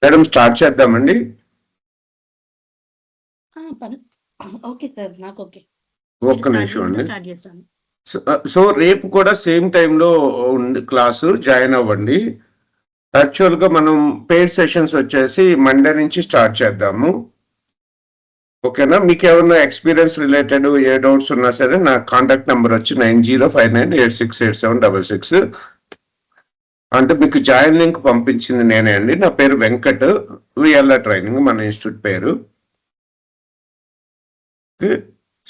Madam start చేద్దామండి. Okay sir, నాకు okay. ఒక్క నిమిషం అండి. సో రేపు కూడా సేమ్ టైంలో ఉంది క్లాసు, జాయిన్ అవ్వండి. యాక్చువల్గా మనం పెయిడ్ సెషన్స్ వచ్చేసి మండే నుంచి స్టార్ట్ చేద్దాము. ఓకేనా? మీకు ఏమన్నా ఎక్స్పీరియన్స్ రిలేటెడ్ ఏ డౌట్స్ ఉన్నా సరే నా కాంటాక్ట్ నెంబర్ వచ్చి 9059868766. అంటే మీకు జాయిన్ లింక్ పంపించింది నేనే అండి. నా పేరు వెంకట్, విఎల్ఆర్ ట్రైనింగ్ మన ఇన్స్టిట్యూట్ పేరు.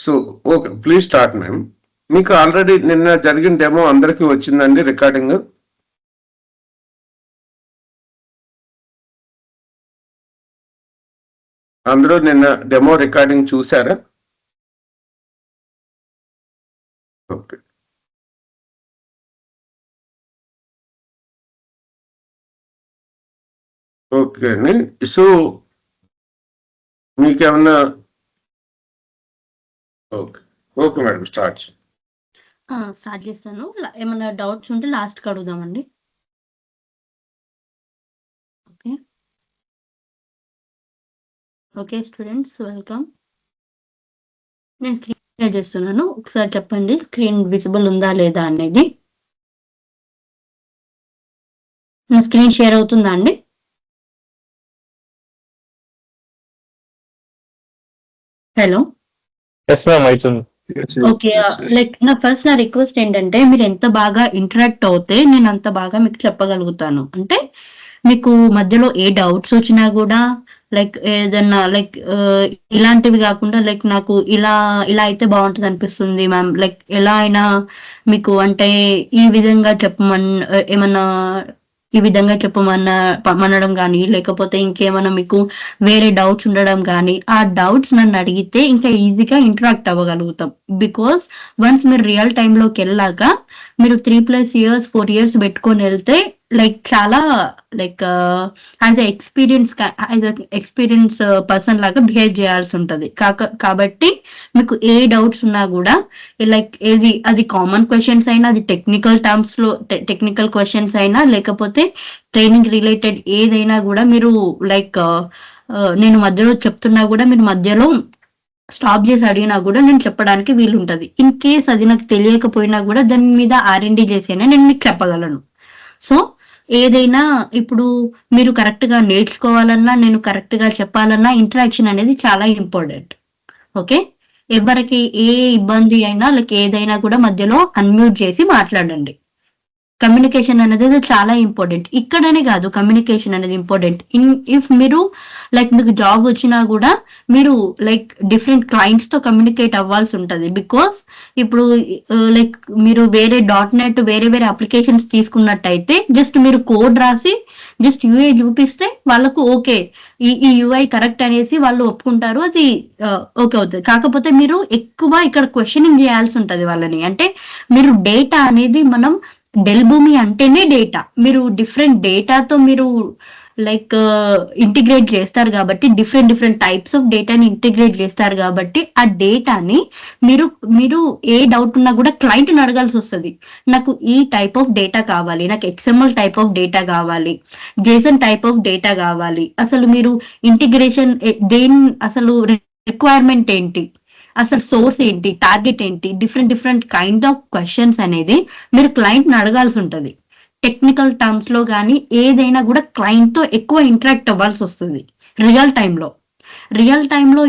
So okay, please start ma'am. మీకు ఆల్రెడీ నిన్న జరిగిన డెమో అందరికీ వచ్చిందండి రికార్డింగ్? అందరూ నిన్న డెమో రికార్డింగ్ చూసారా? ఓకే, ఓకే అండి. సో మీకేమన్నా ఓకే, ఓకే మేడం స్టార్ట్ చేస్తాను. ఏమన్నా డౌట్స్ ఉంటే లాస్ట్కి అడుగుదామండి. Okay okay students, welcome. నేను స్క్రీన్ షేర్ చేస్తున్నాను, ఒకసారి చెప్పండి స్క్రీన్ విజిబుల్ ఉందా లేదా అనేది. నా స్క్రీన్ షేర్ అవుతుందా అండి? Hello, okay. లైక్ నా రిక్వెస్ట్ ఏంటంటే, మీరు ఎంత బాగా ఇంటరాక్ట్ అవుతే నేను అంత బాగా మీకు చెప్పగలుగుతాను. అంటే మీకు మధ్యలో ఏ డౌట్స్ వచ్చినా కూడా లైక్ ఏదన్నా లైక్ ఇలాంటివి కాకుండా లైక్ నాకు ఇలా ఇలా అయితే బాగుంటుంది అనిపిస్తుంది మ్యామ్, లైక్ ఎలా అయినా మీకు అంటే ఈ విధంగా ఏమన్నా ఈ విధంగా చెప్పమనడం కానీ, లేకపోతే ఇంకేమైనా మీకు వేరే డౌట్స్ ఉండడం కానీ, ఆ డౌట్స్ నన్ను అడిగితే ఇంకా ఈజీగా ఇంటరాక్ట్ అవ్వగలుగుతాం. బికాస్ వన్స్ మీరు రియల్ టైంలోకి వెళ్ళాక మీరు 3+ years 4 years పెట్టుకొని వెళ్తే లైక్ చాలా లైక్ యాజ్ ఎక్స్పీరియన్స్ పర్సన్ లాగా బిహేవ్ చేయాల్సి ఉంటుంది. కాబట్టి మీకు ఏ డౌట్స్ ఉన్నా కూడా లైక్ అది కామన్ క్వశ్చన్స్ అయినా, అది టెక్నికల్ క్వశ్చన్స్ అయినా, లేకపోతే ట్రైనింగ్ రిలేటెడ్ ఏదైనా కూడా మీరు లైక్ నేను మధ్యలో చెప్తున్నా కూడా మీరు మధ్యలో స్టాప్ చేసి అడిగినా కూడా నేను చెప్పడానికి వీలుంటది. ఇన్ కేస్ అది నాకు తెలియకపోయినా కూడా దాని మీద R&D చేసేనా నేను మీకు చెప్పగలను. సో ఏదైనా ఇప్పుడు మీరు కరెక్ట్ గా నేర్చుకోవాలన్నా, నేను కరెక్ట్ గా చెప్పాలన్నా ఇంటరాక్షన్ అనేది చాలా ఇంపార్టెంట్. ఓకే, ఎవరికి ఏ ఇబ్బంది అయినా లైక్ ఏదైనా కూడా మధ్యలో అన్మ్యూట్ చేసి మాట్లాడండి. కమ్యూనికేషన్ అనేది చాలా ఇంపార్టెంట్. ఇక్కడనే కాదు, కమ్యూనికేషన్ అనేది ఇంపార్టెంట్. ఇఫ్ మీరు లైక్ మీకు జాబ్ వచ్చినా కూడా మీరు లైక్ డిఫరెంట్ క్లయింట్స్ తో కమ్యూనికేట్ అవ్వాల్సి ఉంటుంది. బికాస్ ఇప్పుడు లైక్ మీరు వేరే .NET వేరే అప్లికేషన్స్ తీసుకున్నట్టయితే జస్ట్ మీరు కోడ్ రాసి జస్ట్ యూఐ చూపిస్తే వాళ్ళకు ఓకే, ఈ యూఐ కరెక్ట్ అనేసి వాళ్ళు ఒప్పుకుంటారు, అది ఓకే అవుతుంది. కాకపోతే మీరు ఎక్కువ ఇక్కడ క్వశ్చనింగ్ చేయాల్సి ఉంటుంది వాళ్ళని. అంటే మీరు డేటా అనేది మనం డెల్ భూమి అంటేనే డేటా, మీరు డిఫరెంట్ డేటాతో మీరు లైక్ ఇంటిగ్రేట్ చేస్తారు కాబట్టి, డిఫరెంట్ టైప్స్ ఆఫ్ డేటాని ఇంటిగ్రేట్ చేస్తారు కాబట్టి ఆ డేటాని మీరు ఏ డౌట్ ఉన్నా కూడా క్లయింట్ని అడగాల్సి వస్తుంది. నాకు ఈ టైప్ ఆఫ్ డేటా కావాలి, నాకు XML టైప్ ఆఫ్ డేటా కావాలి, JSON టైప్ ఆఫ్ డేటా కావాలి, అసలు మీరు ఇంటిగ్రేషన్ అసలు రిక్వైర్మెంట్ ఏంటి, అసలు సోర్స్ ఏంటి, టార్గెట్ ఏంటి, డిఫరెంట్ కైండ్ ఆఫ్ క్వశ్చన్స్ అనేది మీరు క్లయింట్ని అడగాల్సి ఉంటుంది. టెక్నికల్ టర్మ్స్ లో కానీ ఏదైనా కూడా క్లయింట్ తో ఎక్కువ ఇంటరాక్ట్ అవ్వాల్సి వస్తుంది రియల్ టైంలో.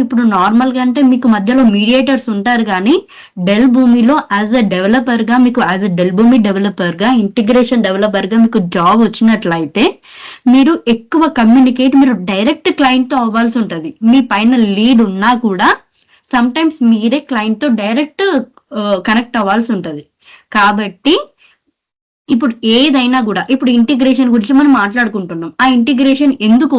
ఇప్పుడు నార్మల్ గా అంటే మీకు మధ్యలో మీడియేటర్స్ ఉంటారు, కానీ డెల్ భూమిలో యాజ్ అ డెవలపర్ గా మీకు యాజ్ అ డెల్ భూమి డెవలపర్ గా, ఇంటిగ్రేషన్ డెవలపర్ గా మీకు జాబ్ వచ్చినట్లయితే మీరు ఎక్కువ కమ్యూనికేట్ మీరు డైరెక్ట్ క్లయింట్ తో అవ్వాల్సి ఉంటుంది. మీ పైన లీడ్ ఉన్నా కూడా సమ్ టైమ్స్ మీరే క్లయింట్ తో డైరెక్ట్ కనెక్ట్ అవ్వాల్సి ఉంటుంది. కాబట్టి ఇప్పుడు ఏదైనా కూడా ఇప్పుడు ఇంటిగ్రేషన్ గురించి మనం మాట్లాడుకుంటున్నాం. ఆ ఇంటిగ్రేషన్ ఎందుకు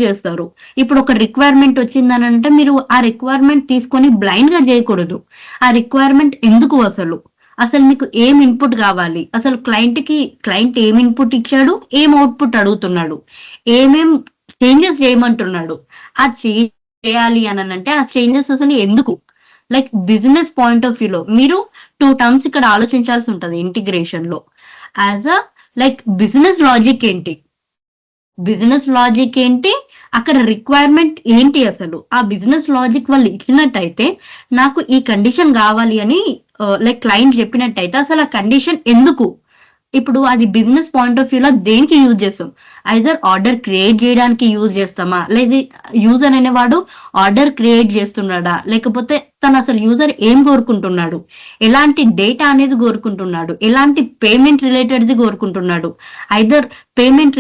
చేస్తారు? ఇప్పుడు ఒక రిక్వైర్మెంట్ వచ్చిందని అంటే మీరు ఆ రిక్వైర్మెంట్ తీసుకొని బ్లైండ్ గా చేయకూడదు. ఆ రిక్వైర్మెంట్ ఎందుకు అసలు మీకు ఏం ఇన్పుట్ కావాలి, అసలు క్లయింట్ ఏం ఇన్పుట్ ఇచ్చాడు, ఏం అవుట్పుట్ అడుగుతున్నాడు, ఏమేం చేంజెస్ చేయమంటున్నాడు, ఆ చేయాలి అని అంటే ఆ చేంజెస్ అసలు ఎందుకు, లైక్ బిజినెస్ పాయింట్ ఆఫ్ వ్యూలో మీరు 2 టర్మ్స్ ఇక్కడ ఆలోచించాల్సి ఉంటుంది ఇంటిగ్రేషన్ లో. As a like business logic ఏంటి, బిజినెస్ లాజిక్ ఏంటి, అక్కడ రిక్వైర్మెంట్ ఏంటి, అసలు ఆ బిజినెస్ లాజిక్ వాళ్ళు ఇచ్చినట్టయితే నాకు ఈ కండిషన్ కావాలి అని లైక్ క్లయింట్ చెప్పినట్టయితే అసలు ఆ కండిషన్ ఎందుకు, ఇప్పుడు అది బిజినెస్ పాయింట్ ఆఫ్ వ్యూలో దేనికి యూజ్ చేస్తాం, ఐదర్ ఆర్డర్ క్రియేట్ చేయడానికి యూజ్ చేస్తామా, లేదా యూజర్ అనేవాడు ఆర్డర్ క్రియేట్ చేస్తున్నాడా, లేకపోతే తను అసలు యూజర్ ఏం కోరుకుంటున్నాడు, ఎలాంటి డేటా అనేది కోరుకుంటున్నాడు, ఎలాంటి పేమెంట్ రిలేటెడ్ది కోరుకుంటున్నాడు, ఐదర్ పేమెంట్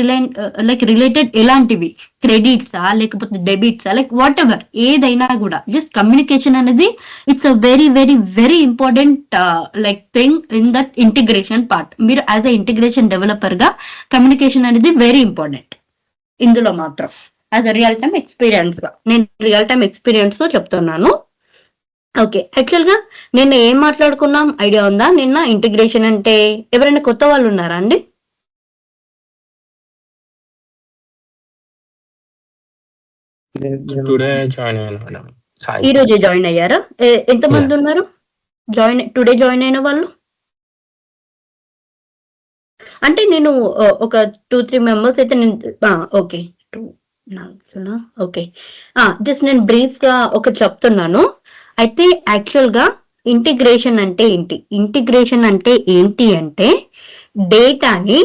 రిలేటెడ్ ఎలాంటివి, క్రెడిట్సా లేకపోతే డెబిట్సా, లైక్ వాట్ ఎవర్ ఏదైనా కూడా జస్ట్ కమ్యూనికేషన్ అనేది it's a very very very important like thing in that integration part. మీరు యాజ్ అ ఇంటిగ్రేషన్ డెవలపర్ గా కమ్యూనికేషన్ అనేది వెరీ ఇంపార్టెంట్ ఇందులో మాత్రం. As a real time experience గా నేను రియల్ టైమ్ ఎక్స్పీరియన్స్ తో చెప్తున్నాను. ఓకే, యాక్చువల్ గా నిన్న ఏం మాట్లాడుకున్నాం ఐడియా ఉందా? నిన్న ఇంటిగ్రేషన్ అంటే ఎవరైనా కొత్త వాళ్ళు ఉన్నారా అండి? ఈ రోజే జాయిన్ అయ్యారా? ఎంతమంది ఉన్నారు టుడే జాయిన్ అయిన వాళ్ళు? అంటే నేను ఒక 2-3 మెంబర్స్ అయితే నేను ఓకే ఓకే జస్ట్ నేను బ్రీఫ్ గా ఒకటి చెప్తున్నాను. అయితే యాక్చువల్ గా ఇంటిగ్రేషన్ అంటే ఏంటి, ఇంటిగ్రేషన్ అంటే ఏంటి అంటే డేటాని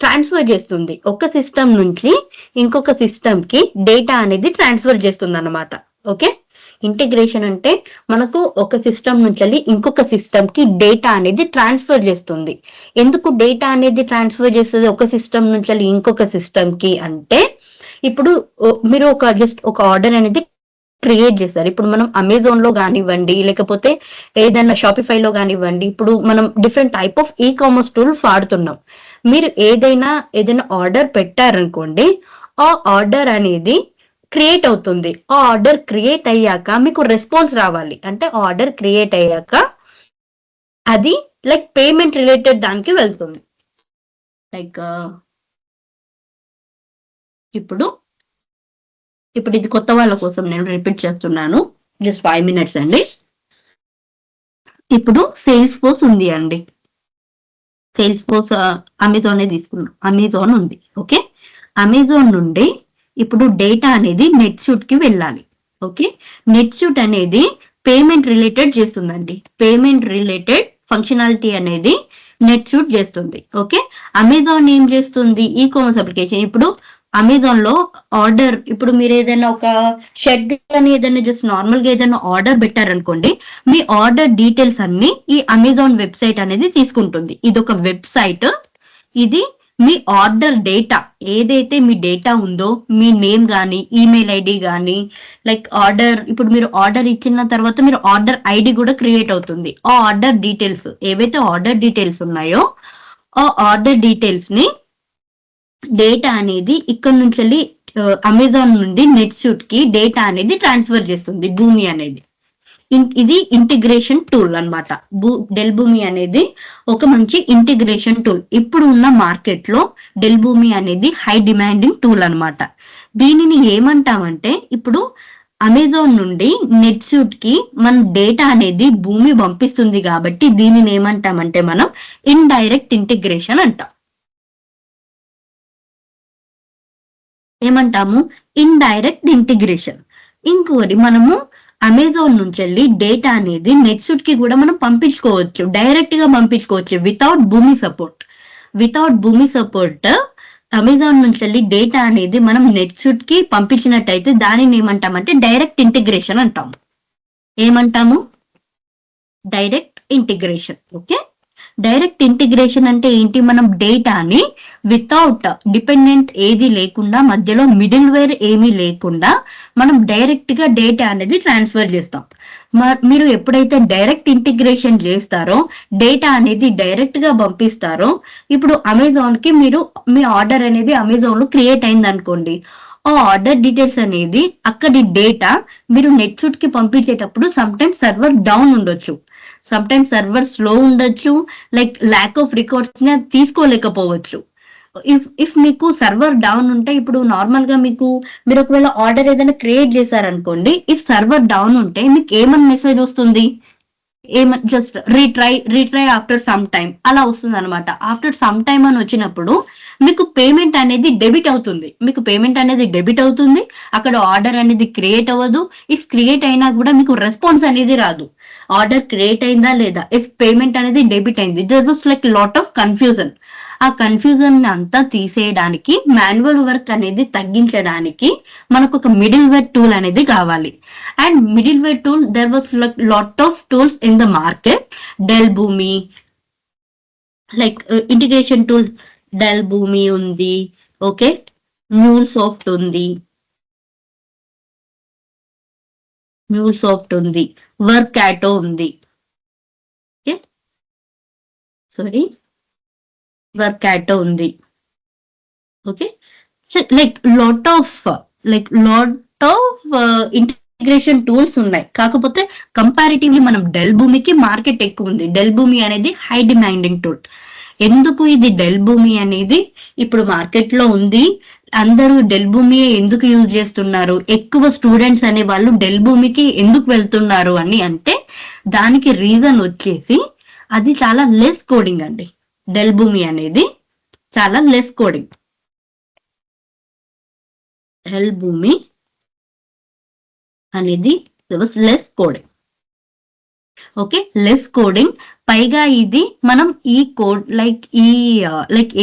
ట్రాన్స్ఫర్ చేస్తుంది, ఒక సిస్టమ్ నుంచి ఇంకొక సిస్టమ్ కి డేటా అనేది ట్రాన్స్ఫర్ చేస్తుంది అన్నమాట. ఓకే, ఇంటిగ్రేషన్ అంటే మనకు ఒక సిస్టమ్ నుంచి ఇంకొక సిస్టమ్ కి డేటా అనేది ట్రాన్స్ఫర్ చేస్తుంది. ఎందుకు డేటా అనేది ట్రాన్స్ఫర్ చేస్తుంది ఒక సిస్టమ్ నుంచి ఇంకొక సిస్టమ్ కి అంటే, ఇప్పుడు మీరు ఒక ఆర్డర్ అనేది క్రియేట్ చేస్తారు. ఇప్పుడు మనం అమెజాన్ లో కానివ్వండి, లేకపోతే ఏదైనా షాపిఫై లో కానివ్వండి, ఇప్పుడు మనం different type of e commerce tools వాడుతున్నాం. మీరు ఏదైనా ఆర్డర్ పెట్టారనుకోండి, ఆ ఆర్డర్ అనేది క్రియేట్ అవుతుంది. ఆ ఆర్డర్ క్రియేట్ అయ్యాక మీకు రెస్పాన్స్ రావాలి. అంటే ఆర్డర్ క్రియేట్ అయ్యాక అది లైక్ పేమెంట్ రిలేటెడ్ దానికి వెళ్తుంది. లైక్ ఇప్పుడు ఇది కొత్త వాళ్ళ కోసం నేను రిపీట్ చేస్తున్నాను, జస్ట్ 5 minutes అండి. ఇప్పుడు సేల్స్ ఫోర్స్ ఉంది అండి, సేల్స్ ఫోర్స్ అమెజాన్ తీసుకున్నాం, అమెజాన్ ఉంది. ఓకే, అమెజాన్ నుండి ఇప్పుడు డేటా అనేది నెట్ సూట్ కి వెళ్ళాలి. ఓకే, నెట్ సూట్ అనేది పేమెంట్ రిలేటెడ్ చేస్తుందండి, పేమెంట్ రిలేటెడ్ ఫంక్షనాలిటీ అనేది నెట్ సూట్ చేస్తుంది. ఓకే, అమెజాన్ ఏం చేస్తుంది, ఈ కామర్స్ అప్లికేషన్. ఇప్పుడు అమెజాన్ లో ఆర్డర్, ఇప్పుడు మీరు ఏదైనా ఒక షర్ట్ అని ఏదైనా జస్ట్ నార్మల్ గా ఏదైనా ఆర్డర్ పెట్టారనుకోండి, మీ ఆర్డర్ డీటెయిల్స్ అన్ని ఈ అమెజాన్ వెబ్సైట్ అనేది తీసుకుంటుంది. ఇది ఒక వెబ్సైట్, ఇది మీ ఆర్డర్ డేటా ఏదైతే మీ డేటా ఉందో, మీ నేమ్ కానీ ఈమెయిల్ ఐడి కానీ, లైక్ ఆర్డర్, ఇప్పుడు మీరు ఆర్డర్ ఇచ్చిన తర్వాత మీరు ఆర్డర్ ఐడి కూడా క్రియేట్ అవుతుంది. ఆ ఆర్డర్ డీటెయిల్స్ ఏవైతే ఆర్డర్ డీటెయిల్స్ ఉన్నాయో, ఆ ఆర్డర్ డీటెయిల్స్ ని డేటా అనేది ఇక్కడ నుంచి అమెజాన్ నుండి నెట్ సూట్ కి డేటా అనేది ట్రాన్స్ఫర్ చేస్తుంది భూమి అనేది. ఇది ఇంటిగ్రేషన్ టూల్ అన్నమాట. డెల్ భూమి అనేది ఒక మంచి ఇంటిగ్రేషన్ టూల్. ఇప్పుడు ఉన్న మార్కెట్ లో డెల్ భూమి అనేది హై డిమాండింగ్ టూల్ అన్నమాట. దీనిని ఏమంటామంటే, ఇప్పుడు అమెజాన్ నుండి నెట్ సూట్ కి మన డేటా అనేది భూమి పంపిస్తుంది కాబట్టి దీనిని ఏమంటామంటే మనం ఇండైరెక్ట్ ఇంటిగ్రేషన్ అంటాం. ఏమంటాము, ఇండైరెక్ట్ ఇంటిగ్రేషన్. ఇంకోటి, మనము అమెజాన్ నుంచి వెళ్ళి డేటా అనేది నెట్ సూట్ కి కూడా మనం పంపించుకోవచ్చు, డైరెక్ట్ గా పంపించుకోవచ్చు వితౌట్ భూమి సపోర్ట్. వితౌట్ భూమి సపోర్ట్ అమెజాన్ నుంచి వెళ్ళి డేటా అనేది మనం నెట్ సూట్ కి పంపించినట్టయితే దానిని ఏమంటామంటే డైరెక్ట్ ఇంటిగ్రేషన్ అంటాము. ఏమంటాము, direct integration. Okay, direct integration అంటే ఏంటి, మనం డేటాని వితౌట్ డిపెండెంట్ ఏది లేకుండా, మధ్యలో మిడిల్ వేర్ ఏమీ లేకుండా మనం డైరెక్ట్ గా డేటా అనేది ట్రాన్స్ఫర్ చేస్తాం. మీరు ఎప్పుడైతే డైరెక్ట్ ఇంటిగ్రేషన్ చేస్తారో, డేటా అనేది డైరెక్ట్ గా పంపిస్తారో, ఇప్పుడు అమెజాన్ కి మీరు మీ ఆర్డర్ అనేది అమెజాన్ లో క్రియేట్ అయింది అనుకోండి, ఆ ఆర్డర్ డీటెయిల్స్ అనేది అక్కడి డేటా మీరు నెట్ సూట్ కి పంపించేటప్పుడు సమ్ టైమ్స్ సర్వర్ డౌన్ ఉండొచ్చు, సమ్ టైమ్స్ సర్వర్ స్లో ఉండొచ్చు, లైక్ ల్యాక్ ఆఫ్ రికార్డ్స్ ని తీసుకోలేకపోవచ్చు. ఇఫ్ మీకు సర్వర్ డౌన్ ఉంటే, ఇప్పుడు నార్మల్ గా మీరు ఒకవేళ ఆర్డర్ ఏదైనా క్రియేట్ చేశారనుకోండి, ఇఫ్ సర్వర్ డౌన్ ఉంటే మీకు ఏమని మెసేజ్ వస్తుంది, just retry after some time అలా వస్తుంది అనమాట. ఆఫ్టర్ సమ్ టైమ్ అని వచ్చినప్పుడు మీకు పేమెంట్ అనేది డెబిట్ అవుతుంది. అక్కడ ఆర్డర్ అనేది క్రియేట్ అవ్వదు. ఇఫ్ క్రియేట్ అయినా కూడా మీకు రెస్పాన్స్ అనేది రాదు. ఆర్డర్ క్రియేట్ అయిందా లేదా, ఇఫ్ పేమెంట్ అనేది డెబిట్ అయింది. There was like lot of confusion. ఆ కన్ఫ్యూజన్ అంతా తీసేయడానికి, మాన్యువల్ వర్క్ అనేది తగ్గించడానికి మనకు ఒక మిడిల్ వేర్ టూల్ అనేది కావాలి. And middleware tool, there was lot of tools in the market. Dell Boomi, like integration tool Dell Boomi ఉంది. ఓకే, మ్యూల్సాఫ్ట్ ఉంది, వర్కాటో ఉంది. ఓకే, సారీ, వర్కాటో ఉంది. Okay, like lot of integration tools ఉన్నాయి. కాకపోతే comparatively మనం del భూమికి మార్కెట్ ఎక్కువ ఉంది. డెల్ భూమి అనేది హై డిమాండింగ్ టూల్. ఎందుకు ఇది డెల్ భూమి అనేది ఇప్పుడు మార్కెట్ లో ఉంది, అందరూ డెల్ భూమి ఎందుకు యూజ్ చేస్తున్నారు, ఎక్కువ స్టూడెంట్స్ అనే వాళ్ళు డెల్ భూమికి ఎందుకు వెళ్తున్నారు అని అంటే, దానికి రీజన్ వచ్చేసి అది చాలా లెస్ కోడింగ్ అండి. డెల్ భూమి అనేది చాలా లెస్ కోడింగ్. డెల్ భూమి అనేది less coding. Okay, less coding. పైగా ఇది మనం ఈ కోడ్ లైక్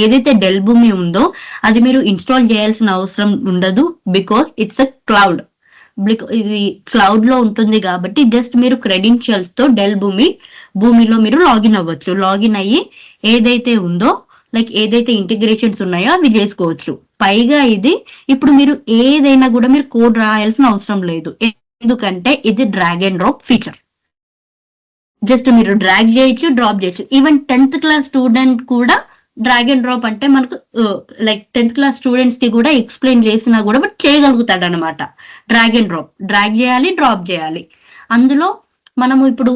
ఏదైతే డెల్ భూమి ఉందో అది మీరు ఇన్స్టాల్ చేయాల్సిన అవసరం ఉండదు. Because it's a cloud. ఇది క్లౌడ్ లో ఉంటుంది కాబట్టి జస్ట్ మీరు క్రెడెన్షియల్స్ తో డెల్ భూమిలో మీరు లాగిన్ అవ్వచ్చు. లాగిన్ అయ్యి ఏదైతే ఉందో లైక్ ఏదైతే ఇంటిగ్రేషన్స్ ఉన్నాయో అవి చేసుకోవచ్చు. పైగా ఇది ఇప్పుడు మీరు ఏదైనా కూడా మీరు కోడ్ రాయాల్సిన అవసరం లేదు. ఎందుకంటే ఇది drag and drop feature. Just మీరు డ్రాగ్ చేయొచ్చు, డ్రాప్ చేయొచ్చు. ఈవెన్ 10th క్లాస్ స్టూడెంట్ కూడా డ్రాగ్ అండ్ డ్రాప్ అంటే మనకు లైక్ 10th క్లాస్ స్టూడెంట్స్ కి కూడా ఎక్స్ప్లెయిన్ చేసినా కూడా బట్ చేయగలుగుతాడు అనమాట. డ్రాగ్ అండ్ డ్రాప్, డ్రాగ్ చేయాలి, డ్రాప్ చేయాలి. అందులో మనము ఇప్పుడు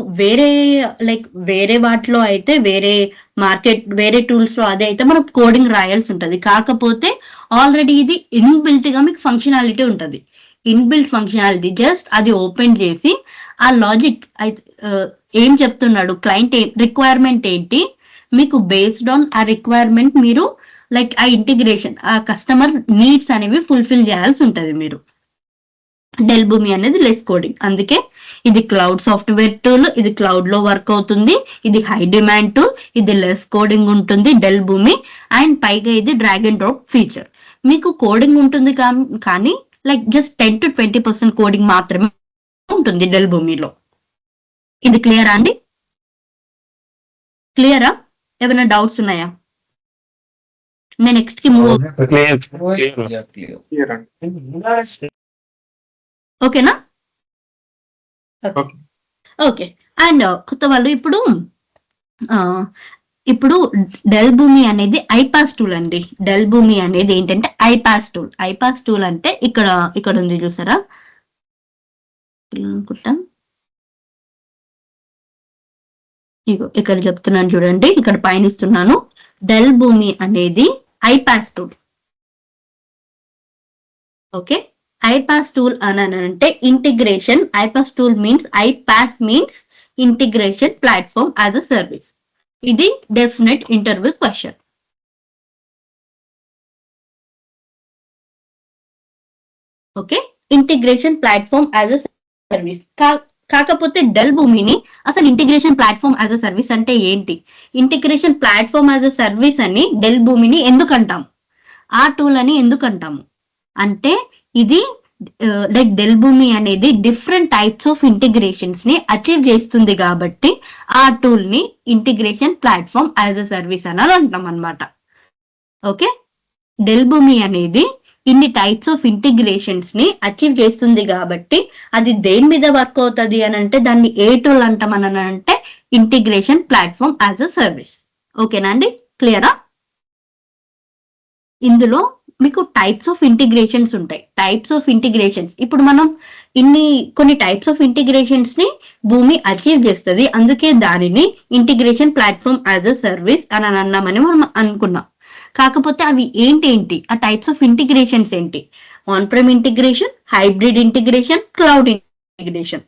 వేరే వాటిలో అయితే వేరే టూల్స్ లో అదే అయితే మనం కోడింగ్ రాయాల్సి ఉంటది. కాకపోతే ఆల్రెడీ ఇది ఇన్బిల్ట్ గా మీకు ఫంక్షనాలిటీ ఉంటది. ఇన్బిల్ట్ ఫంక్షనాలిటీ జస్ట్ అది ఓపెన్ చేసి ఆ లాజిక్ ఏం చెప్తున్నాడు క్లయింట్, రిక్వైర్మెంట్ ఏంటి, మీకు బేస్డ్ ఆన్ ఆ రిక్వైర్మెంట్ మీరు లైక్ ఆ ఇంటిగ్రేషన్, ఆ కస్టమర్ నీడ్స్ అనేవి ఫుల్ఫిల్ చేయాల్సి ఉంటది మీరు. డెల్ భూమి అనేది లెస్ కోడింగ్. అందుకే ఇది క్లౌడ్ సాఫ్ట్వేర్ టూల్, ఇది క్లౌడ్ లో వర్క్ అవుతుంది, ఇది హై డిమాండ్ టూల్, ఇది లెస్ కోడింగ్ ఉంటుంది డెల్ భూమి. అండ్ పైగా ఇది డ్రాగ్ అండ్ డ్రాప్ ఫీచర్. మీకు కోడింగ్ ఉంటుంది కానీ లైక్ జస్ట్ 10 to 20% కోడింగ్ మాత్రమే ఉంటుంది డెల్ భూమిలో. ఇది క్లియరా అండి? క్లియరా? ఏమైనా డౌట్స్ ఉన్నాయా? నేను నెక్స్ట్ కి మూవ్. ఓకేనా? ఓకే. అండ్ కొత్త వాళ్ళు ఇప్పుడు డెల్ భూమి అనేది ఐపాస్ టూల్ అండి. డెల్ భూమి అనేది ఏంటంటే ఐపాస్ టూల్. ఐపాస్ టూల్ అంటే ఇక్కడ ఉంది చూసారా అనుకుంటా, ఇక్కడ చెప్తున్నాను చూడండి, ఇక్కడ పైన ఇస్తున్నాను. డెల్ భూమి అనేది iPaaS tool. Okay, iPaaS tool అంటే integration. IPaaS tool means integration platform as a service. ఇది definite interview question. Okay, integration platform as a service. కాకపోతే డెల్ భూమిని అసలు integration platform as a service అంటే ఏంటి, integration platform as a service అని Dell భూమిని ఎందుకు అంటాము, ఆ టూల్ అని ఎందుకు అంటాము అంటే, ఇది లైక్ డెల్ భూమి అనేది డిఫరెంట్ టైప్స్ ఆఫ్ ఇంటిగ్రేషన్స్ ని అచీవ్ చేస్తుంది కాబట్టి ఆ టూల్ ని integration platform as a service అని అంటాం అనమాట. ఓకే, డెల్ భూమి అనేది ఇన్ని టైప్స్ ఆఫ్ ఇంటిగ్రేషన్స్ ని అచీవ్ చేస్తుంది కాబట్టి అది దేని మీద వర్క్ అవుతుంది అని అంటే దాన్ని ఏ టూల్ అంటామని అంటే integration platform as a service. ఓకేనా అండి? క్లియరా? ఇందులో మీకు టైప్స్ ఆఫ్ ఇంటిగ్రేషన్స్ ఉంటాయి. టైప్స్ ఆఫ్ ఇంటిగ్రేషన్స్ ఇప్పుడు మనం కొన్ని టైప్స్ ఆఫ్ ఇంటిగ్రేషన్స్ ని భూమి అచీవ్ చేస్తుంది. అందుకే దానిని integration platform as a service అని అన్నామని మనం అనుకున్నాం. కాకపోతే అవి ఏంటి, ఆ టైప్స్ ఆఫ్ ఇంటిగ్రేషన్స్ ఏంటి? On prem integration, hybrid integration, cloud integration.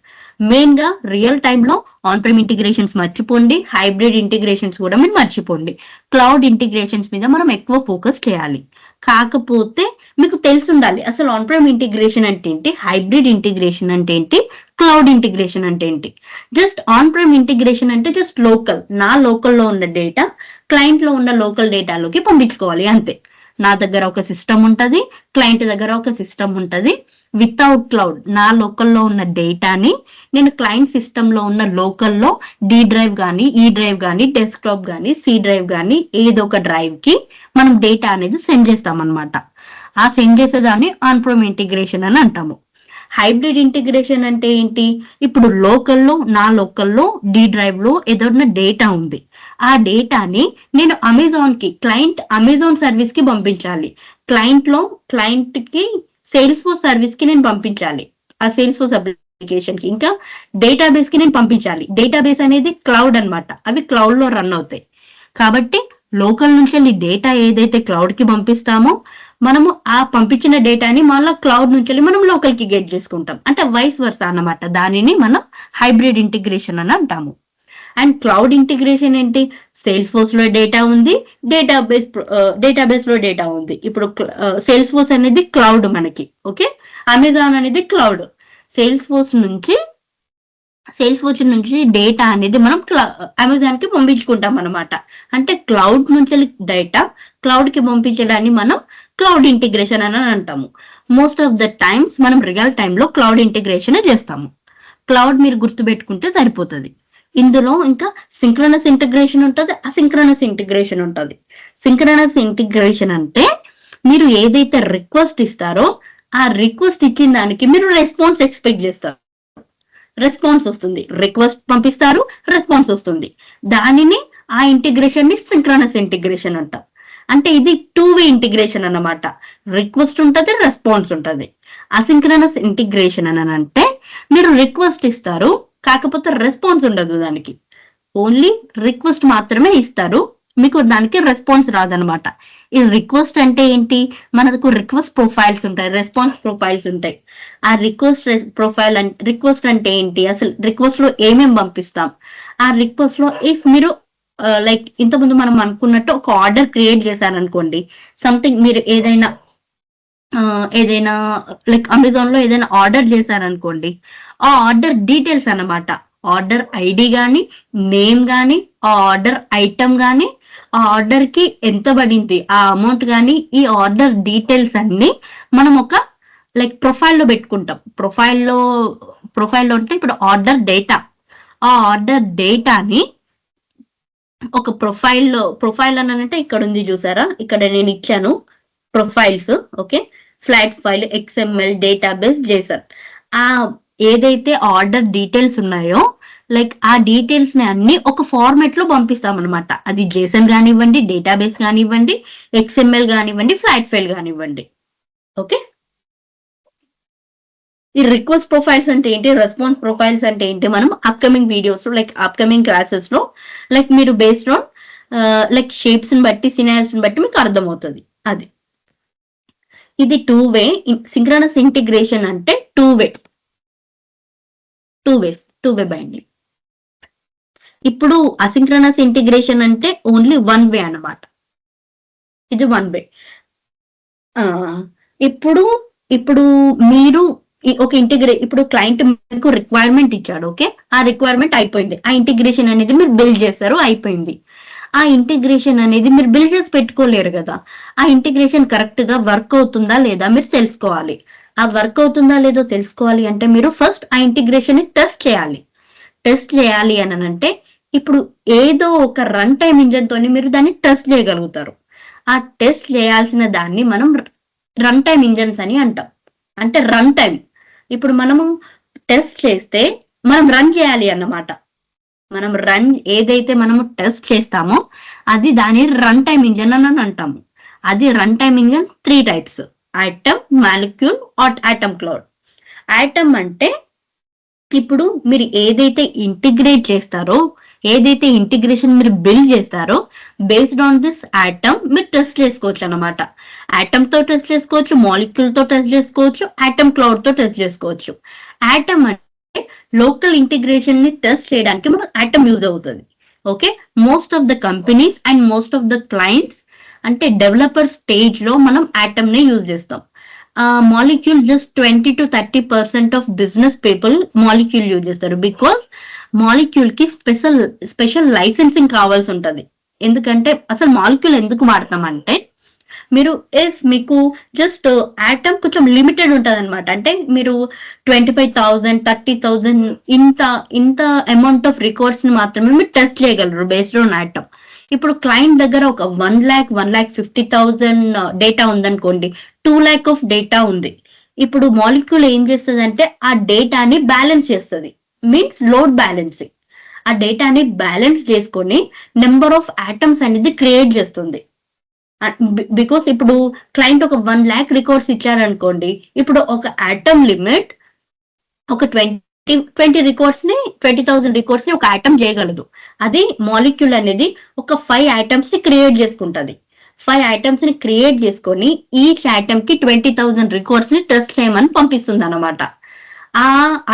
Main గా రియల్ టైమ్ లో ఆన్ ప్రైమ్ ఇంటిగ్రేషన్స్ మర్చిపోండి, హైబ్రిడ్ ఇంటిగ్రేషన్స్ కూడా మీరు మర్చిపోండి. క్లౌడ్ ఇంటిగ్రేషన్స్ మీద మనం ఎక్కువ ఫోకస్ చేయాలి. కాకపోతే మీకు తెలిసి ఉండాలి అసలు ఆన్ ప్రైమ్ ఇంటిగ్రేషన్ అంటే ఏంటి, హైబ్రిడ్ ఇంటిగ్రేషన్ అంటే ఏంటి, క్లౌడ్ ఇంటిగ్రేషన్ అంటే ఏంటి. జస్ట్ ఆన్ ప్రైమ్ ఇంటిగ్రేషన్ అంటే జస్ట్ లోకల్, నా లోకల్లో ఉన్న డేటా క్లయింట్ లో ఉన్న లోకల్ డేటాలోకి పంపించుకోవాలి అంతే. నా దగ్గర ఒక సిస్టమ్ ఉంటది, క్లయింట్ దగ్గర ఒక సిస్టమ్ ఉంటది. వితౌట్ క్లౌడ్ నా లోకల్లో ఉన్న డేటాని నేను క్లయింట్ సిస్టమ్ లో ఉన్న లోకల్లో డి డ్రైవ్ కానీ, ఈ డ్రైవ్ కానీ, డెస్క్టాప్ కానీ, సి డ్రైవ్ కానీ ఏదో ఒక డ్రైవ్ కి మనం డేటా అనేది సెండ్ చేస్తాం అనమాట. ఆ సెండ్ చేసేదాన్ని ఆన్ ప్రైమ్ ఇంటిగ్రేషన్ అని అంటాము. హైబ్రిడ్ ఇంటిగ్రేషన్ అంటే ఏంటి, ఇప్పుడు లోకల్లో నా లోకల్లో డి డ్రైవ్ లో ఏదైనా డేటా ఉంది, ఆ డేటాని నేను అమెజాన్ కి, క్లయింట్ అమెజాన్ సర్వీస్ కి పంపించాలి. క్లయింట్ కి సేల్స్ ఫోర్స్ సర్వీస్ కి నేను పంపించాలి, ఆ సేల్స్ ఫోర్స్ అప్లికేషన్ కి. ఇంకా డేటాబేస్ కి నేను పంపించాలి. డేటాబేస్ అనేది క్లౌడ్ అన్నమాట, అవి క్లౌడ్ లో రన్ అవుతాయి. కాబట్టి లోకల్ నుంచి వెళ్ళి డేటా ఏదైతే క్లౌడ్ కి పంపిస్తామో మనము ఆ పంపించిన డేటాని మళ్ళీ క్లౌడ్ నుంచి వెళ్ళి మనం లోకల్ కి గెట్ చేసుకుంటాం, అంటే వైస్ వర్సా అన్నమాట. దానిని మనం హైబ్రిడ్ ఇంటిగ్రేషన్ అని అంటాము. అండ్ క్లౌడ్ ఇంటిగ్రేషన్ ఏంటి, సేల్స్ ఫోర్స్ లో డేటా ఉంది, డేటాబేస్ లో డేటా ఉంది. ఇప్పుడు సేల్స్ ఫోర్స్ అనేది క్లౌడ్ మనకి, ఓకే, అమెజాన్ అనేది క్లౌడ్. సేల్స్ ఫోర్స్ నుంచి డేటా అనేది మనం అమెజాన్ కి పంపించుకుంటాం అనమాట. అంటే క్లౌడ్ నుంచి డేటా క్లౌడ్ కి పంపించడాన్ని మనం క్లౌడ్ ఇంటిగ్రేషన్ అని అంటాము. మోస్ట్ ఆఫ్ ద టైమ్స్ మనం రియల్ టైమ్ లో క్లౌడ్ ఇంటిగ్రేషన్ చేస్తాము. క్లౌడ్ మీరు గుర్తుపెట్టుకుంటే సరిపోతుంది. ఇందులో ఇంకా సింక్రనస్ ఇంటిగ్రేషన్ ఉంటుంది, అసింక్రనస్ ఇంటిగ్రేషన్ ఉంటుంది. సింక్రనస్ ఇంటిగ్రేషన్ అంటే మీరు ఏదైతే రిక్వెస్ట్ ఇస్తారో ఆ రిక్వెస్ట్ ఇచ్చిన దానికి మీరు రెస్పాన్స్ ఎక్స్పెక్ట్ చేస్తారు, రెస్పాన్స్ వస్తుంది. రిక్వెస్ట్ పంపిస్తారు, రెస్పాన్స్ వస్తుంది. దానిని ఆ ఇంటిగ్రేషన్ ని సింక్రనస్ ఇంటిగ్రేషన్ అంటాం. అంటే ఇది 2-వే ఇంటిగ్రేషన్ అన్నమాట. రిక్వెస్ట్ ఉంటుంది, రెస్పాన్స్ ఉంటుంది. అసింక్రనస్ ఇంటిగ్రేషన్ అని అంటే మీరు రిక్వెస్ట్ ఇస్తారు, కాకపోతే రెస్పాన్స్ ఉండదు, దానికి ఓన్లీ రిక్వెస్ట్ మాత్రమే ఇస్తారు, మీకు దానికి రెస్పాన్స్ రాదనమాట. ఈ రిక్వెస్ట్ అంటే ఏంటి, మనకు రిక్వెస్ట్ ప్రొఫైల్స్ ఉంటాయి, రెస్పాన్స్ ప్రొఫైల్స్ ఉంటాయి. ఆ రిక్వెస్ట్ అంటే ఏంటి, అసలు రిక్వెస్ట్ లో ఏమేమి పంపిస్తాం. ఆ రిక్వెస్ట్ లో ఇఫ్ మీరు లైక్ ఇంతకుముందు మనం అనుకున్నట్టు ఒక ఆర్డర్ క్రియేట్ చేశారనుకోండి, సంథింగ్ మీరు ఏదైనా లైక్ అమెజాన్ లో ఏదైనా ఆర్డర్ చేశారనుకోండి, ఆ ఆర్డర్ డీటెయిల్స్ అన్నమాట, ఆర్డర్ ఐడి కానీ, నేమ్ కానీ, ఆ ఆర్డర్ ఐటమ్ కానీ, ఆ ఆర్డర్ కి ఎంత పడింది, ఆ అమౌంట్ కానీ, ఈ ఆర్డర్ డీటెయిల్స్ అన్ని మనం ఒక లైక్ ప్రొఫైల్లో పెట్టుకుంటాం. ప్రొఫైల్లో అంటే ఇప్పుడు ఆర్డర్ డేటా, ఆ ఆర్డర్ డేటాని ఒక ప్రొఫైల్ అని అంటే ఇక్కడ ఉంది చూసారా, ఇక్కడ నేను ఇచ్చాను profiles, okay, flat file, XML, database, JSON. ఆ ఏదైతే ఆర్డర్ డీటెయిల్స్ ఉన్నాయో లైక్ ఆ డీటెయిల్స్ ని అన్ని ఒక ఫార్మాట్ లో పంపిస్తాం అనమాట. అది JSON కానివ్వండి, డేటాబేస్ కానివ్వండి, XML కానివ్వండి, ఫ్లాట్ ఫైల్ కానివ్వండి, ఓకే. ఈ రిక్వెస్ట్ ప్రొఫైల్స్ అంటే ఏంటి, రెస్పాన్స్ ప్రొఫైల్స్ అంటే ఏంటి, మనం అప్కమింగ్ వీడియోస్ లో లైక్ అప్కమింగ్ క్లాసెస్ లో లైక్ మీరు బేస్డ్ ఆన్ లైక్ షేప్స్ ని బట్టి, సినారియోస్ ని బట్టి మీకు అర్థమవుతుంది. అది ఇది 2-వే. సింక్రనస్ ఇంటిగ్రేషన్ అంటే 2-వే బైండింగ్. ఇప్పుడు అసింక్రనస్ ఇంటిగ్రేషన్ అంటే ఓన్లీ 1-వే అన్నమాట. ఇది 1-వే. ఇప్పుడు మీరు ఒక ఇప్పుడు క్లయింట్ మీకు రిక్వైర్మెంట్ ఇచ్చాడు, ఓకే, ఆ రిక్వైర్మెంట్ అయిపోయింది, ఆ ఇంటిగ్రేషన్ అనేది మీరు బిల్డ్ చేస్తారు, అయిపోయింది. ఆ ఇంటిగ్రేషన్ అనేది మీరు బిల్డ్ చేసి పెట్టుకోలేరు కదా, ఆ ఇంటిగ్రేషన్ కరెక్ట్ గా వర్క్ అవుతుందా లేదా మీరు తెలుసుకోవాలి. ఆ వర్క్ అవుతుందా లేదో తెలుసుకోవాలి అంటే మీరు ఫస్ట్ ఆ ఇంటిగ్రేషన్ ని టెస్ట్ చేయాలి అని అంటే ఇప్పుడు ఏదో ఒక రన్ టైమ్ ఇంజన్ తోని మీరు దాన్ని టెస్ట్ చేయగలుగుతారు. ఆ టెస్ట్ చేయాల్సిన దాన్ని మనం రన్ టైమ్ ఇంజన్స్ అని అంటాం. అంటే రన్ టైం, ఇప్పుడు మనము టెస్ట్ చేస్తే మనం రన్ చేయాలి అన్నమాట. మనం ఏదైతే మనము టెస్ట్ చేస్తామో అది దాని రన్ టైమ్ ఇంజన్ అని అంటాము. అది run time engine 3 types: item, molecule, atom cloud. Item అంటే ఇప్పుడు మీరు ఏదైతే ఇంటిగ్రేట్ చేస్తారో, ఏదైతే ఇంటిగ్రేషన్ మీరు బిల్డ్ చేస్తారో బేస్డ్ ఆన్ దిస్ ఐటమ్ మీరు టెస్ట్ చేసుకోవచ్చు అనమాట. ఐటమ్ తో టెస్ట్ చేసుకోవచ్చు, మాలిక్యూల్ తో టెస్ట్ చేసుకోవచ్చు, ఐటమ్ క్లౌడ్ తో టెస్ట్ చేసుకోవచ్చు. ఐటమ్ లోకల్ ఇంటిగ్రేషన్ ని టెస్ట్ చేయడానికి మనకు ఆటమ్ యూజ్ అవుతుంది. Okay, most of the companies and most of the clients అంటే డెవలపర్ స్టేజ్ లో మనం ఆటమ్ ని యూజ్ చేస్తాం. Molecule just 20-30% of business people molecule use చేస్తారు. బికాస్ మాలిక్యూల్ కి స్పెషల్ లైసెన్సింగ్ కావాల్సి ఉంటది. ఎందుకంటే అసలు మాలిక్యూల్ ఎందుకు వాడతామంటే, మీరు మీకు జస్ట్ ఆటమ్ కొంచెం లిమిటెడ్ ఉంటది అనమాట. అంటే మీరు 25,000 30,000 ఇంత అమౌంట్ ఆఫ్ రికార్డ్స్ ని మాత్రమే మీరు టెస్ట్ చేయగలరు బేస్డ్ ఆన్ ఆటమ్. ఇప్పుడు క్లయింట్ దగ్గర ఒక 1,50,000 డేటా ఉందనుకోండి, 2 lakh ఆఫ్ డేటా ఉంది. ఇప్పుడు మాలిక్యూల్ ఏం చేస్తుంది అంటే ఆ డేటాని బ్యాలెన్స్ చేస్తుంది, మీన్స్ లోడ్ బ్యాలెన్సింగ్. ఆ డేటాని బ్యాలెన్స్ చేసుకొని నెంబర్ ఆఫ్ ఆటమ్స్ అనేది క్రియేట్ చేస్తుంది. బికాస్ ఇప్పుడు క్లయింట్ ఒక 1 lakh రికార్డ్స్ ఇచ్చారనుకోండి, ఇప్పుడు ఒక ఆటమ్ లిమిట్ ఒక 20 రికార్డ్స్ ని 20,000 రికార్డ్స్ ని ఒక ఆటమ్ చేయగలదు. అది మాలిక్యూల్ అనేది ఒక 5 ఐటమ్స్ ని క్రియేట్ చేసుకుంటది. 5 ఐటమ్స్ ని క్రియేట్ చేసుకొని ఈచ్ ఐటమ్ కి 20,000 రికార్డ్స్ ని టెస్ట్ చేయమని పంపిస్తుంది అనమాట.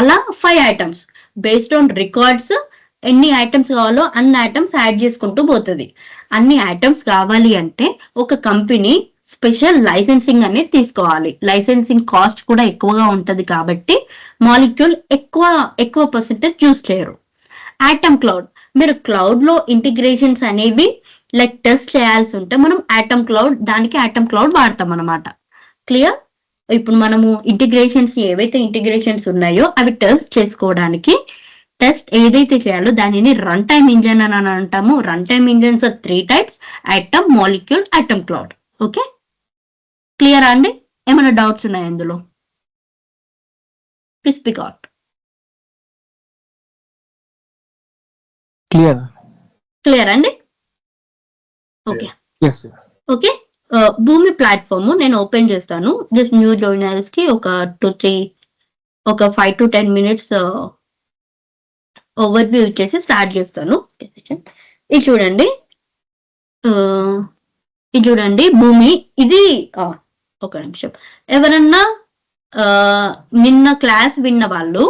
అలా 5 ఐటమ్స్ బేస్డ్ ఆన్ రికార్డ్స్ ఎన్ని ఐటమ్స్ కావాలో అన్ని ఐటమ్స్ యాడ్ చేసుకుంటూ పోతుంది. అన్ని ఐటమ్స్ కావాలి అంటే ఒక కంపెనీ స్పెషల్ లైసెన్సింగ్ అనేది తీసుకోవాలి. లైసెన్సింగ్ కాస్ట్ కూడా ఎక్కువగా ఉంటది కాబట్టి మాలిక్యూల్ ఎక్కువ పర్సెంటేజ్ యూజ్ చేయరు. ఆటమ్ క్లౌడ్, మీరు క్లౌడ్ లో ఇంటిగ్రేషన్స్ అనేవి లైక్ టెస్ట్ చేయాల్సి ఉంటే మనం దానికి ఆటమ్ క్లౌడ్ వాడతాం అనమాట. క్లియర్? ఇప్పుడు మనము ఏవైతే ఇంటిగ్రేషన్స్ ఉన్నాయో అవి టెస్ట్ చేసుకోవడానికి టెస్ట్ ఏదైతే చేయాలో దానిని రన్ టైమ్ ఇంజన్ అని అంటాము. Run time engines 3 types: atom, molecule, atom cloud. Okay, clear అండి? ఏమైనా డౌట్స్ ఉన్నాయా ఇందులో? Please speak out. క్లియర్ అండి? Okay okay. భూమి ప్లాట్ఫామ్ నేను ఓపెన్ చేస్తాను. జస్ట్ న్యూ జాయినర్స్ కి ఒక 5 to 10 minutes ఓవర్వ్యూ ఇచ్చేసి స్టార్ట్ చేస్తాను. ఇది చూడండి భూమి. ఇది ఒక నిమిషం. ఎవరన్నా నిన్న క్లాస్ విన్న వాళ్ళు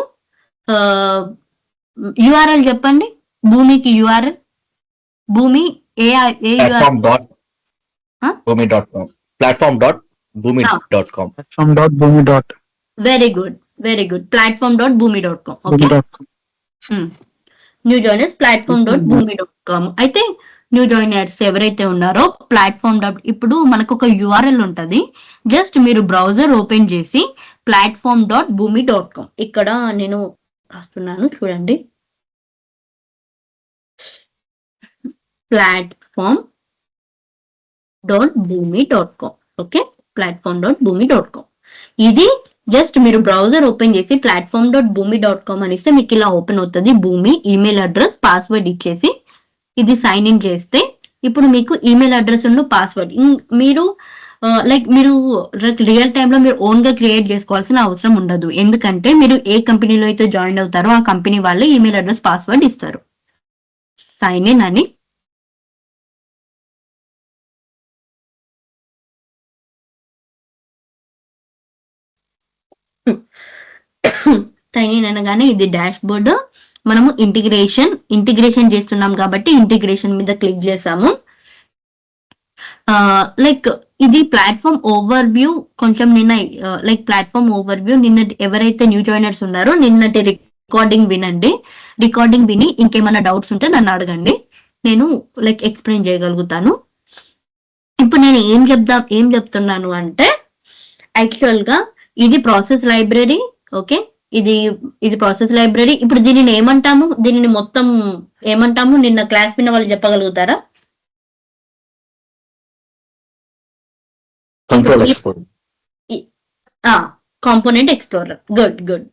URL చెప్పండి. భూమికి URL, భూమి platform.bhumi.com. Very good. platform.bhumi.com. Okay, new joiners platform.bhumi.com. అయితే న్యూ జాయినర్స్ ఎవరైతే ఉన్నారో ఇప్పుడు మనకు ఒక URL ఉంటది. జస్ట్ మీరు బ్రౌజర్ ఓపెన్ చేసి platform.bhumi.com ఇక్కడ నేను రాస్తున్నాను చూడండి. platform.bhumi.com. Okay, platform.bhumi.com. ఇది జస్ట్ మీరు బ్రౌజర్ ఓపెన్ చేసి platform.bhumi.com అనిస్తే మీకు ఇలా ఓపెన్ అవుతుంది. భూమి ఈమెయిల్ అడ్రస్, పాస్వర్డ్ ఇచ్చేసి ఇది సైన్ ఇన్ చేస్తే ఇప్పుడు మీకు ఈమెయిల్ అడ్రస్ ఉన్న పాస్వర్డ్ మీరు రియల్ టైమ్ లో మీరు ఓన్ గా క్రియేట్ చేసుకోవాల్సిన అవసరం ఉండదు. ఎందుకంటే మీరు ఏ కంపెనీలో అయితే జాయిన్ అవుతారో ఆ కంపెనీ వాళ్ళే ఈమెయిల్ అడ్రస్, పాస్వర్డ్ ఇస్తారు. సైన్ ఇన్ అని సైన్ ఇన్ అనగానే ఇది డాష్ బోర్డ్. మనము ఇంటిగ్రేషన్ చేస్తున్నాం కాబట్టి ఇంటిగ్రేషన్ మీద క్లిక్ చేసాము. ఇది ప్లాట్ఫామ్ ఓవర్ వ్యూ. కొంచెం నిన్న ప్లాట్ఫామ్ ఓవర్ వ్యూ నిన్న ఎవరైతే న్యూ జాయినర్స్ ఉన్నారో నిన్నటి రికార్డింగ్ వినండి. రికార్డింగ్ విని ఇంకేమైనా డౌట్స్ ఉంటే నన్ను అడగండి, నేను ఎక్స్ప్లెయిన్ చేయగలుగుతాను. ఇప్పుడు నేను ఏం చెప్తున్నాను అంటే యాక్చువల్ గా ఇది ప్రాసెస్ లైబ్రరీ. ఓకే, ఇది ప్రాసెస్ లైబ్రరీ. ఇప్పుడు దీనిని ఏమంటాము, దీనిని మొత్తం ఏమంటాము? నిన్న క్లాస్ విన్న వాళ్ళు చెప్పగలుగుతారా? Component explorer. Good.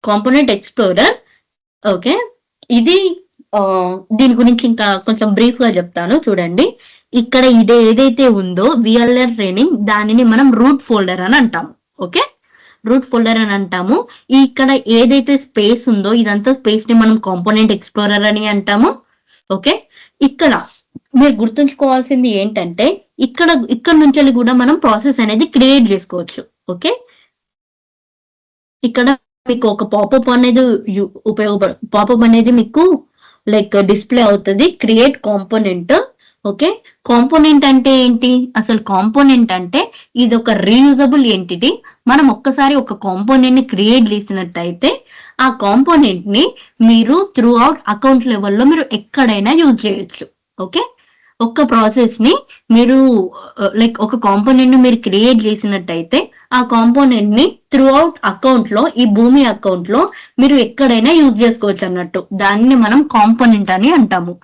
Component explorer. Okay, ఇది దీని గురించి ఇంకా కొంచెం బ్రీఫ్ గా చెప్తాను చూడండి. ఇక్కడ ఏదైతే ఉందో VLR ట్రైనింగ్, దానిని మనం రూట్ ఫోల్డర్ అని అంటాము. ఓకే, రూట్ ఫోల్డర్ అని అంటాము. ఇక్కడ ఏదైతే స్పేస్ ఉందో ఇదంతా స్పేస్ ని మనం కాంపోనెంట్ ఎక్స్ప్లోరర్ అని అంటాము. ఓకే, ఇక్కడ మీరు గుర్తుంచుకోవాల్సింది ఏంటంటే ఇక్కడ నుంచి కూడా మనం ప్రాసెస్ అనేది క్రియేట్ చేసుకోవచ్చు. ఓకే, ఇక్కడ మీకు ఒక పాపప్ అనేది పాపప్ అనేది మీకు లైక్ డిస్ప్లే అవుతుంది, క్రియేట్ కాంపోనెంట్. ఓకే, కాంపోనెంట్ అంటే ఏంటి? అసలు కాంపోనెంట్ అంటే ఇది ఒక రీయూజబుల్ ఎంటిటీ. మనం ఒక్కసారి ఒక కాంపోనెంట్ ని క్రియేట్ చేసినట్టయితే ఆ కాంపోనెంట్ ని మీరు త్రూ అవుట్ అకౌంట్ లెవెల్లో మీరు ఎక్కడైనా యూజ్ చేయొచ్చు. ఓకే, ఒక్క ప్రాసెస్ ని మీరు లైక్ ఒక కాంపోనెంట్ ని మీరు క్రియేట్ చేసినట్టయితే ఆ కాంపోనెంట్ ని త్రూ అవుట్ అకౌంట్ లో, ఈ భూమి అకౌంట్ లో మీరు ఎక్కడైనా యూజ్ చేసుకోవచ్చు అన్నట్టు. దాన్ని మనం కాంపోనెంట్ అని అంటాము.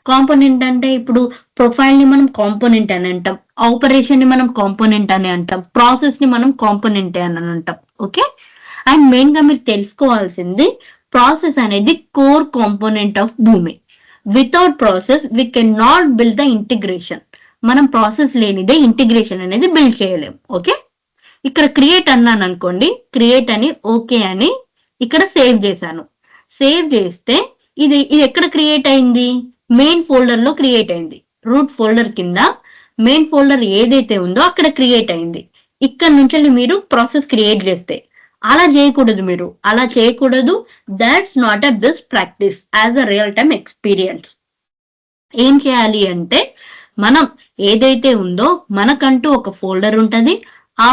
కాంపోనెంట్ అంటే ఇప్పుడు ప్రొఫైల్ ని మనం కాంపోనెంట్ అని అంటాం, ఆపరేషన్ ని మనం కాంపోనెంట్ అని అంటాం, ప్రాసెస్ ని మనం కాంపోనెంట్ అని అంటాం. ఓకే, అండ్ మెయిన్ గా మీరు తెలుసుకోవాల్సింది ప్రాసెస్ అనేది core component of Boomi. Without process we can not build the integration. మనం ప్రాసెస్ లేనిదే ఇంటిగ్రేషన్ అనేది బిల్డ్ చేయలేము. ఓకే, ఇక్కడ క్రియేట్ అన్నాను అనుకోండి, క్రియేట్ అని ఓకే అని ఇక్కడ సేవ్ చేశాను. సేవ్ చేస్తే ఇది ఎక్కడ క్రియేట్ అయింది? మెయిన్ ఫోల్డర్ లో క్రియేట్ అయింది. రూట్ ఫోల్డర్ కింద మెయిన్ ఫోల్డర్ ఏదైతే ఉందో అక్కడ క్రియేట్ అయింది. ఇక్కడ నుంచి మీరు ప్రాసెస్ క్రియేట్ చేస్తే అలా చేయకూడదు, మీరు అలా చేయకూడదు. That's not a best practice as a real time experience. ఏం చేయాలి అంటే మనం ఏదైతే ఉందో మనకంటూ ఒక ఫోల్డర్ ఉంటది. ఆ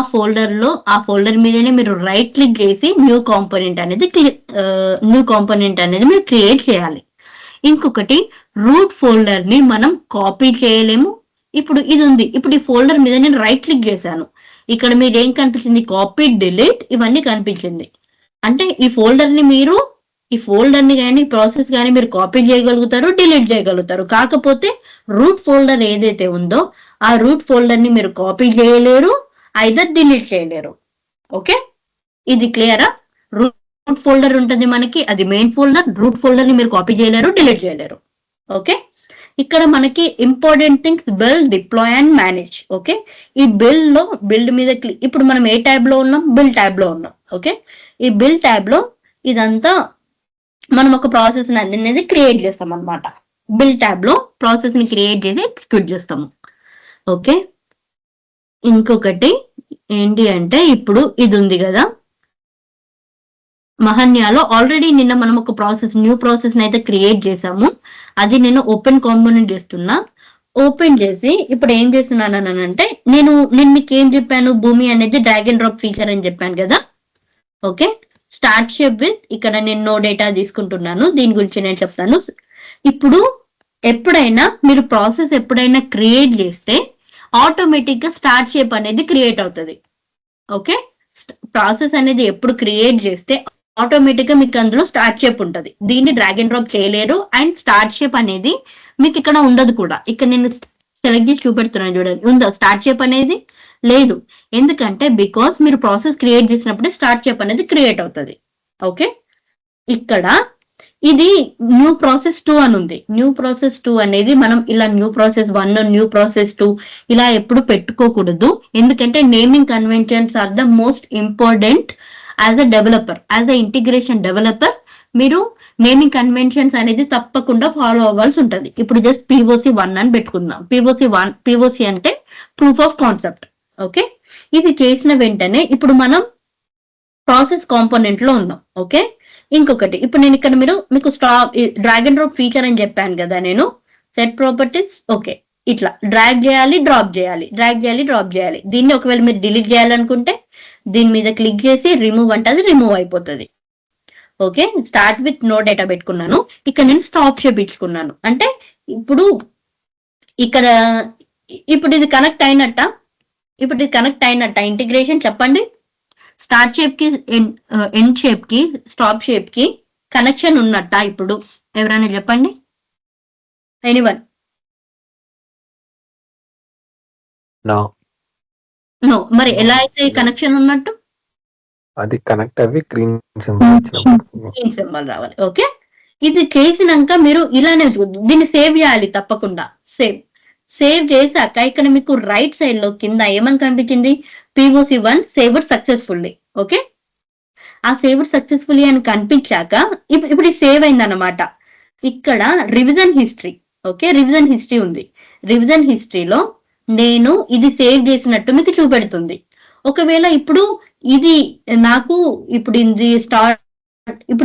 ఫోల్డర్ మీదనే మీరు రైట్ క్లిక్ చేసి న్యూ కాంపోనెంట్ అనేది మీరు క్రియేట్ చేయాలి. ఇంకొకటి, రూట్ ఫోల్డర్ ని మనం కాపీ చేయలేము. ఇప్పుడు ఇది ఉంది, ఇప్పుడు ఈ ఫోల్డర్ మీద నేను రైట్ క్లిక్ చేశాను. ఇక్కడ మీరు ఏం కనిపించింది? కాపీ, డిలీట్ ఇవన్నీ కనిపించింది. అంటే ఈ ఫోల్డర్ ని కానీ ప్రాసెస్ కానీ మీరు కాపీ చేయగలుగుతారు, డిలీట్ చేయగలుగుతారు. కాకపోతే రూట్ ఫోల్డర్ ఏదైతే ఉందో ఆ రూట్ ఫోల్డర్ ని మీరు కాపీ చేయలేరు, ఐదర్ డిలీట్ చేయలేరు. ఓకే, ఇది క్లియరా? రూట్ ఫోల్డర్ ఉంటుంది మనకి, అది మెయిన్ ఫోల్డర్. రూట్ ఫోల్డర్ ని మీరు కాపీ చేయలేరు, డిలీట్ చేయలేరు. ఓకే, ఇక్కడ మనకి important things build, deploy and manage. Okay, ఈ బిల్డ్ మీద ఇప్పుడు మనం ఏ ట్యాబ్ లో ఉన్నాం? బిల్డ్ ట్యాబ్ లో ఉన్నాం. ఓకే, ఈ బిల్డ్ ట్యాబ్ లో ఇదంతా మనం ఒక ప్రాసెస్ అనేది క్రియేట్ చేస్తాం అనమాట. బిల్డ్ ట్యాబ్ లో ప్రాసెస్ ని క్రియేట్ చేసి ఎగ్జిక్యూట్ చేస్తాము. ఓకే, ఇంకొకటి ఏంటి అంటే ఇప్పుడు ఇది ఉంది కదా మహన్యాలో, ఆల్రెడీ నిన్న మనం ఒక న్యూ ప్రాసెస్ అయితే క్రియేట్ చేసాము. అది నేను ఓపెన్ కాంపోనెంట్ చేస్తున్నా. ఓపెన్ చేసి ఇప్పుడు ఏం చేస్తున్నాను అంటే నేను మీకు ఏం చెప్పాను? భూమి అనేది డ్రాగ్ అండ్ డ్రాప్ ఫీచర్ అని చెప్పాను కదా. ఓకే, స్టార్ట్ షేప్ విత్, ఇక్కడ నేను నో డేటా తీసుకుంటున్నాను, దీని గురించి నేను చెప్తాను. ఇప్పుడు ఎప్పుడైనా మీరు ప్రాసెస్ క్రియేట్ చేస్తే ఆటోమేటిక్ గా స్టార్ట్ షేప్ అనేది క్రియేట్ అవుతుంది. ఓకే, ప్రాసెస్ అనేది ఎప్పుడు క్రియేట్ చేస్తే ఆటోమేటిక్ గా మీకు అందులో స్టార్ట్ షేప్ ఉంటుంది. దీన్ని డ్రాగ్ అండ్ డ్రాప్ చేయలేరు. అండ్ స్టార్ట్ షేప్ అనేది మీకు ఇక్కడ ఉండదు కూడా. ఇక్కడ నేను సెలెక్ట్ చేసి చూపెడుతున్నాను చూడండి, ఉందా స్టార్ట్ షేప్ అనేది? లేదు. ఎందుకంటే బికాస్ మీరు ప్రాసెస్ క్రియేట్ చేసినప్పుడే స్టార్ట్ షేప్ అనేది క్రియేట్ అవుతుంది. ఓకే, ఇక్కడ ఇది న్యూ ప్రాసెస్ 2 అని ఉంది. న్యూ ప్రాసెస్ 2 అనేది మనం ఇలా న్యూ ప్రాసెస్ 1, న్యూ ప్రాసెస్ 2 ఇలా ఎప్పుడు పెట్టుకోకూడదు. ఎందుకంటే naming conventions are the most important as a developer, as a integration developer. మీరు నేమింగ్ కన్వెన్షన్స్ అనేది తప్పకుండా ఫాలో అవ్వాల్సి ఉంటుంది. ఇప్పుడు జస్ట్ POC1 అని పెట్టుకుందాం. POC అంటే ప్రూఫ్ ఆఫ్ కాన్సెప్ట్. ఓకే, ఇది చేసిన వెంటనే ఇప్పుడు మనం ప్రాసెస్ కాంపోనెంట్ లో ఉన్నాం. ఓకే, ఇంకొకటి, ఇప్పుడు నేను ఇక్కడ మీకు డ్రాగ్ అండ్ డ్రాప్ ఫీచర్ అని చెప్పాను కదా నేను. Set properties. ఓకే, ఇట్లా డ్రాగ్ చేయాలి, డ్రాప్ చేయాలి, డ్రాగ్ చేయాలి, డ్రాప్ చేయాలి. దీన్ని ఒకవేళ మీరు డిలీట్ చేయాలనుకుంటే దీని మీద క్లిక్ చేసి రిమూవ్ అంటే అది రిమూవ్ అయిపోతుంది. Okay, start with no data పెట్టుకున్నాను. ఇక్కడ నేను స్టాప్ షేప్ ఇచ్చుకున్నాను. అంటే ఇప్పుడు ఇక్కడ ఇది కనెక్ట్ అయినట్ట? ఇంటిగ్రేషన్ చెప్పండి. స్టార్ట్ షేప్ కి ఎండ్ షేప్ కి స్టాప్ షేప్ కి కనెక్షన్ ఉన్నట్ట? ఇప్పుడు ఎవరైనా చెప్పండి, ఎనీవన్? నో. మరి ఎలా అయితే కనెక్షన్ ఉన్నట్టు? అది కనెక్ట్ అవి గ్రీన్ సింబల్ రావాలి. ఓకే, ఇది చేసినాక మీరు ఇలానే దీన్ని సేవ్ చేయాలి తప్పకుండా. సేవ్ చేశాక ఇక్కడ మీకు రైట్ సైడ్ లో కింద ఏమని కనిపించింది? POC1 saved successfully. ఓకే, ఆ సేవ్డ్ సక్సెస్ఫుల్లీ అని కనిపించాక ఇప్పుడు సేవ్ అయింది అన్నమాట. ఇక్కడ revision history. Okay, revision history ఉంది. రివిజన్ హిస్టరీలో నేను ఇది సేవ్ చేసినట్టు మీకు చూపెడుతుంది. ఒకవేళ ఇప్పుడు ఇది నాకు ఇప్పుడు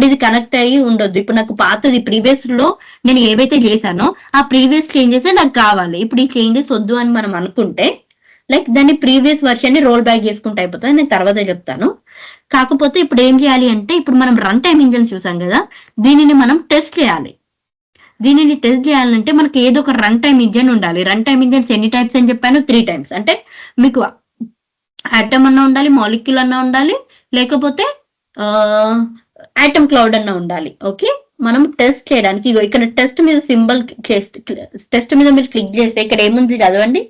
ఇది కనెక్ట్ అయ్యి ఉండొద్దు. ఇప్పుడు నాకు పాతది ప్రీవియస్ లో నేను ఏవైతే చేశానో ఆ ప్రీవియస్ చేంజెస్ నాకు కావాలి. ఇప్పుడు ఈ చేంజెస్ వద్దు అని మనం అనుకుంటే లైక్ దాన్ని ప్రీవియస్ వర్షన్ ని రోల్ బ్యాక్ చేసుకుంటే అయిపోతుంది. నేను తర్వాత చెప్తాను. కాకపోతే ఇప్పుడు ఏం చేయాలి అంటే ఇప్పుడు మనం రన్ టైమ్ ఇంజన్స్ చూసాం కదా, దీనిని మనం టెస్ట్ చేయాలి. దీనిని టెస్ట్ చేయాలంటే మనకి ఏదో ఒక రన్ టైమ్ ఇంజన్ ఉండాలి. రన్ టైమ్ ఇంజన్స్ ఎన్ని టైప్స్ అని చెప్పాను? 3 టైమ్స్. అంటే మీకు ఆటమ్ అన్నా ఉండాలి, మాలిక్యూల్ అన్నా ఉండాలి, లేకపోతే ఆటమ్ క్లౌడ్ అన్నా ఉండాలి. ఓకే, మనం టెస్ట్ చేయడానికి ఇగో ఇక్కడ టెస్ట్ మీద సింబల్ టెస్ట్ మీద మీరు క్లిక్ చేస్తే ఇక్కడ ఏముంది చదవండి.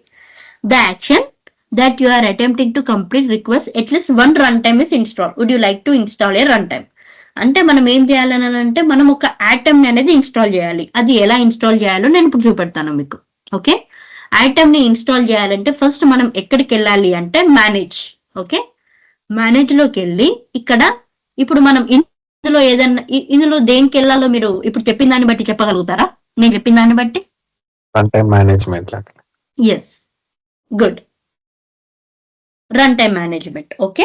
The action that you are attempting to complete requires at least one runtime is installed. Would you like to install a runtime? అంటే మనం ఏం చేయాలని అంటే మనం ఒక ఆటమ్ ని అనేది ఇన్స్టాల్ చేయాలి. అది ఎలా ఇన్స్టాల్ చేయాలో నేను ఇప్పుడు చూపెడతాను మీకు. ఓకే, ఆటమ్ ని ఇన్స్టాల్ చేయాలంటే ఫస్ట్ మనం ఎక్కడికి వెళ్ళాలి అంటే మేనేజ్. ఓకే, మేనేజ్ లోకి వెళ్ళి ఇక్కడ ఇప్పుడు మనం ఇందులో ఏదన్నా ఇందులో దేనికి వెళ్ళాలో మీరు ఇప్పుడు చెప్పిన దాన్ని బట్టి చెప్పగలుగుతారా? నేను చెప్పిన దాన్ని బట్టి రన్ టైమ్ మేనేజ్మెంట్ లాగా. Yes, good. Run time management. Okay,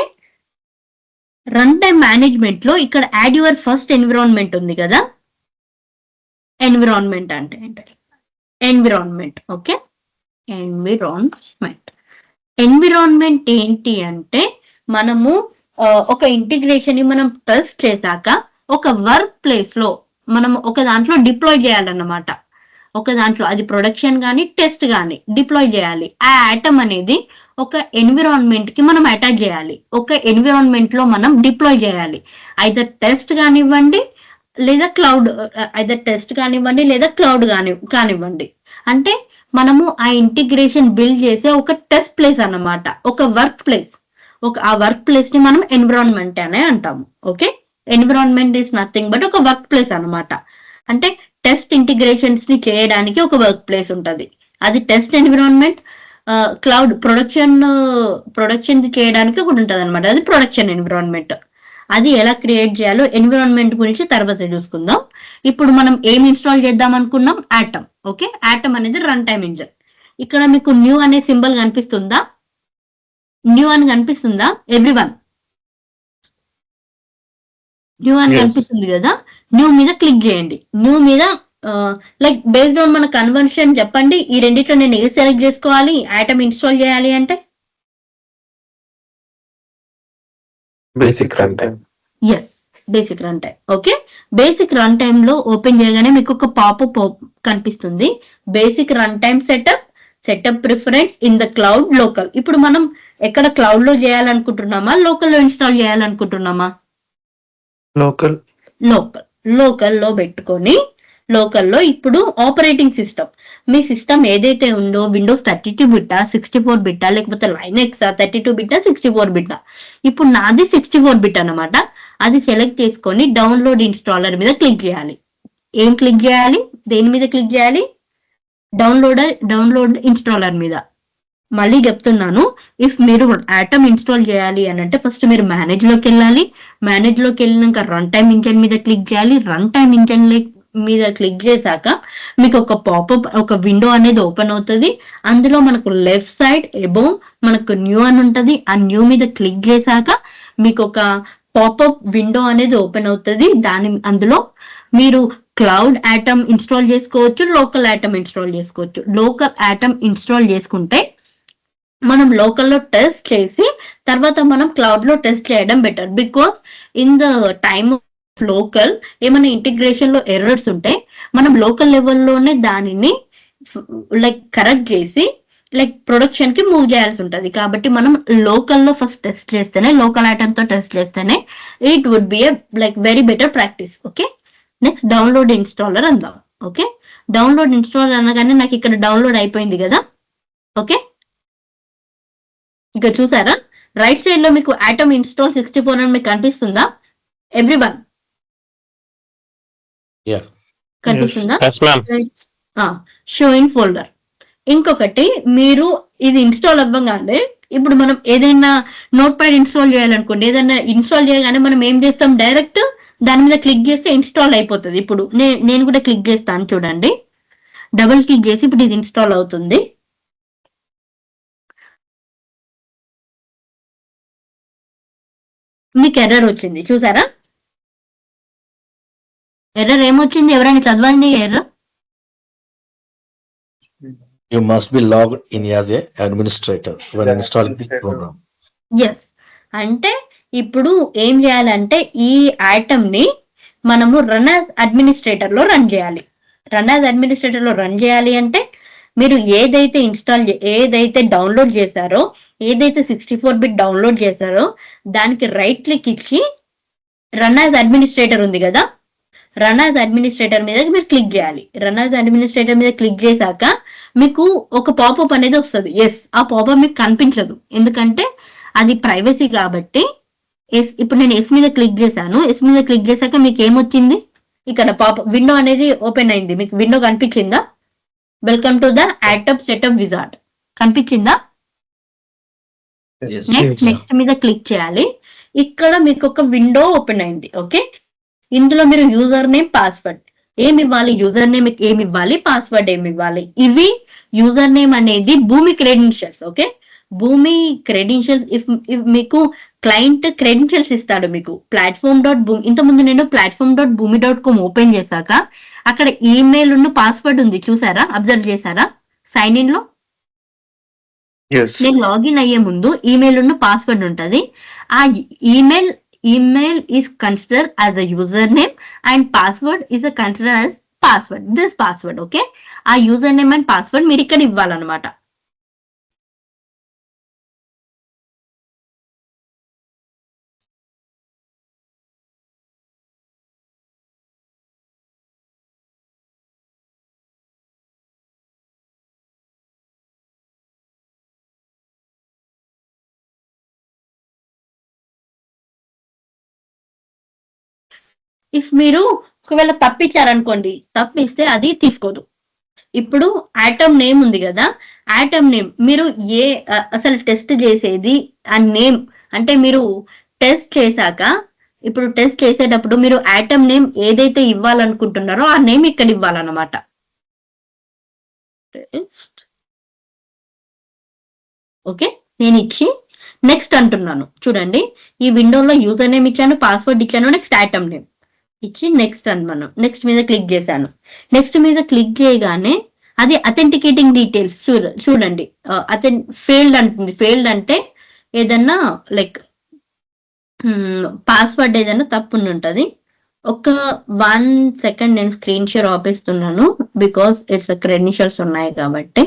run time management లో ఇక్కడ యాడ్ యువర్ ఫస్ట్ ఎన్విరాన్మెంట్ ఉంది కదా. ఎన్విరాన్మెంట్ అంటే ఎన్విరాన్మెంట్. ఓకే, ఎన్విరాన్మెంట్ ఏంటి అంటే మనము ఒక ఇంటిగ్రేషన్ ని మనం టెస్ట్ చేశాక ఒక వర్క్ ప్లేస్ లో మనం ఒక దాంట్లో డిప్లాయ్ చేయాలన్నమాట. ఒక దాంట్లో అది ప్రొడక్షన్ కానీ టెస్ట్ కానీ డిప్లాయ్ చేయాలి. ఆ ఆటమ్ అనేది ఒక ఎన్విరాన్మెంట్ కి మనం అటాచ్ చేయాలి. ఒక ఎన్విరాన్మెంట్ లో మనం డిప్లాయ్ చేయాలి. ఐదర్ టెస్ట్ కానివ్వండి లేదా క్లౌడ్ కానివ్వండి. అంటే మనము ఆ ఇంటిగ్రేషన్ బిల్డ్ చేసే ఒక టెస్ట్ ప్లేస్ అన్నమాట, ఒక వర్క్ ప్లేస్. ఆ వర్క్ ప్లేస్ ని మనం ఎన్విరాన్మెంట్ అనే అంటాము. Okay, environment is nothing but ఒక వర్క్ ప్లేస్ అన్నమాట. అంటే టెస్ట్ ఇంటిగ్రేషన్స్ ని చేయడానికి ఒక వర్క్ ప్లేస్ ఉంటుంది, అది టెస్ట్ ఎన్విరాన్మెంట్. క్లౌడ్ ప్రొడక్షన్ చేయడానికి ఒకటి ఉంటుంది అనమాట, అది ప్రొడక్షన్ ఎన్విరాన్మెంట్. అది ఎలా క్రియేట్ చేయాలో ఎన్విరాన్మెంట్ గురించి తర్వాత చూసుకుందాం. ఇప్పుడు మనం ఏం ఇన్స్టాల్ చేద్దాం అనుకున్నాం? ఆటమ్. ఓకే, ఆటమ్ అనేది రన్ టైమ్ ఇంజన్. ఇక్కడ మీకు న్యూ అనే సింబల్ కనిపిస్తుందా? న్యూ అని కనిపిస్తుందా ఎవ్రీవన్? న్యూ అని కనిపిస్తుంది కదా, న్యూ మీద క్లిక్ చేయండి. న్యూ మీద లైక్ బేస్డ్ ఆన్ మన కన్వర్షన్ చెప్పండి, ఈ రెండిట్లో నేను ఏ సెలెక్ట్ చేసుకోవాలి ఆటమ్ ఇన్స్టాల్ చేయాలి అంటే? Basic runtime. Yes, basic runtime. Okay, basic runtime లో ఓపెన్ చేయగానే మీకు ఒక పాపప్ కనిపిస్తుంది. Basic runtime setup preference in the cloud local. ఇప్పుడు మనం ఎక్కడ క్లౌడ్ లో చేయాలనుకుంటున్నామా, లోకల్ లో ఇన్స్టాల్ చేయాలనుకుంటున్నామా? లోకల్లో పెట్టుకొని లోకల్లో ఇప్పుడు ఆపరేటింగ్ సిస్టమ్, మీ సిస్టమ్ ఏదైతే ఉందో విండోస్ 32 బిట్టా 64 బిట్టా లేకపోతే లైనెక్స్ 32 బిట్టా 64 బిట్టా. ఇప్పుడు నాది 64 బిట్ అనమాట. అది సెలెక్ట్ చేసుకొని డౌన్లోడ్ ఇన్స్టాలర్ మీద క్లిక్ చేయాలి. ఏం క్లిక్ చేయాలి? దేని మీద క్లిక్ చేయాలి? డౌన్లోడ్ ఇన్స్టాలర్ మీద. మళ్ళీ చెప్తున్నాను, ఇఫ్ మీరు ఆటమ్ ఇన్స్టాల్ చేయాలి అని అంటే ఫస్ట్ మీరు మేనేజ్ లోకి వెళ్ళాలి. మేనేజ్ లోకి వెళ్ళినాక రన్ టైమ్ ఇంజన్ మీద క్లిక్ చేయాలి. రన్ టైమ్ ఇంజన్ మీద క్లిక్ చేశాక మీకు ఒక పాపప్ ఒక విండో అనేది ఓపెన్ అవుతుంది. అందులో మనకు లెఫ్ట్ సైడ్ ఎబోవ్ మనకు న్యూ అని ఉంటుంది. ఆ న్యూ మీద క్లిక్ చేశాక మీకు ఒక పాపప్ విండో అనేది ఓపెన్ అవుతుంది. అందులో మీరు క్లౌడ్ ఆటమ్ ఇన్స్టాల్ చేసుకోవచ్చు, లోకల్ ఆటమ్ ఇన్స్టాల్ చేసుకోవచ్చు. లోకల్ ఆటమ్ ఇన్స్టాల్ చేసుకుంటే మనం లోకల్లో టెస్ట్ చేసి తర్వాత మనం క్లౌడ్ లో టెస్ట్ చేయడం better. Because in the time of local ఏమైనా ఇంటిగ్రేషన్ లో ఎర్రర్స్ ఉంటే మనం లోకల్ లెవెల్లోనే దానిని లైక్ కరెక్ట్ చేసి లైక్ ప్రొడక్షన్ కి మూవ్ చేయాల్సి ఉంటుంది. కాబట్టి మనం లోకల్లో ఫస్ట్ టెస్ట్ చేస్తేనే, లోకల్ ఐటమ్ తో టెస్ట్ చేస్తేనే it would be like very better practice. Okay, next download installer అందాం. ఓకే, డౌన్లోడ్ ఇన్స్టాలర్ అనగానే నాకు ఇక్కడ డౌన్లోడ్ అయిపోయింది కదా. ఓకే, ఇక చూసారా రైట్ సైడ్ లో మీకు ఆటమ్ ఇన్స్టాల్ 64 అని మీకు కనిపిస్తుందా ఎవ్రీవన్? కనిపిస్తుందా? Show in folder. ఇంకొకటి, మీరు ఇది ఇన్స్టాల్ అవ్వగానే ఇప్పుడు మనం ఏదైనా నోట్ ప్యాడ్ ఇన్స్టాల్ చేయాలనుకోండి, ఏదైనా ఇన్స్టాల్ చేయగానే మనం ఏం చేస్తాం? డైరెక్ట్ దాని మీద క్లిక్ చేస్తే ఇన్స్టాల్ అయిపోతుంది. ఇప్పుడు నేను కూడా క్లిక్ చేస్తాను చూడండి, డబుల్ క్లిక్ చేసి ఇప్పుడు ఇది ఇన్స్టాల్ అవుతుంది. మీకు ఎర్రర్ వచ్చింది చూసారా? ఎర్రర్ ఏమొచ్చింది? ఎవరైనా చదవండి error. You must be logged in as a administrator when installing this program. Yes. అంటే ఇప్పుడు ఏం చేయాలంటే ఈ ఐటమ్ ని మనము రన్ యాజ్ అడ్మినిస్ట్రేటర్ లో రన్ చేయాలి. రన్ యాజ్ అడ్మినిస్ట్రేటర్ లో రన్ చేయాలి అంటే మీరు ఏదైతే డౌన్లోడ్ చేశారో, ఏదైతే 64-bit డౌన్లోడ్ చేశారో దానికి రైట్ క్లిక్ ఇచ్చి రన్ యాజ్ అడ్మినిస్ట్రేటర్ ఉంది కదా, రన్ యాజ్ అడ్మినిస్ట్రేటర్ మీద మీరు క్లిక్ చేయాలి. రన్ యాజ్ అడ్మినిస్ట్రేటర్ మీద క్లిక్ చేశాక మీకు ఒక పాపప్ అనేది వస్తుంది. ఎస్, ఆ పాపప్ మీకు కనిపించదు ఎందుకంటే అది ప్రైవసీ కాబట్టి. ఎస్, ఇప్పుడు నేను ఎస్ మీద క్లిక్ చేశాను. ఎస్ మీద క్లిక్ చేశాక మీకు ఏమొచ్చింది? ఇక్కడ పాపప్ విండో అనేది ఓపెన్ అయింది. మీకు విండో కనిపించిందా? Welcome to the atom setup wizard కనిపించిందా? నెక్స్ట్ మీద క్లిక్ చేయాలి. ఇక్కడ మీకు ఒక విండో ఓపెన్ అయింది. ఓకే, ఇందులో మీరు యూజర్ నేమ్, పాస్వర్డ్ ఏమి ఇవ్వాలి, యూజర్ నేమ్ ఏమి ఇవ్వాలి, పాస్వర్డ్ ఏమి ఇవ్వాలి. ఇవి యూజర్ నేమ్ అనేది భూమి క్రెడెన్షియల్స్. ఓకే, భూమి క్రెడెన్షియల్స్. ఇఫ్ మీకు క్లయింట్ క్రెడెన్షియల్స్ ఇస్తాడు మీకు platform.boomi. ఇంతకుముందు నేను platform.boomi.com ఓపెన్ చేశాక అక్కడ ఈమెయిల్ ఉన్న పాస్వర్డ్ ఉంది చూసారా? అబ్జర్వ్ చేశారా? సైన్ ఇన్ లో నేను లాగిన్ అయ్యే ముందు ఈమెయిల్ ఉన్న పాస్వర్డ్ ఉంటది. ఆ email is consider as a user name and password is consider as password. This password. Okay, ఆ యూజర్ నేమ్ అండ్ పాస్వర్డ్ మీరు ఇక్కడ ఇవ్వాలన్నమాట. ఇఫ్ మీరు ఒకవేళ తప్పించారనుకోండి, తప్పిస్తే అది తీసుకోదు. ఇప్పుడు ఐటమ్ నేమ్ ఉంది కదా, ఐటమ్ నేమ్ మీరు అసలు టెస్ట్ చేసేది ఆ నేమ్ అంటే మీరు టెస్ట్ చేశాక, ఇప్పుడు టెస్ట్ చేసేటప్పుడు మీరు ఐటమ్ నేమ్ ఏదైతే ఇవ్వాలనుకుంటున్నారో ఆ నేమ్ ఇక్కడ ఇవ్వాలన్నమాట. ఓకే, నేను ఇచ్చి నెక్స్ట్ అంటున్నాను. చూడండి, ఈ విండోలో యూజర్ నేమ్ ఇచ్చాను, పాస్వర్డ్ ఇచ్చాను, నెక్స్ట్ ఐటమ్ నేమ్ ఇచ్చి నెక్స్ట్ అన్నాను. నెక్స్ట్ మీద క్లిక్ చేశాను. నెక్స్ట్ మీద క్లిక్ చేయగానే అది అథెంటికేటింగ్ డీటెయిల్స్ చూడండి, ఫెయిల్డ్ అంటుంది. ఫెయిల్డ్ అంటే ఏదన్నా లైక్ పాస్వర్డ్ ఏదైనా తప్పు ఉంటుంది. ఒక 1 సెకండ్ నేను స్క్రీన్ షేర్ ఆపేస్తున్నాను బికాస్ ఇట్స్ క్రెడెన్షియల్స్ ఉన్నాయి కాబట్టి.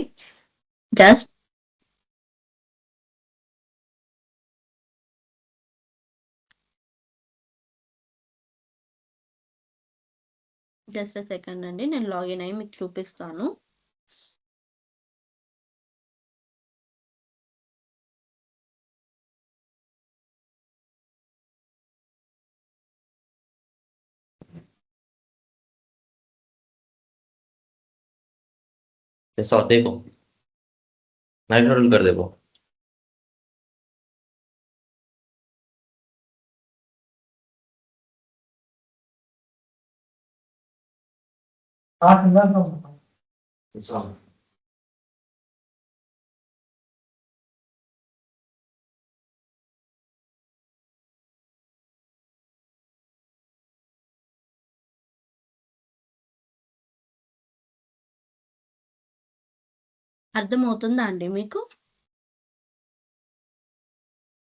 జస్ట్ సెకండ్ అండి, నేను లాగిన్ అయ్యి మీకు చూపిస్తాను. जैसा देखो नाइट रोल कर देखो అర్థమవుతుందా అండి మీకు?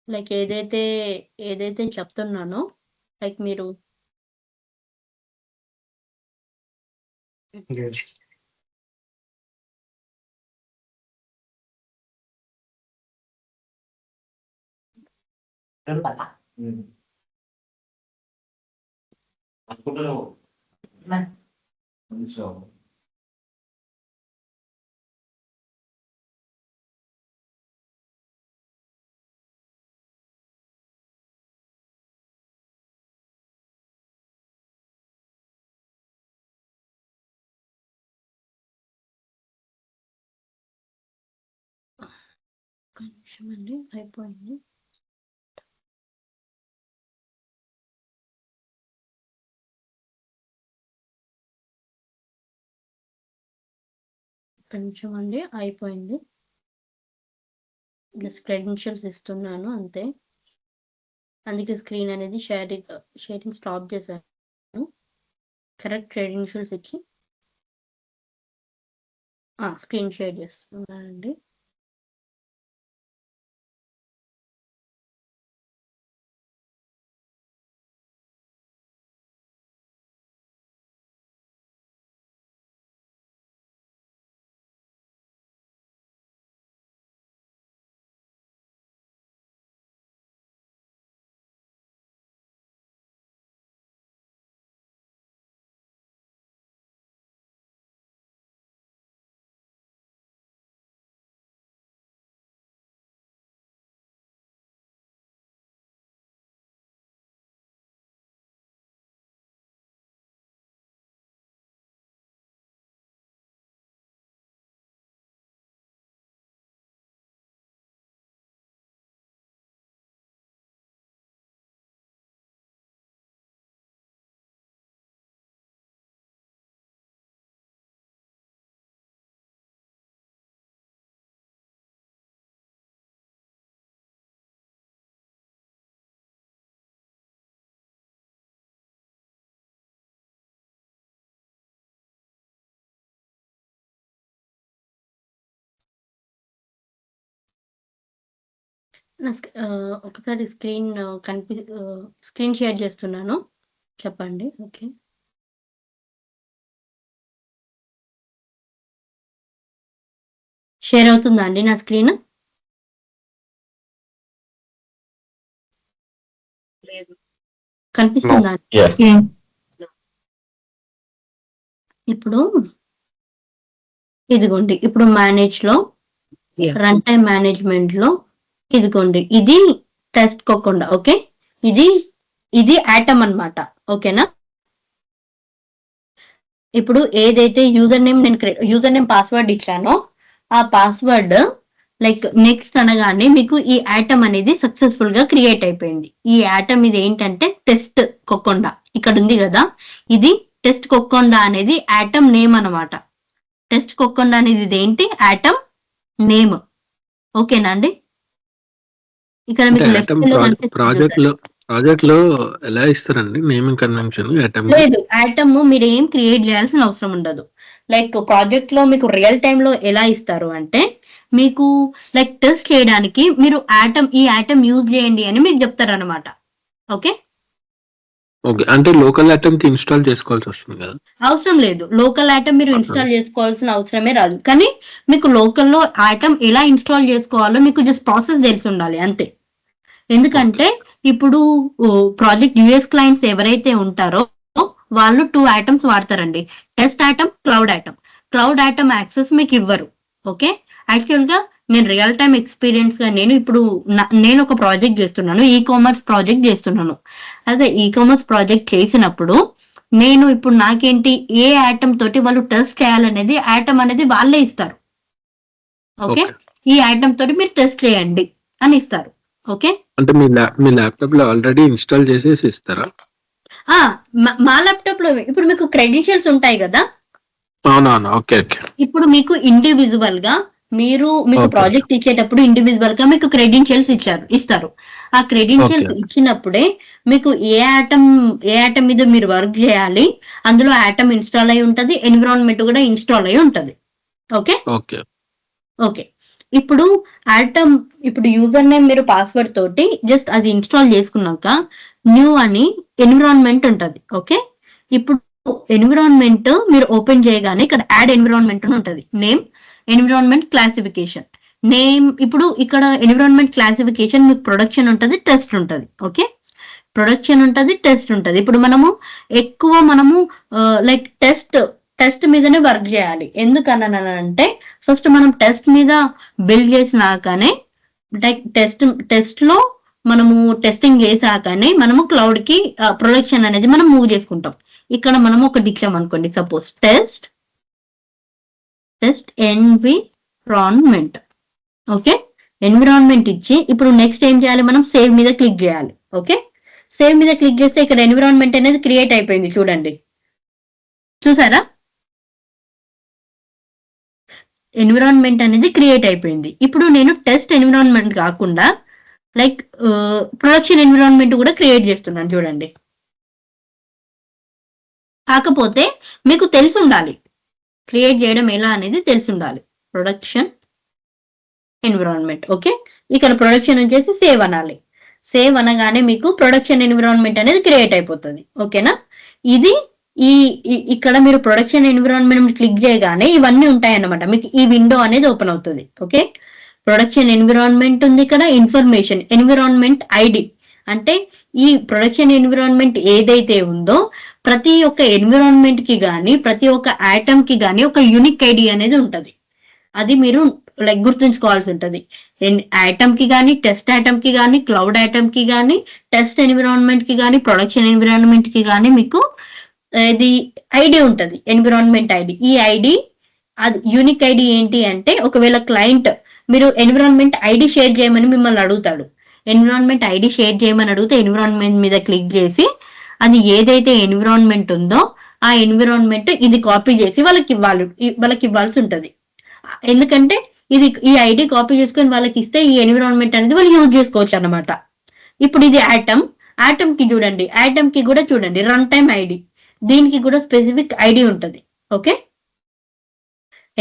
లైక్ ఏదైతే చెప్తున్నానో లైక్ మీరు ఒక నిమిషం అండి, అయిపోయింది. ఒక నిమిషం అండి, అయిపోయింది. జస్ట్ క్రెడెన్షియల్స్ ఇస్తున్నాను అంతే. అందుకే స్క్రీన్ అనేది షేరింగ్ స్టాప్ చేశాను. కరెక్ట్ క్రెడెన్షియల్స్ ఇచ్చి స్క్రీన్ షేర్ చేస్తున్నానండి. ఒకసారి స్క్రీన్ షేర్ చేస్తున్నాను, చెప్పండి. ఓకే, షేర్ అవుతుందా అండి నా స్క్రీన్? కనిపిస్తుందా? ఇప్పుడు ఇదిగోండి, ఇప్పుడు మేనేజ్ లో రన్ టైం మేనేజ్మెంట్ లో ఇదిగోండి, ఇది టెస్ట్ కోకుండా. ఓకే, ఇది ఆటమ్ అన్నమాట. ఓకేనా? ఇప్పుడు ఏదైతే యూజర్ నేమ్ పాస్వర్డ్ ఇచ్చానో ఆ పాస్వర్డ్ లైక్ నెక్స్ట్ అనగానే మీకు ఈ ఆటమ్ అనేది సక్సెస్ఫుల్ గా క్రియేట్ అయిపోయింది. ఈ ఆటమ్ ఇది ఏంటంటే టెస్ట్ కోకుండా, ఇక్కడ ఉంది కదా, ఇది టెస్ట్ కోకుండా అనేది ఆటమ్ నేమ్ అన్నమాట. టెస్ట్ కోకుండా అనేది ఇదేంటి? Atom name. ఓకేనా అండి? ఇక్కడ మీకు ప్రాజెక్ట్ లో ఎలా ఇస్తారండి నేమింగ్ కన్వెన్షన్? లేదు, ఆటమ్ మీరు ఏం క్రియేట్ చేయాల్సిన అవసరం ఉండదు. లైక్ ప్రాజెక్ట్ లో మీకు రియల్ టైమ్ లో ఎలా ఇస్తారు అంటే, మీకు లైక్ టెస్ట్ చేయడానికి మీరు ఈ ఆటమ్ యూజ్ చేయండి అని మీకు చెప్తారు అనమాట. ఓకే, అంటే లోకల్ ఆటమ్ కి ఇన్స్టాల్ చేసుకోవాల్సి వస్తుంది కదా? అవసరం లేదు, లోకల్ ఆటమ్ మీరు ఇన్స్టాల్ చేసుకోవాల్సిన అవసరమే రాదు. కానీ మీకు లోకల్లో ఆటమ్ ఎలా ఇన్స్టాల్ చేసుకోవాలో మీకు జస్ట్ ప్రాసెస్ తెలిసి ఉండాలి అంతే. ఎందుకంటే ఇప్పుడు ప్రాజెక్ట్ యూఎస్ క్లయింట్స్ ఎవరైతే ఉంటారో వాళ్ళు 2 ఆటమ్స్ వాడతారండి, test atom, cloud atom. Cloud atom access మీకు ఇవ్వరు. ఓకే, యాక్చువల్ గా నేను రియల్ టైమ్ ఎక్స్పీరియన్స్ గా నేను ఒక ప్రాజెక్ట్ చేస్తున్నాను, ఈ కామర్స్ ప్రాజెక్ట్ చేస్తున్నాను. అదే ఈ కామర్స్ ప్రాజెక్ట్ చేసినప్పుడు నేను ఇప్పుడు నాకేంటి, ఏ ఆటమ్ తోటి వాళ్ళు టెస్ట్ చేయాలనేది ఆటమ్ అనేది వాళ్ళే ఇస్తారు. ఓకే, ఈ ఆటమ్ తోటి మీరు టెస్ట్ చేయండి అని ఇస్తారు. ఓకే, అంటే మీ ల్యాప్టాప్ లో ఆల్రెడీ ఇన్స్టాల్ చేసేసి ఇస్తారా? మా ల్యాప్టాప్ లో ఇప్పుడు మీకు క్రెడెన్షియల్స్ ఉంటాయి కదా. అవునవును, ఓకే ఓకే. ఇప్పుడు మీకు ఇండివిజువల్ గా మీకు ప్రాజెక్ట్ ఇచ్చేటప్పుడు ఇండివిజువల్ గా మీకు క్రెడెన్షియల్స్ ఇస్తారు. ఆ క్రెడెన్షియల్స్ ఇచ్చినప్పుడే మీకు ఏ ఆటమ్ మీద మీరు వర్క్ చేయాలి, అందులో ఆటమ్ ఇన్స్టాల్ అయి ఉంటది, ఎన్విరాన్మెంట్ కూడా ఇన్స్టాల్ అయి ఉంటది. Okay okay okay. ఇప్పుడు ఇప్పుడు యూజర్ నేమ్ మీరు పాస్వర్డ్ తోటి జస్ట్ అది ఇన్స్టాల్ చేసుకున్నాక న్యూ అని ఎన్విరాన్మెంట్ ఉంటది. ఓకే, ఇప్పుడు ఎన్విరాన్మెంట్ మీరు ఓపెన్ చేయగానే ఇక్కడ యాడ్ ఎన్విరాన్మెంట్ అని ఉంటది. Name, environment classification. ఇప్పుడు ఇక్కడ ఎన్విరాన్మెంట్ క్లాసిఫికేషన్ మీకు ప్రొడక్షన్ ఉంటది, టెస్ట్ ఉంటది. ఓకే, ప్రొడక్షన్ ఉంటది, టెస్ట్ ఉంటది. ఇప్పుడు మనము లైక్ టెస్ట్ మీదనే వర్క్ చేయాలి. ఎందుకనంటే ఫస్ట్ మనం టెస్ట్ మీద బిల్డ్ చేసినాకనే లైక్ టెస్ట్ లో మనము టెస్టింగ్ చేసాకనే మనము క్లౌడ్ కి ప్రొడక్షన్ అనేది మనం మూవ్ చేసుకుంటాం. ఇక్కడ మనం ఒకటి ఇచ్చాం అనుకోండి, suppose test environment. Okay, environment ఇచ్చి ఇప్పుడు నెక్స్ట్ ఏం చేయాలి, మనం సేవ్ మీద క్లిక్ చేయాలి. ఓకే, సేవ్ మీద క్లిక్ చేస్తే ఇక్కడ ఎన్విరాన్మెంట్ అనేది క్రియేట్ అయిపోయింది. చూడండి, చూసారా? ఎన్విరాన్మెంట్ అనేది క్రియేట్ అయిపోయింది. ఇప్పుడు నేను టెస్ట్ ఎన్విరాన్మెంట్ కాకుండా లైక్ ప్రొడక్షన్ ఎన్విరాన్మెంట్ కూడా క్రియేట్ చేస్తున్నాను చూడండి. కాకపోతే మీకు తెలిసి ఉండాలి క్రియేట్ చేయడం ఎలా అనేది తెలిసి ఉండాలి. Production environment. ఓకే, ఇక్కడ ప్రొడక్షన్ వచ్చేసి సేవ్ అనాలి. సేవ్ అనగానే మీకు ప్రొడక్షన్ ఎన్విరాన్మెంట్ అనేది క్రియేట్ అయిపోతుంది. ఓకేనా, ఇది ఇక్కడ మీరు ప్రొడక్షన్ ఎన్విరాన్మెంట్ క్లిక్ చేయగానే ఇవన్నీ ఉంటాయి అన్నమాట. మీకు ఈ విండో అనేది ఓపెన్ అవుతుంది. ఓకే, ప్రొడక్షన్ ఎన్విరాన్మెంట్ ఉంది ఇక్కడ. ఇన్ఫర్మేషన్ ఎన్విరాన్మెంట్ ఐడి అంటే ఈ ప్రొడక్షన్ ఎన్విరాన్మెంట్ ఏదైతే ఉందో ప్రతి ఒక్క ఎన్విరాన్మెంట్ కి కానీ ప్రతి ఒక్క ఐటమ్ కి కానీ ఒక యూనిక్ ఐడి అనేది ఉంటది. అది మీరు లైక్ గుర్తుంచుకోవాల్సి ఉంటది. ఐటమ్ కి కానీ టెస్ట్ ఐటమ్ కి కానీ క్లౌడ్ ఐటమ్ కి కానీ టెస్ట్ ఎన్విరాన్మెంట్ కి కానీ ప్రొడక్షన్ ఎన్విరాన్మెంట్ కి కానీ మీకు ఇది ఐడి ఉంటది, ఎన్విరాన్మెంట్ ఐడి. ఈ ఐడి అది యూనిక్ ఐడి ఏంటి అంటే ఒకవేళ క్లయింట్ మీరు ఎన్విరాన్మెంట్ ఐడి షేర్ చేయమని మిమ్మల్ని అడుగుతాడు. ఎన్విరాన్మెంట్ ఐడి షేర్ చేయమని అడిగితే ఎన్విరాన్మెంట్ మీద క్లిక్ చేసి అది ఏదైతే ఎన్విరాన్మెంట్ ఉందో ఆ ఎన్విరాన్మెంట్ ఇది కాపీ చేసి వాళ్ళకి ఇవ్వాల్సి ఉంటది. ఎందుకంటే ఇది ఈ ఐడి కాపీ చేసుకొని వాళ్ళకి ఇస్తే ఈ ఎన్విరాన్మెంట్ అనేది వాళ్ళు యూజ్ చేసుకోవచ్చు అన్నమాట. ఇప్పుడు ఇది ఐటమ్ కి చూడండి, ఐటమ్ కి కూడా చూడండి రన్ టైమ్ ఐడి, దీనికి కూడా స్పెసిఫిక్ ఐడి ఉంటది. ఓకే,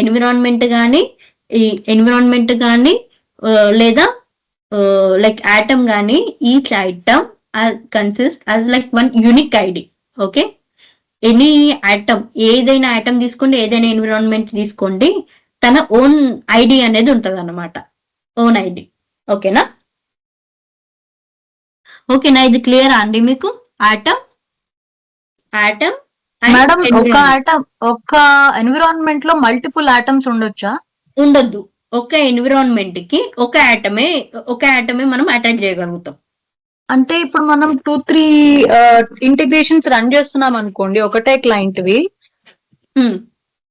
ఎన్విరాన్మెంట్ కానీ లేదా లైక్ ఐటమ్ కానీ each item consist as like one unique ID. Okay, any item ఏదైనా ఐటమ్ తీసుకోండి, ఏదైనా ఎన్విరాన్మెంట్ తీసుకోండి, తన ఓన్ ఐడి అనేది ఉంటది అన్నమాట, ఓన్ ఐడి. ఓకేనా, ఇది క్లియర్ అండి మీకు? ఐటమ్ మేడం ఒక ఎన్విరాన్మెంట్ లో మల్టిపుల్ ఐటమ్స్ ఉండొచ్చా? ఉండొద్దు. ఒక ఎన్విరాన్మెంట్ కి ఒక ఐటమే మనం అటాచ్ చేయగలుగుతాం. అంటే ఇప్పుడు మనం 2-3 ఇంటిగ్రేషన్స్ రన్ చేస్తున్నాం అనుకోండి ఒకటే క్లయింట్ వి,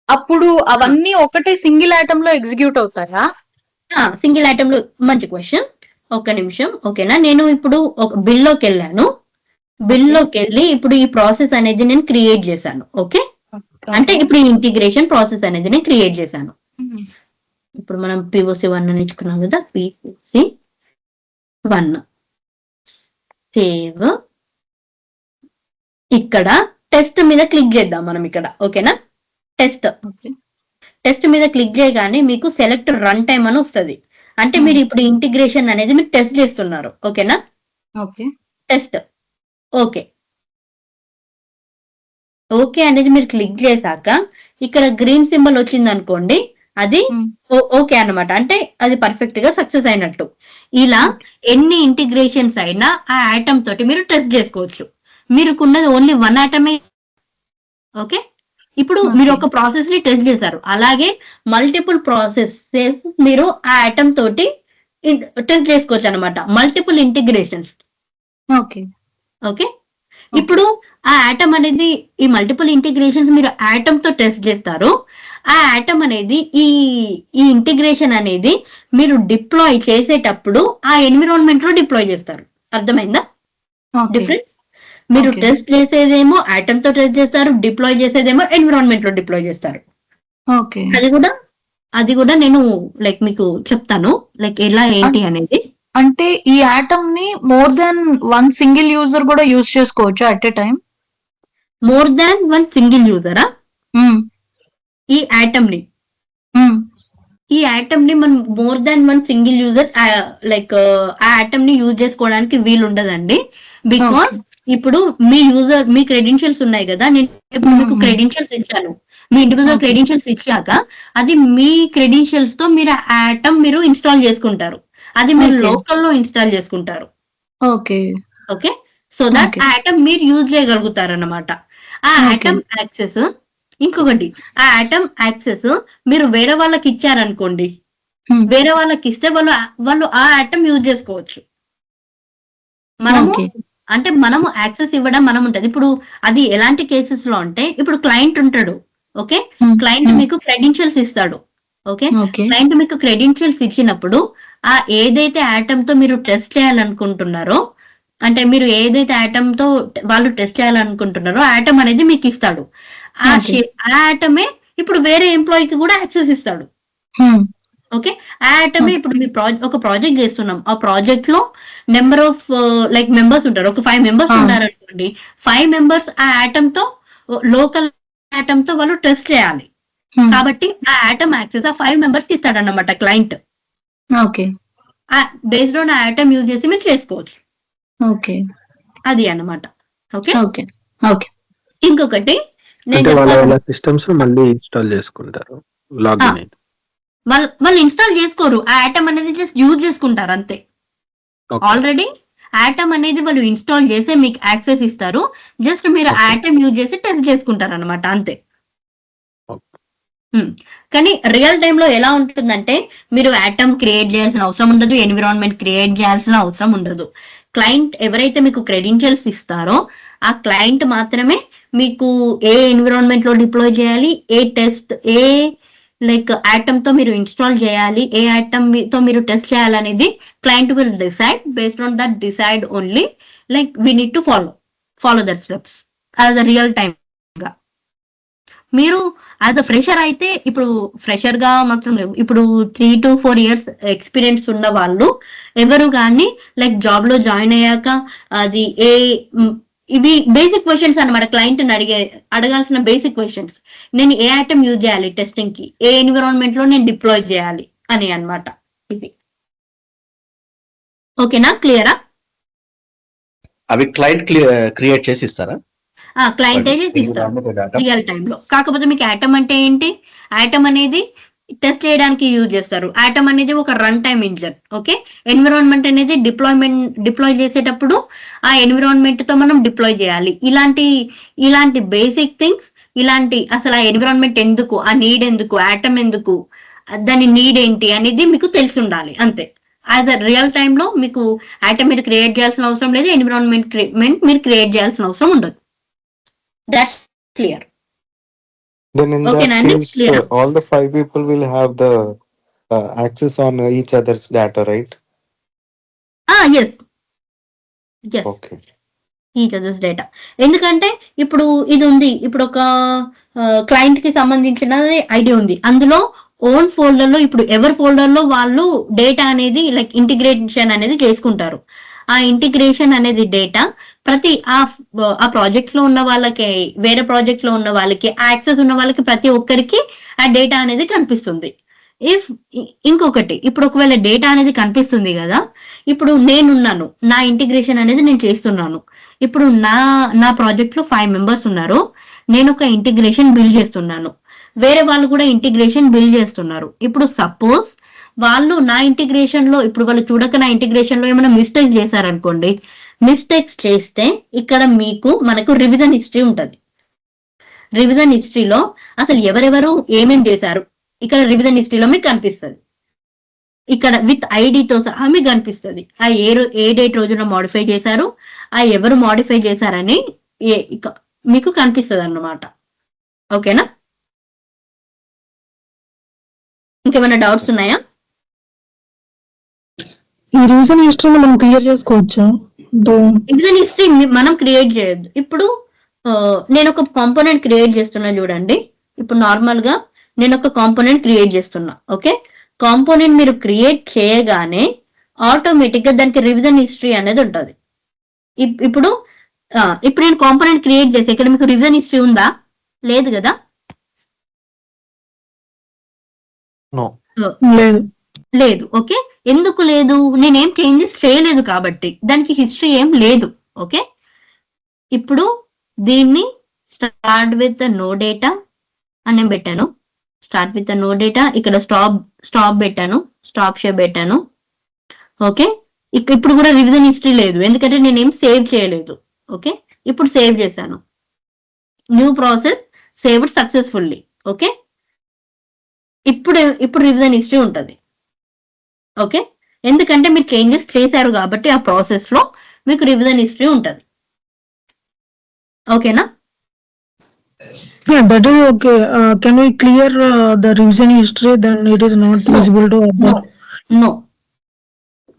అప్పుడు అవన్నీ ఒకటే సింగిల్ ఐటమ్ లో ఎగ్జిక్యూట్ అవుతాయా? సింగిల్ ఐటమ్ లో. మంచి క్వశ్చన్, ఒక్క నిమిషం. ఓకేనా, నేను ఇప్పుడు ఒక బిల్లోకి వెళ్ళాను. బిల్లోకి వెళ్ళి ఇప్పుడు ఈ ప్రాసెస్ అనేది నేను క్రియేట్ చేశాను. ఓకే, అంటే ఇప్పుడు ఈ ఇంటిగ్రేషన్ ప్రాసెస్ అనేది నేను క్రియేట్ చేశాను. ఇప్పుడు మనం POC1 నేర్చుకున్నాం కదా, POC1 సేవ్. ఇక్కడ టెస్ట్ మీద క్లిక్ చేద్దాం మనం ఇక్కడ. ఓకేనా, టెస్ట్ మీద క్లిక్ చేయగానే మీకు సెలెక్ట్ రన్ టైమ్ అని వస్తుంది. అంటే మీరు ఇప్పుడు ఇంటిగ్రేషన్ అనేది మీరు టెస్ట్ చేస్తున్నారు. ఓకేనా, టెస్ట్. ఓకే అనేది మీరు క్లిక్ చేశాక ఇక్కడ గ్రీన్ సింబల్ వచ్చింది అనుకోండి, అది ఓకే అన్నమాట. అంటే అది పర్ఫెక్ట్ గా సక్సెస్ అయినట్టు. ఇలా ఎన్ని ఇంటిగ్రేషన్స్ అయినా ఆ ఐటమ్ తోటి మీరు టెస్ట్ చేసుకోవచ్చు. మీరుకున్నది ఓన్లీ 1 ఐటమే. ఓకే, ఇప్పుడు మీరు ఒక ప్రాసెస్ ని టెస్ట్ చేశారు, అలాగే మల్టిపుల్ ప్రాసెసెస్ మీరు ఆ ఐటమ్ తోటి టెస్ట్ చేసుకోవచ్చు అనమాట. Multiple integrations. ఓకే, ఇప్పుడు ఆ ఐటమ్ అనేది ఈ మల్టిపుల్ ఇంటిగ్రేషన్స్ మీరు ఐటమ్ తో టెస్ట్ చేస్తారు. ఆ ఐటమ్ అనేది ఈ ఇంటిగ్రేషన్ అనేది మీరు డిప్లాయ్ చేసేటప్పుడు ఆ ఎన్విరాన్మెంట్ లో డిప్లాయ్ చేస్తారు. అర్థమైందా డిఫరెన్స్? మీరు టెస్ట్ చేసేదేమో ఐటమ్ తో టెస్ట్ చేస్తారు, డిప్లాయ్ చేసేదేమో ఎన్విరాన్మెంట్ లో డిప్లాయ్ చేస్తారు. అది కూడా నేను లైక్ మీకు చెప్తాను లైక్ ఎలా ఏంటి అనేది. అంటే ఈ ఐటమ్ ని మోర్ దాన్ 1 సింగిల్ యూజర్ కూడా యూజ్ చేసుకోవచ్చు at a time? More than 1 single యూజరా? ఈ ఐటమ్ ని మనం more than 1 single user like ఆ ఐటమ్ ని యూజ్ చేసుకోవడానికి వీలు ఉండదండి. బికాస్ ఇప్పుడు మీ క్రెడెన్షియల్స్ ఉన్నాయి కదా, నేను ఇప్పుడు మీకు క్రెడెన్షియల్స్ ఇచ్చాను. మీ ఇండివిజువల్ క్రెడెన్షియల్స్ ఇచ్చాక అది మీ క్రెడెన్షియల్స్ తో మీరు ఐటమ్ మీరు ఇన్స్టాల్ చేసుకుంటారు. అది మీరు లోకల్లో ఇన్స్టాల్ చేసుకుంటారు. ఓకే, సో దట్ ఆ ఐటమ్ మీరు యూజ్ చేయగలుగుతారు అన్నమాట. ఆ ఐటమ్ యాక్సెస్ ఇంకొకటి, ఆ ఐటమ్ యాక్సెస్ మీరు వేరే వాళ్ళకి ఇచ్చారనుకోండి, వేరే వాళ్ళకి ఇస్తే వాళ్ళు ఆ ఐటమ్ యూజ్ చేసుకోవచ్చు. మనము యాక్సెస్ ఇవ్వడం మనం ఉంటది. ఇప్పుడు అది ఎలాంటి కేసెస్ లో అంటే, ఇప్పుడు క్లయింట్ ఉంటాడు. ఓకే, క్లయింట్ మీకు క్రెడెన్షియల్స్ ఇస్తాడు. ఓకే, క్లయింట్ మీకు క్రెడెన్షియల్స్ ఇచ్చినప్పుడు ఆ ఏదైతే ఐటమ్ తో మీరు టెస్ట్ చేయాలనుకుంటున్నారో, అంటే మీరు ఏదైతే ఐటమ్ తో వాళ్ళు టెస్ట్ చేయాలనుకుంటున్నారో ఆ ఐటమ్ అనేది మీకు ఇస్తాడు. ఆ ఐటమే ఇప్పుడు వేరే ఎంప్లాయీకి కూడా యాక్సెస్ ఇస్తాడు. ఓకే, ఆ ఐటమ్ ఇప్పుడు మీ ఒక ప్రాజెక్ట్ చేస్తున్నాం, ఆ ప్రాజెక్ట్ లో నెంబర్ ఆఫ్ లైక్ మెంబర్స్ ఉంటారు, ఒక 5 మెంబర్స్ ఉన్నారు అనుకోండి. 5 మెంబర్స్ ఆ ఆటమ్ తో లోకల్ ఆటమ్ తో వాళ్ళు టెస్ట్ చేయాలి. కాబట్టి ఆ ఆటమ్ యాక్సెస్ ఆ 5 మెంబర్స్ కి ఇస్తాడన్నమాట క్లయింట్. ఓకే, బేస్డ్ ఆన్ ఆ ఆటమ్ యూజ్ చేసి మీరు చేసుకోవచ్చు. ఓకే, అది అన్నమాట. Okay, okay, okay. ఇంకొకటి నేను అంటే వాళ్ళ చెప్తాను, వాళ్ళ సిస్టమ్స్ మళ్ళీ ఇన్స్టాల్ చేసుకుంటారు లాగిన్ అయితే. వాళ్ళు ఇన్స్టాల్ చేసుకోరు, ఆ ఆటమ్ అనేది జస్ట్ యూజ్ చేసుకుంటారు అంతే. Okay. ఆల్రెడీ ఆటమ్ అనేది వాళ్ళు ఇన్స్టాల్ చేసి మీకు యాక్సెస్ ఇస్తారు, జస్ట్ మీరు Okay. ఆటమ్ యూజ్ చేసి టెస్ట్ చేసుకుంటారు అనమాట అంతే. Okay. కానీ రియల్ టైమ్ లో ఎలా ఉంటుందంటే మీరు ఆటమ్ క్రియేట్ చేయాల్సిన అవసరం ఉండదు, ఎన్విరాన్మెంట్ క్రియేట్ చేయాల్సిన అవసరం ఉండదు. క్లయింట్ ఎవరైతే మీకు క్రెడెన్షియల్స్ ఇస్తారో ఆ క్లయింట్ మాత్రమే మీకు ఏ ఎన్విరాన్మెంట్ లో డిప్లాయ్ చేయాలి, ఏ టెస్ట్, ఏ లైక్ ఆటమ్ తో మీరు ఇన్స్టాల్ చేయాలి, ఏ ఆటమ్ తో మీరు టెస్ట్ చేయాలనేది client will decide. Based on that decide only like we need to follow that steps as a real time గా. మీరు యాజ్ అ ఫ్రెషర్ అయితే ఇప్పుడు ఫ్రెషర్ గా మాత్రం లేవు, ఇప్పుడు 3 to 4 years ఎక్స్పీరియన్స్ ఉన్న వాళ్ళు ఎవరు కానీ లైక్ జాబ్ లో జాయిన్ అయ్యాక అది ఇవి బేసిక్ క్వశ్చన్స్ అనమాట. క్లయింట్ అడగాల్సిన బేసిక్ క్వశ్చన్స్, నేను ఏ ఐటమ్ యూజ్ చేయాలి టెస్టింగ్ కి, ఏ ఎన్విరాన్మెంట్ లో నేను డిప్లాయ్ చేయాలి అని అన్నమాట. ఇవి ఓకేనా, క్లియరా? అవి క్లయింట్ క్రియేట్ చేసి ఇస్తారా? క్లయింట్ చేసి ఇస్తారు రియల్ టైమ్ లో. కాకపోతే మీకు ఆటమ్ అంటే ఏంటి, ఆటమ్ అనేది టెస్ట్ చేయడానికి యూజ్ చేస్తారు. ఆటమ్ అనేది ఒక run time engine. Okay, environment అనేది డిప్లాయ్ చేసేటప్పుడు ఆ ఎన్విరాన్మెంట్ తో మనం డిప్లాయ్ చేయాలి. ఇలాంటి బేసిక్ థింగ్స్, ఇలాంటి అసలు ఆ ఎన్విరాన్మెంట్ ఎందుకు, ఆ నీడ్ ఎందుకు, ఆటమ్ ఎందుకు, దాని నీడ్ ఏంటి అనేది మీకు తెలిసి ఉండాలి అంతే. యాజ్ అ రియల్ టైమ్ లో మీకు ఆటమ్ మీరు క్రియేట్ చేయాల్సిన అవసరం లేదు, ఎన్విరాన్మెంట్ మీరు క్రియేట్ చేయాల్సిన అవసరం ఉండదు. That's clear. Then in Okay, that Nandi, case, clear. all the 5 people will have the access on each other's data, right? Yes. Okay. Each other's data. ఎందుకంటే ఇప్పుడు ఇది ఉంది, ఇప్పుడు ఒక క్లయింట్ కి సంబంధించినది ఐడి ఉంది, అందులో ఓన్ ఫోల్డర్ లో ఇప్పుడు ఎవరి ఫోల్డర్ లో వాళ్ళు డేటా అనేది లైక్ ఇంటిగ్రేషన్ అనేది చేసుకుంటారు. ఆ ఇంటిగ్రేషన్ అనేది డేటా ప్రతి ఆ ప్రాజెక్ట్ లో ఉన్న వాళ్ళకి, వేరే ప్రాజెక్ట్ లో ఉన్న వాళ్ళకి, యాక్సెస్ ఉన్న వాళ్ళకి, ప్రతి ఒక్కరికి ఆ డేటా అనేది కనిపిస్తుంది. ఇంకొకటి ఇప్పుడు ఒకవేళ డేటా అనేది కనిపిస్తుంది కదా, ఇప్పుడు నేనున్నాను, నా ఇంటిగ్రేషన్ అనేది నేను చేస్తున్నాను. ఇప్పుడు నా ప్రాజెక్ట్ లో 5 మెంబర్స్ ఉన్నారు, నేను ఒక ఇంటిగ్రేషన్ బిల్డ్ చేస్తున్నాను, వేరే వాళ్ళు కూడా ఇంటిగ్రేషన్ బిల్డ్ చేస్తున్నారు. ఇప్పుడు సపోజ్ వాళ్ళు నా ఇంటిగ్రేషన్ లో, ఇప్పుడు వాళ్ళు చూడక నా ఇంటిగ్రేషన్ లో ఏమైనా మిస్టేక్స్ చేశారనుకోండి, మిస్టేక్స్ చేస్తే ఇక్కడ మనకు రివిజన్ హిస్టరీ ఉంటది. రివిజన్ హిస్టరీలో అసలు ఎవరెవరు ఏమేం చేశారు ఇక్కడ రివిజన్ హిస్టరీలో మీకు కనిపిస్తుంది. ఇక్కడ విత్ ఐడితో సహా మీకు కనిపిస్తుంది. ఆ ఏ డేట్ రోజున మోడిఫై చేశారు, ఆ ఎవరు మోడిఫై చేశారని మీకు కనిపిస్తుంది అన్నమాట. ఓకేనా, ఇంకేమైనా డౌట్స్ ఉన్నాయా? ఈ రీజన్ హిస్టరీని మనం క్లియర్ చేసుకోవచ్చా? రీజన్ హిస్టరీ మనం క్రియేట్ చేయొద్దు. ఇప్పుడు నేను ఒక కాంపోనెంట్ క్రియేట్ చేస్తున్నా చూడండి. ఇప్పుడు నార్మల్ గా నేను ఒక కాంపోనెంట్ క్రియేట్ చేస్తున్నా. ఓకే, కాంపోనెంట్ మీరు క్రియేట్ చేయగానే ఆటోమేటిక్ గా దానికి రివిజన్ హిస్టరీ అనేది ఉంటుంది. ఇప్పుడు నేను కాంపోనెంట్ క్రియేట్ చేస్తే ఇక్కడ మీకు రివిజన్ హిస్టరీ ఉందా? లేదు కదా. లేదు. ఓకే, ఎందుకు లేదు? నేనేం చేంజెస్ చేయలేదు కాబట్టి దానికి హిస్టరీ ఏం లేదు. ఓకే, ఇప్పుడు దీన్ని స్టార్ట్ విత్ నో డేటా అని నేను పెట్టాను. స్టార్ట్ విత్ నో డేటా, ఇక్కడ స్టాప్ పెట్టాను, స్టాప్ షేప్ పెట్టాను. ఓకే, ఇప్పుడు కూడా రివిజన్ హిస్టరీ లేదు ఎందుకంటే నేనేం సేవ్ చేయలేదు. ఓకే, ఇప్పుడు సేవ్ చేశాను, new process saved successfully. Okay, ఇప్పుడు రివిజన్ హిస్టరీ ఉంటుంది. ఓకే, ఎందుకంటే మీరు చేంజెస్ చేశారు కాబట్టి ఆ ప్రాసెస్ లో మీకు రివిజన్ హిస్టరీ ఉంటుంది. ఓకేనా? Yeah, that is okay. Can we clear the revision history? Then it is not visible to other. No.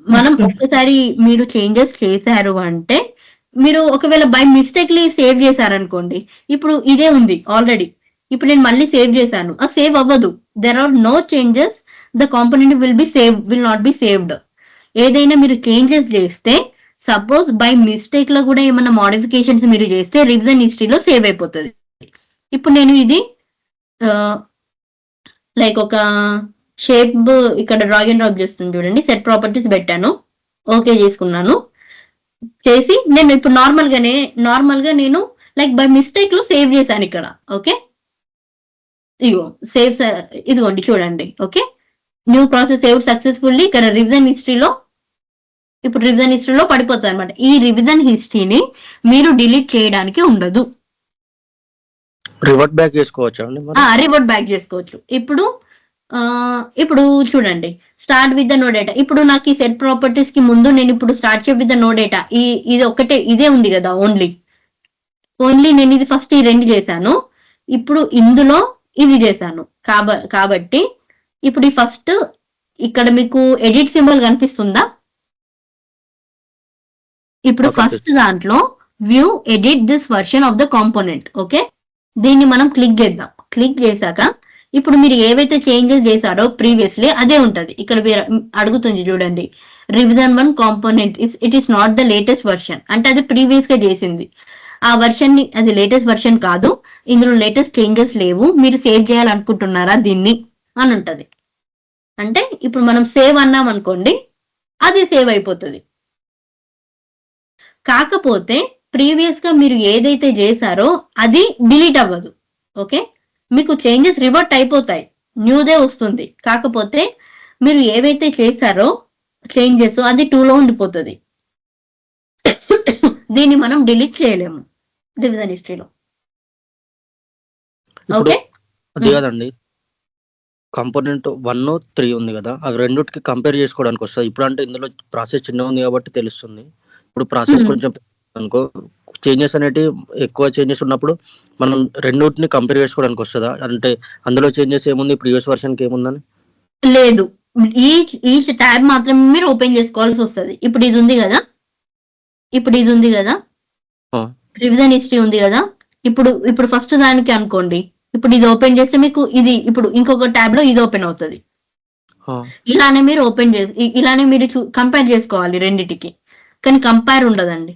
మనం ఒక్కసారి మీరు చేంజెస్ చేశారు అంటే, మీరు ఒకవేళ బై మిస్టేక్లీ సేవ్ చేశారనుకోండి, ఇప్పుడు ఇదే ఉంది ఆల్రెడీ, ఇప్పుడు నేను మళ్ళీ సేవ్ చేశాను, ఆ సేవ్ అవ్వదు. There are no changes the component will not be saved. ఏదైనా మీరు చేంజెస్ చేస్తే సపోజ్ బై మిస్టేక్ లో కూడా ఏమైనా మోడిఫికేషన్స్ మీరు చేస్తే రివిజన్ హిస్టరీలో సేవ్ అయిపోతుంది. ఇప్పుడు నేను ఇది లైక్ ఒక షేప్ ఇక్కడ డ్రాగ్ అండ్ డ్రాప్ చేస్తుంది చూడండి, సెట్ ప్రాపర్టీస్ పెట్టాను, ఓకే చేసుకున్నాను. చేసి నేను ఇప్పుడు నార్మల్ గా నేను లైక్ బై మిస్టేక్ లో సేవ్ చేశాను ఇక్కడ. ఓకే, ఇగో సేవ్, ఇదిగోండి చూడండి. Okay, new process save successfully. ఇక్కడ రివిజన్ హిస్టరీలో ఇప్పుడు రివిజన్ హిస్టరీలో పడిపోతుంది అనమాట. ఈ రివిజన్ హిస్టరీని మీరు డిలీట్ చేయడానికి ఉండదు, రివర్ట్ బ్యాక్ చేసుకోవచ్చు. రివర్ట్ బ్యాక్ చేసుకోవచ్చు. ఇప్పుడు చూడండి, start with the no data. ఇప్పుడు నాకు ఈ సెట్ ప్రాపర్టీస్ కి ముందు నేను ఇప్పుడు start with the no data ఇది ఒకటే, ఇదే ఉంది కదా, ఓన్లీ నేను ఇది ఫస్ట్ ఈ రెండు చేశాను, ఇప్పుడు ఇందులో ఇది చేశాను. కాబట్టి ఇప్పుడు ఈ ఫస్ట్ ఇక్కడ మీకు ఎడిట్ సింబల్ కనిపిస్తుందా? ఇప్పుడు ఫస్ట్ దాంట్లో view edit this version of the component. Okay, దీన్ని మనం క్లిక్ చేద్దాం. క్లిక్ చేశాక ఇప్పుడు మీరు ఏవైతే చేంజెస్ చేశారో ప్రీవియస్లీ అదే ఉంటది. ఇక్కడ అడుగుతుంది చూడండి, revision 1 component it is not the latest version. అంటే అది ప్రీవియస్ గా చేసింది ఆ వర్షన్ ని, అది లేటెస్ట్ వర్షన్ కాదు, ఇందులో లేటెస్ట్ చేంజెస్ లేవు, మీరు సేవ్ చేయాలనుకుంటున్నారా దీన్ని అని ఉంటది. అంటే ఇప్పుడు మనం సేవ్ అన్నాం అనుకోండి, అది సేవ్ అయిపోతుంది. కాకపోతే ప్రీవియస్ గా మీరు ఏదైతే చేశారో అది డిలీట్ అవ్వదు. ఓకే, మీకు చేంజెస్ రివర్ట్ అయిపోతాయి, న్యూదే వస్తుంది. కాకపోతే మీరు ఏవైతే చేశారో చేంజెస్ అది 2లో ఉండిపోతుంది. దీన్ని మనం డిలీట్ చేయలేము రివిజన్ హిస్టరీలో. ఓకే, అది కాదండి, కాంపోనెంట్ 1, 3 ఉంది కదా, అవి రెండుకి కంపేర్ చేసుకోవడానికి వస్తుంది. ఇప్పుడు అంటే ఇందులో ప్రాసెస్ చిన్న ఉంది కాబట్టి తెలుస్తుంది. ఇప్పుడు ప్రాసెస్ కొంచెం అనుకో, చేంజెస్ అనేటివి ఎక్కువ చేంజెస్ ఉన్నప్పుడు మనం రెండుని కంపేర్ చేసుకోవడానికి వస్తుందా? అంటే అందులో చేంజెస్ ఏముంది, ప్రీవియస్ వర్షన్ కి ఏముందని? లేదు, ఈచ్ ట్యాబ్ మాత్రమే మీరు ఓపెన్ చేసుకోవాల్సి వస్తుంది. ఇప్పుడు ఇది ఉంది కదా, రివిజన్ హిస్టరీ ఉంది కదా, ఇప్పుడు ఫస్ట్ దానికి అనుకోండి, ఇప్పుడు ఇది ఓపెన్ చేస్తే మీకు ఇది ఇప్పుడు ఇంకొక ట్యాబ్ లో ఇది ఓపెన్ అవుతుంది. ఇలానే మీరు ఇలానే మీరు కంపేర్ చేసుకోవాలి రెండిటికి, కానీ కంపేర్ ఉండదండి.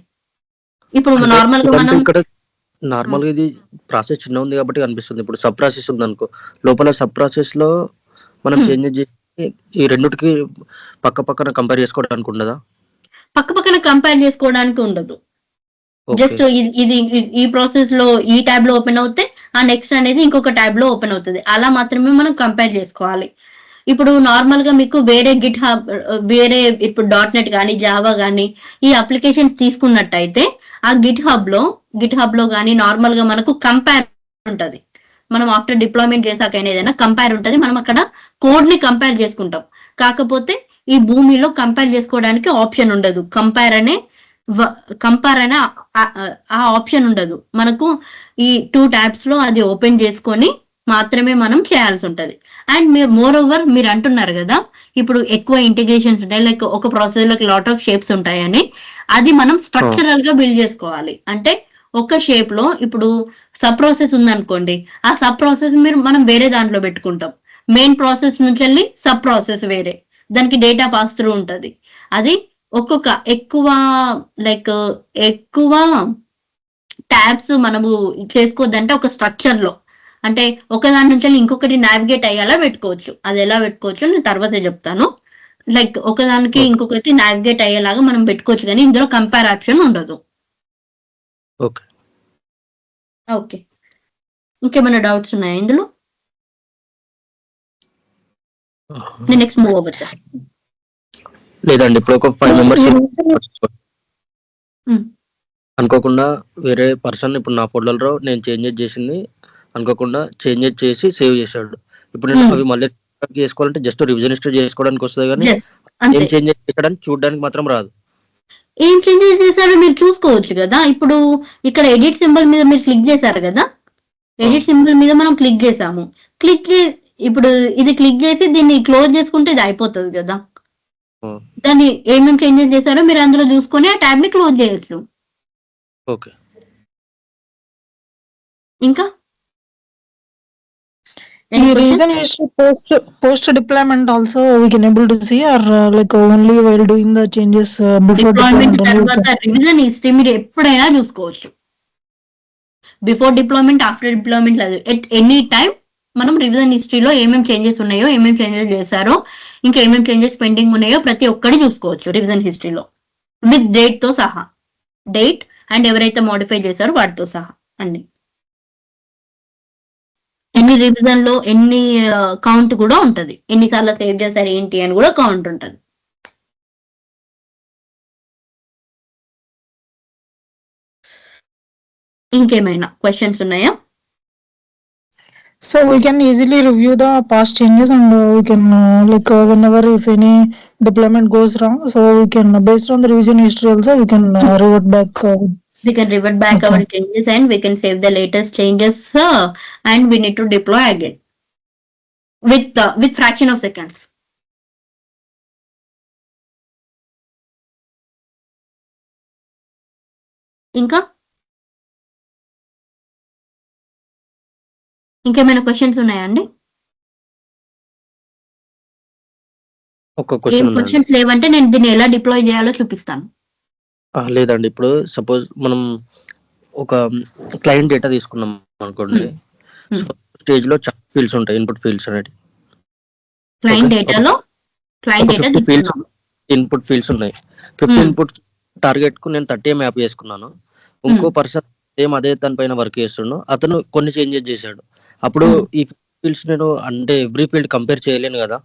ఇప్పుడు నార్మల్ గా మనం నార్మల్ గా ఇది ప్రాసెస్ చిన్న ఉంది కాబట్టి కనిపిస్తుంది. ఇప్పుడు సబ్ ప్రాసెస్ ఉంది అనుకో, లోపల సబ్ ప్రాసెస్ లో మనం చేంజెస్ చేసి ఈ రెండుకి పక్కన కంపేర్ చేసుకోవడానికి ఉండదా? పక్కన కంపేర్ చేసుకోవడానికి ఉండదు. జస్ట్ ఇది ఈ ప్రాసెస్ లో ఈ ట్యాబ్ లో ఓపెన్ అవుతే ఆ నెక్స్ట్ అనేది ఇంకొక ట్యాబ్ లో ఓపెన్ అవుతుంది. అలా మాత్రమే మనం కంపేర్ చేసుకోవాలి. ఇప్పుడు నార్మల్ గా మీకు వేరే వేరే ఇప్పుడు .NET కానీ జావా కానీ ఈ అప్లికేషన్స్ తీసుకున్నట్టయితే ఆ గిట్ హబ్ లో కానీ నార్మల్ గా మనకు కంపేర్ ఉంటది. మనం ఆఫ్టర్ డిప్లాయ్మెంట్ చేశాకైనా ఏదైనా కంపేర్ ఉంటది, మనం అక్కడ కోడ్ ని కంపేర్ చేసుకుంటాం. కాకపోతే ఈ భూమిలో కంపేర్ చేసుకోవడానికి ఆప్షన్ ఉండదు. కంపేర్ అనే ఆ ఆప్షన్ ఉండదు. మనకు ఈ 2 ట్యాబ్స్ లో అది ఓపెన్ చేసుకొని మాత్రమే మనం చేయాల్సి ఉంటది. అండ్ మోర్ ఓవర్ మీరు అంటున్నారు కదా, ఇప్పుడు ఎక్కువ ఇంటిగ్రేషన్స్ ఉంటాయి, లైక్ ఒక ప్రాసెస్ లోకి లాట్ ఆఫ్ షేప్స్ ఉంటాయని, అది మనం స్ట్రక్చరల్ గా బిల్డ్ చేసుకోవాలి. అంటే ఒక షేప్ లో ఇప్పుడు సబ్ ప్రాసెస్ ఉందనుకోండి, ఆ సబ్ ప్రాసెస్ మనం వేరే దాంట్లో పెట్టుకుంటాం. మెయిన్ ప్రాసెస్ నుంచి వెళ్ళి సబ్ ప్రాసెస్ వేరే, దానికి డేటా పాస్ త్రూ ఉంటది. అది ఒక్కొక్క ఎక్కువ ట్యాబ్స్ మనము చేసుకోవద్దంటే ఒక స్ట్రక్చర్ లో, అంటే ఒకదాని నుంచి ఇంకొకటి నావిగేట్ అయ్యేలా పెట్టుకోవచ్చు. అది ఎలా పెట్టుకోవచ్చు నేను తర్వాత చెప్తాను. లైక్ ఒకదానికి ఇంకొకటి నావిగేట్ అయ్యేలాగా మనం పెట్టుకోవచ్చు, కానీ ఇందులో కంపేర్ ఆప్షన్ ఉండదు. ఓకే, ఇంకేమైనా డౌట్స్ ఉన్నాయా ఇందులో? నేను నెక్స్ట్ మూవ్ అవ్వచ్చా? లేదండి, ఇప్పుడు ఒక 5 మెంబర్స్ అనుకోకుండా వేరే పర్సన్ ఇప్పుడు నా ఫోల్డర్లో నేను చేంజెస్ చేసింది అనుకోకుండా చేంజెస్ చేసి సేవ్ చేశాడు. ఇప్పుడు నేను అవి మళ్ళీ చేసుకోవాలంటే జస్ట్ రివిజన్ హిస్టరీ చేసుకోవడానికి వస్తుంది, కానీ ఏం చేంజెస్ చేశాడని చూడడానికి మాత్రం రాదు. ఏం చేంజెస్ చేశారో మీరు చూసుకోవచ్చు కదా. ఇప్పుడు ఇక్కడ ఎడిట్ సింబల్ మీద మీరు క్లిక్ చేశారు కదా, ఎడిట్ సింబల్ మీద మనం క్లిక్ చేసాము. ఇప్పుడు ఇది క్లిక్ చేసి దీన్ని క్లోజ్ చేసుకుంటే ఇది అయిపోతుంది కదా. దాన్ని ఏమేమి చేంజెస్ చేశారో మీరు అందులో చూసుకొని ఆ ట్యాబ్ ని క్లోజ్ చేయొచ్చు. ఓకే, ఇంకా Any The question? reason history post deployment also we can able to see, or like only while doing the changes before deployment deployment only we తర్వాత can. రివిజన్ హిస్టరీ మీరు ఎప్పుడైనా చూసుకోవచ్చు. Before deployment, after deployment లేదు. At any time మనం revision హిస్టరీలో ఏమేమి changes ఉన్నాయో, ఏమేమి చేంజెస్ చేశారో, ఇంకా ఏమేమి చేంజెస్ పెండింగ్ ఉన్నాయో ప్రతి ఒక్కటి చూసుకోవచ్చు రివిజన్ హిస్టరీలో విత్ డేట్ తో సహా. డేట్ అండ్ ఎవరైతే మోడిఫై చేశారో వాటితో సహా అన్ని. ఎన్ని రివిజన్ లో ఎన్ని కౌంట్ కూడా ఉంటది, ఎన్నిసార్లు సేవ్ చేశారు ఏంటి అని కూడా కౌంట్ ఉంటది. ఇంకేమైనా క్వశ్చన్స్ ఉన్నాయా? So we can easily review the past changes, and we can like whenever if any deployment goes wrong, so we can based on the revision history also we can revert back. We can revert back Okay. our changes and we can save the latest changes and we need to deploy again with fraction of seconds. ఇంకా ఇంకేమైనా questions ఉన్నాయా అండి? ఒక question ఉందండి. Questions లేవంటే నేను దీన్ని ఎలా డిప్లాయ్ చేయాలో చూపిస్తాను. లేదండి, ఇప్పుడు సపోజ్ మనం ఒక క్లయింట్ డేటా తీసుకున్నాం అనుకోండి. సో స్టేజ్ లో చాలా ఫీల్డ్స్ ఉంటాయి, ఇన్పుట్ ఫీల్డ్స్ అనేది. క్లయింట్ డేటాలో క్లయింట్ డేటా 50 ఫీల్డ్స్ తీసుకున్నాం. ఇన్పుట్ ఫీల్డ్స్ ఉన్నాయి. 50 ఇన్పుట్ టార్గెట్ కు నేను 30 మ్యాప్ చేసుకున్నాను. ఇంకో పర్సన్ సేమ్ అదే దానిపైన వర్క్ చేస్తుండు, అతను కొన్ని చేంజెస్ చేశాడు. అప్పుడు ఈ ఫీల్డ్స్ నేను అంటే ఎవ్రీ ఫీల్డ్ కంపేర్ చేయలేను కదా,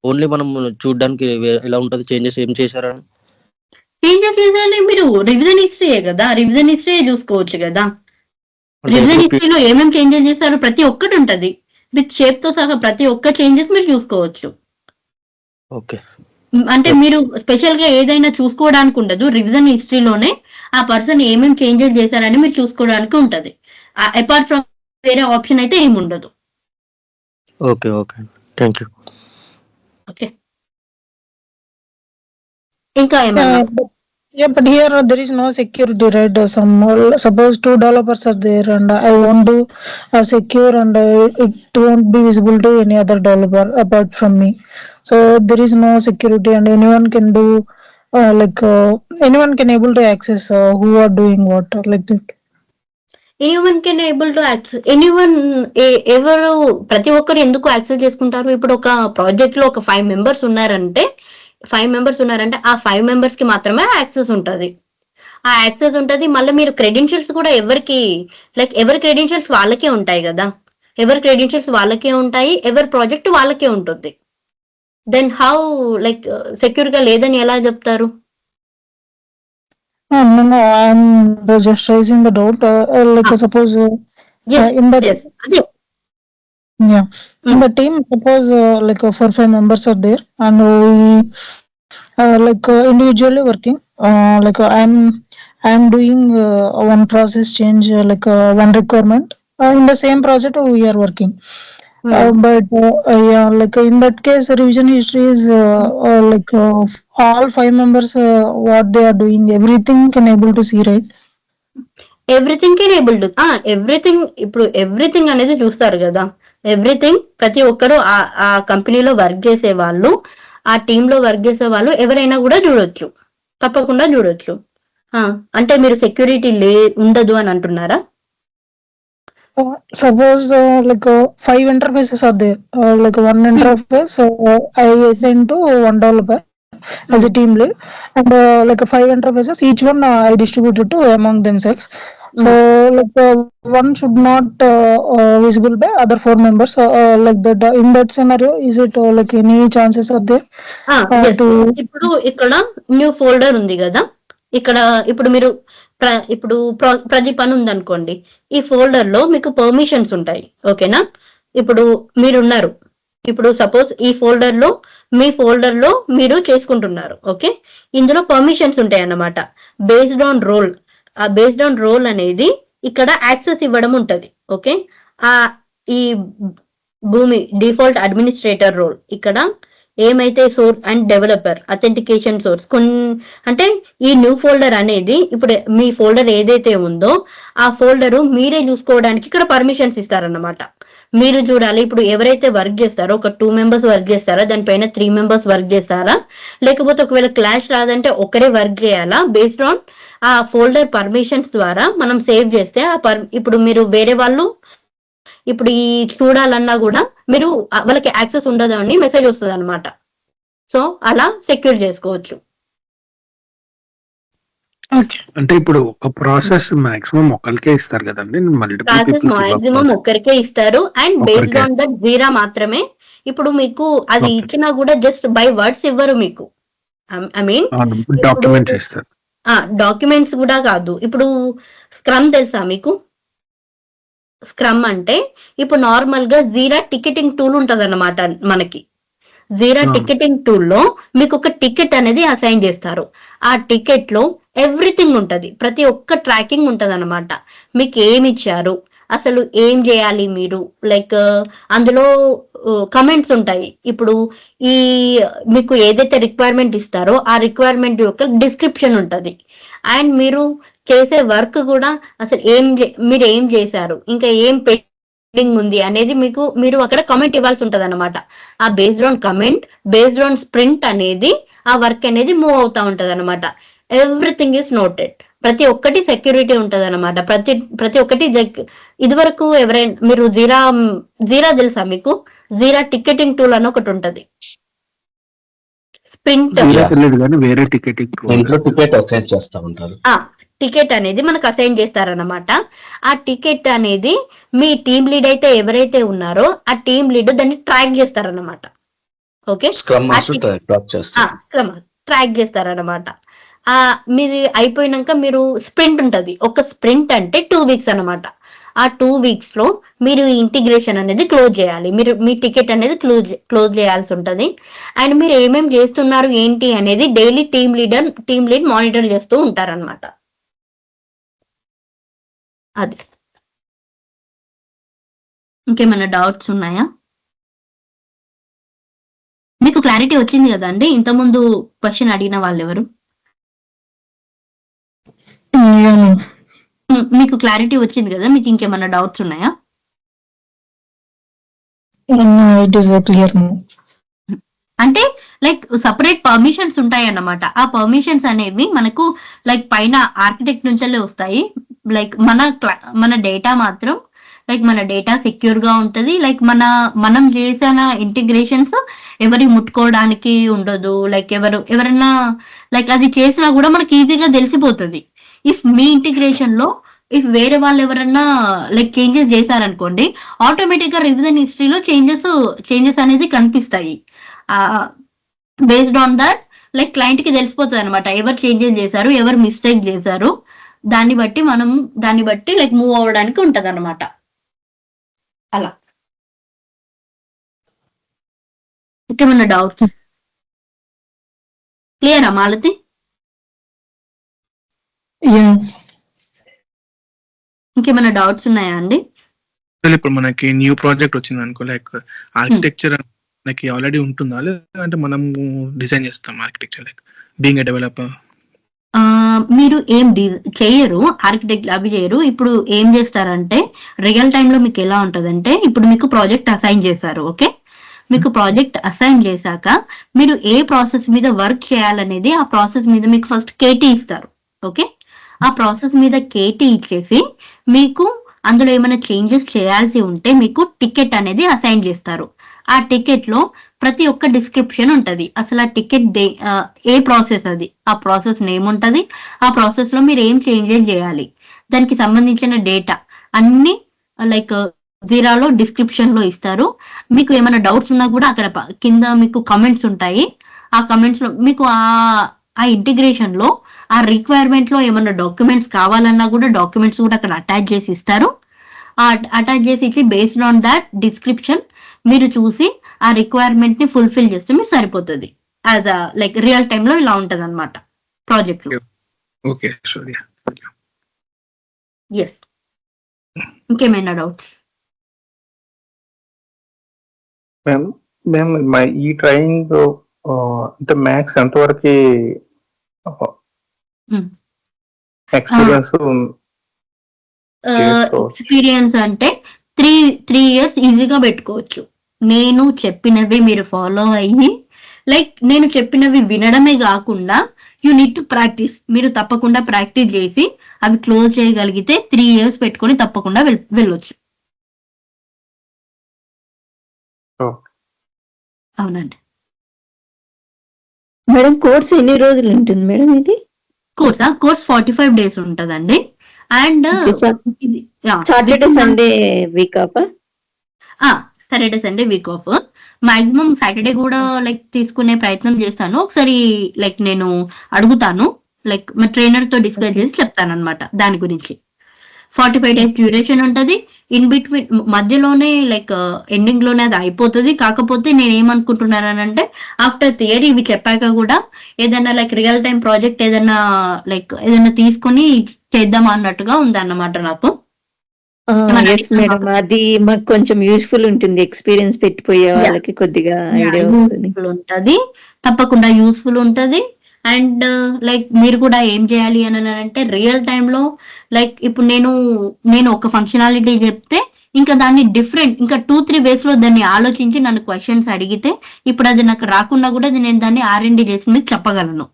ఓన్లీ మనం చూడడానికి ఎలా ఉంటది చేంజెస్ ఏం చేశారని. చేంజెస్ చేయాలి మీరు రివిజన్ హిస్టరీయే కదా, రివిజన్ హిస్టరీ చూసుకోవచ్చు కదా. అంటే రివిజన్ ఇప్పుడు హిస్టరీలో ఏమేమి చేంజెస్ చేశారో ప్రతి ఒక్కటి ఉంటది, విత్ షేప్ తో సహా ప్రతి ఒక్క చేంజెస్ మీరు చూసుకోవచ్చు. ఓకే, అంటే మీరు స్పెషల్ గా ఏదైనా చూసుకోవడానికి ఉండదు, రివిజన్ హిస్టరీలోనే ఆ పర్సన్ ఏమేమి చేంజెస్ చేశారని మీరు చూసుకోవడానికి ఉంటది. అపార్ట్ ఫ్రమ్ వేరే ఆప్షన్ అయితే ఏమి ఉండదు. Okay, okay, thank you. Okay, ఇంకా ఏమన్నా? Yeah, but here there is no security, right? Some suppose 2 developers are there, and I want to secure, and it won't be visible to any other developer apart from me. So there is no security, and anyone can do anyone can able to access who are doing what like that. Anyone can able to access, anyone ఎవరు ప్రతి ఒక్కరు ఎందుకు access చేసుకుంటారు? ఇప్పుడు ఒక project లో ఒక 5 members ఉన్నారంటే ఆ 5 మెంబర్స్ కి మాత్రమే యాక్సెస్ ఉంటది. ఆ యాక్సెస్ ఉంటది. మళ్ళీ మీరు క్రెడెన్షియల్స్ కూడా ఎవరికి ఎవరి క్రెడెన్షియల్స్ వాళ్ళకే ఉంటాయి కదా, ఎవరి క్రెడెన్షియల్స్ వాళ్ళకే ఉంటాయి, ఎవరి ప్రాజెక్ట్ వాళ్ళకే ఉంటుంది. దెన్ హౌ సెక్యూర్ గా లేదని ఎలా చెప్తారు? No, I'm just raising the doubt. Suppose in that Yes, అదే. yeah, in the team, suppose 4-5 members are there, and we individually working. I'm doing one process change, one requirement. In the same project we are working. But in that case, revision history is all 5 members what they are doing, everything can able to see, right? Everything can able to everything. ఇప్పుడు everything అనేది చూస్తారు కదా, everything ప్రతి ఒక్కరు ఆ కంపెనీలో work చేసే వాళ్ళు, ఆ టీమ్ లో వర్క్ చేసే వాళ్ళు ఎవరైనా కూడా చూడొచ్చు, తప్పకుండా చూడొచ్చు. అంటే మీరు సెక్యూరిటీ ఉండదు అని అంటున్నారా? Suppose 5 interfaces are there, one interface I assign to one developer as a team lead, and 5 interfaces, each one I distributed to among themselves. So one should not visible by other 4 members, like that. In that scenario, is it any chances are there? ఇప్పుడు ఇక్కడ new folder ఉంది కదా, ఇప్పుడు మీరు ఇప్పుడు ప్రదీప్ అని ఉంది అనుకోండి, ఈ ఫోల్డర్ లో మీకు పర్మిషన్స్ ఉంటాయి. ఓకేనా? ఇప్పుడు మీరున్నారు, ఇప్పుడు సపోజ్ ఈ ఫోల్డర్ లో మీ ఫోల్డర్ లో మీరు చేసుకుంటున్నారు. ఓకే, ఇందులో పర్మిషన్స్ ఉంటాయి అన్నమాట. బేస్డ్ ఆన్ రోల్, ఆ బేస్డ్ ఆన్ రోల్ అనేది ఇక్కడ యాక్సెస్ ఇవ్వడం ఉంటది. ఓకే, ఈ భూమి డిఫాల్ట్ అడ్మినిస్ట్రేటర్ రోల్ ఇక్కడ ఏమైతే source and developer authentication source అంటే ఈ న్యూ ఫోల్డర్ అనేది ఇప్పుడు మీ ఫోల్డర్ ఏదైతే ఉందో ఆ ఫోల్డర్ మీరే చూసుకోవడానికి ఇక్కడ పర్మిషన్స్ ఇస్తారన్నమాట. మీరు చూడాలి ఇప్పుడు ఎవరైతే వర్క్ చేస్తారో ఒక 2 మెంబర్స్ వర్క్ చేస్తారా, దానిపైన 3 మెంబర్స్ వర్క్ చేస్తారా, లేకపోతే ఒకవేళ క్లాష్ రాదంటే ఒకరే వర్క్ చేయాలా, బేస్డ్ ఆన్ ఆ ఫోల్డర్ పర్మిషన్స్ ద్వారా మనం సేవ్ చేస్తే ఇప్పుడు మీరు వేరే వాళ్ళు ఇప్పుడు ఈ చూడాలన్నా కూడా మీరు వాళ్ళకి యాక్సెస్ ఉండదు అని మెసేజ్ వస్తుంది అనమాట. సో అలా సెక్యూర్ చేసుకోవచ్చు. అంటే ఇప్పుడు ఒక ప్రాసెస్ మాక్సిమం ఒకరికే ఇస్తారు కదండి, మల్టిపుల్ ప్రాసెస్ పీపుల్ మాక్సిమం ఒక్కరికే ఇస్తారు అండ్ బేస్డ్ ఆన్ దట్ జీరా మాత్రమే. ఇప్పుడు మీకు అది ఇచ్చినా కూడా జస్ట్ బై వర్డ్స్ ఇవ్వరు మీకు. ఐ మీన్ డాక్యుమెంట్స్ ఇస్తారు. డాక్యుమెంట్స్ కూడా కాదు. ఇప్పుడు స్క్రమ్ తెలుసా మీకు? స్క్రమ్ అంటే ఇప్పుడు నార్మల్ గా జీరా టికెటింగ్ టూల్ ఉంటది అన్నమాట మనకి. జీరా టికెటింగ్ టూల్లో మీకు ఒక టికెట్ అనేది అసైన్ చేస్తారు. ఆ టికెట్ లో ఎవ్రీథింగ్ ఉంటది, ప్రతి ఒక్క ట్రాకింగ్ ఉంటది అనమాట. మీకు ఏమి ఇచ్చారు, అసలు ఏం చేయాలి మీరు, లైక్ అందులో కమెంట్స్ ఉంటాయి. ఇప్పుడు ఈ మీకు ఏదైతే రిక్వైర్మెంట్ ఇస్తారో ఆ రిక్వైర్మెంట్ యొక్క డిస్క్రిప్షన్ ఉంటది. అండ్ మీరు చేసే వర్క్ కూడా అసలు మీరు ఏం చేశారు, ఇంకా ఏం ఉంది అనేది మీరు అక్కడ కమెంట్ ఇవ్వాల్సి ఉంటది అనమాట. ఆ based on comment, based on sprint అనేది ఆ వర్క్ అనేది మూవ్ అవుతా ఉంటది అనమాట. Everything is noted. ప్రతి ఒక్కటి సెక్యూరిటీ ఉంటది అనమాట. ప్రతి ఒక్కటి ఇది వరకు ఎవరైనా మీరు జీరా తెలుసా మీకు? జీరా టికెటింగ్ టూల్ అని ఒకటి ఉంటది. స్ప్రింట్ వేరే టికెటింగ్ టికెట్ అసైన్ చేస్తా ఉంటారు. టికెట్ అనేది మనకు అసైన్ చేస్తారనమాట. ఆ టికెట్ అనేది మీ టీమ్ లీడ్ అయితే ఎవరైతే ఉన్నారో ఆ టీమ్ లీడ్ దాన్ని ట్రాక్ చేస్తారనమాట. ఓకే, ట్రాక్ చేస్తారనమాట. మీది అయిపోయినాక మీరు స్ప్రింట్ ఉంటది. ఒక స్ప్రింట్ అంటే 2 వీక్స్ అనమాట. ఆ 2 వీక్స్ లో మీరు ఇంటిగ్రేషన్ అనేది క్లోజ్ చేయాలి. మీరు మీ టికెట్ అనేది క్లోజ్ చేయాల్సి ఉంటది. అండ్ మీరు ఏమేమి చేస్తున్నారు ఏంటి అనేది డైలీ టీమ్ లీడ్ మానిటర్ చేస్తూ ఉంటారనమాట. అది ఇంకేమైనా డౌట్స్ ఉన్నాయా? మీకు క్లారిటీ వచ్చింది కదా అండి? ఇంతకుముందు క్వశ్చన్ అడిగిన వాళ్ళు ఎవరు? మీకు క్లారిటీ వచ్చింది కదా? మీకు ఇంకేమైనా డౌట్స్ ఉన్నాయా? అంటే లైక్ సపరేట్ పర్మిషన్స్ ఉంటాయి అన్నమాట. ఆ పర్మిషన్స్ అనేవి మనకు లైక్ పైన ఆర్కిటెక్ట్ నుంచే వస్తాయి. లైక్ మన డేటా మాత్రం లైక్ మన డేటా సెక్యూర్ గా ఉంటది. లైక్ మనం చేసిన ఇంటిగ్రేషన్స్ ఎవరి ముట్టుకోవడానికి ఉండదు. లైక్ ఎవరన్నా లైక్ అది చేసినా కూడా మనకి ఈజీగా తెలిసిపోతుంది. ఇఫ్ మీ ఇంటిగ్రేషన్ లో వేరే వాళ్ళు ఎవరన్నా లైక్ చేంజెస్ చేశారనుకోండి, ఆటోమేటిక్ గా రివిజన్ హిస్టరీలో చేంజెస్ అనేది కనిపిస్తాయి. Based on that like client కి తెలిసిపోతుంది అనమాట ఎవరు చేంజెస్ చేశారు, ఎవరు మిస్టేక్ చేశారు. దాన్ని బట్టి లైక్ మూవ్ అవ్వడానికి ఉంటది అనమాట. అలా ఇంకేమన్నా డౌట్స్? క్లియరా మాలతి? ఇంకేమైనా డౌట్స్ ఉన్నాయా అండి? ఇప్పుడు మనకి న్యూ ప్రాజెక్ట్ వచ్చింది అనుకో, లైక్ ఆర్కిటెక్చర్ మనకి ఆల్రెడీ ఉంటుందా లేదంటే మనం డిజైన్ చేస్తాం architecture, like being a developer? మీరు ఏం చేయరు, ఆర్కిటెక్ట్ అవి చేయరు. ఇప్పుడు ఏం చేస్తారంటే రియల్ టైమ్ లో మీకు ఎలా ఉంటదంటే, ఇప్పుడు మీకు ప్రాజెక్ట్ అసైన్ చేశారు. ఓకే, మీకు ప్రాజెక్ట్ అసైన్ చేశాక మీరు ఏ ప్రాసెస్ మీద వర్క్ చేయాలనేది ఆ ప్రాసెస్ మీద మీకు ఫస్ట్ కేటీ ఇస్తారు. ఓకే, ఆ ప్రాసెస్ మీద కేటీ ఇచ్చేసి మీకు అందులో ఏమైనా చేంజెస్ చేయాల్సి ఉంటే మీకు టికెట్ అనేది అసైన్ చేస్తారు. ఆ టికెట్ లో ప్రతి ఒక్క డిస్క్రిప్షన్ ఉంటది. అసలు ఆ టికెట్ ఏ ప్రాసెస్ అది, ఆ ప్రాసెస్ నేమ్ ఉంటది. ఆ ప్రాసెస్ లో మీరు ఏం చేంజెస్ చేయాలి, దానికి సంబంధించిన డేటా అన్ని లైక్ జీరాలో డిస్క్రిప్షన్ లో ఇస్తారు. మీకు ఏమైనా డౌట్స్ ఉన్నా కూడా అక్కడ కింద మీకు కమెంట్స్ ఉంటాయి. ఆ కమెంట్స్ లో మీకు ఆ ఇంటిగ్రేషన్ లో ఆ రిక్వైర్మెంట్ లో ఏమైనా డాక్యుమెంట్స్ కావాలన్నా కూడా డాక్యుమెంట్స్ కూడా అక్కడ అటాచ్ చేసి ఇస్తారు. అటాచ్ చేసి ఇచ్చి బేస్డ్ ఆన్ దాట్ డిస్క్రిప్షన్ మీరు చూసి ఆ రిక్వైర్మెంట్ ని ఫుల్ఫిల్ చేస్తే మీకు సరిపోతుంది. యాజ్ లైక్ రియల్ టైమ్ లో ఇలా ఉంటది అనమాట ప్రాజెక్ట్ లో. ఓకే, ఎస్, ఇంకేమైనా డౌట్స్? ఈ ట్రైనింగ్ అంటే మ్యాక్స్ ఎంతవరకు ఎక్స్పీరియన్స్ ఎక్స్పీరియన్స్ అంటే త్రీ ఇయర్స్ ఈజీగా పెట్టుకోవచ్చు. నేను చెప్పినవి మీరు ఫాలో అయ్యి లైక్ నేను చెప్పినవి వినడమే కాకుండా యూ నీడ్ టు ప్రాక్టీస్. మీరు తప్పకుండా ప్రాక్టీస్ చేసి అవి క్లోజ్ చేయగలిగితే 3 years పెట్టుకొని తప్పకుండా వెళ్ళొచ్చు. అవునండి మేడం. కోర్స్ ఎన్ని రోజులు ఉంటుంది మేడం ఇది? కోర్స్ 45 days ఉంటదండి. And Saturday Sunday week off? Saturday Sunday week off. Maximum Saturday కూడా లైక్ తీసుకునే ప్రయత్నం చేస్తాను. ఒకసారి లైక్ నేను అడుగుతాను, లైక్ మా ట్రైనర్ తో డిస్కస్ చేసి చెప్తాను అనమాట దాని గురించి. 45 days డ్యూరేషన్ ఉంటది. ఇన్ బిట్వీన్ మధ్యలోనే లైక్ ఎండింగ్ లోనే అది అయిపోతుంది. కాకపోతే నేను ఏమనుకుంటున్నానంటే ఆఫ్టర్ థియరీ ఇవి చెప్పాక కూడా ఏదైనా లైక్ రియల్ టైం ప్రాజెక్ట్ ఏదైనా తీసుకొని చేద్దాం అన్నట్టుగా ఉందన్నమాట నాకు. మేడం, అది మాకు కొంచెం యూస్ఫుల్ ఉంటుంది. ఎక్స్పీరియన్స్ పెట్టిపోయే వాళ్ళకి కొద్దిగా ఐడియా వస్తుంది. ఉంటది, తప్పకుండా యూస్ఫుల్ ఉంటది. అండ్ లైక్ మీరు కూడా ఏం చేయాలి అని అంటే రియల్ టైంలో లైక్ ఇప్పుడు నేను ఒక ఫంక్షనాలిటీ చెప్తే ఇంకా దాన్ని డిఫరెంట్ ఇంకా 2-3 ways లో దాన్ని ఆలోచించి నన్ను క్వశ్చన్స్ అడిగితే ఇప్పుడు అది నాకు రాకున్నా కూడా నేను దాన్ని R&D చేసి మీకు చెప్పగలను.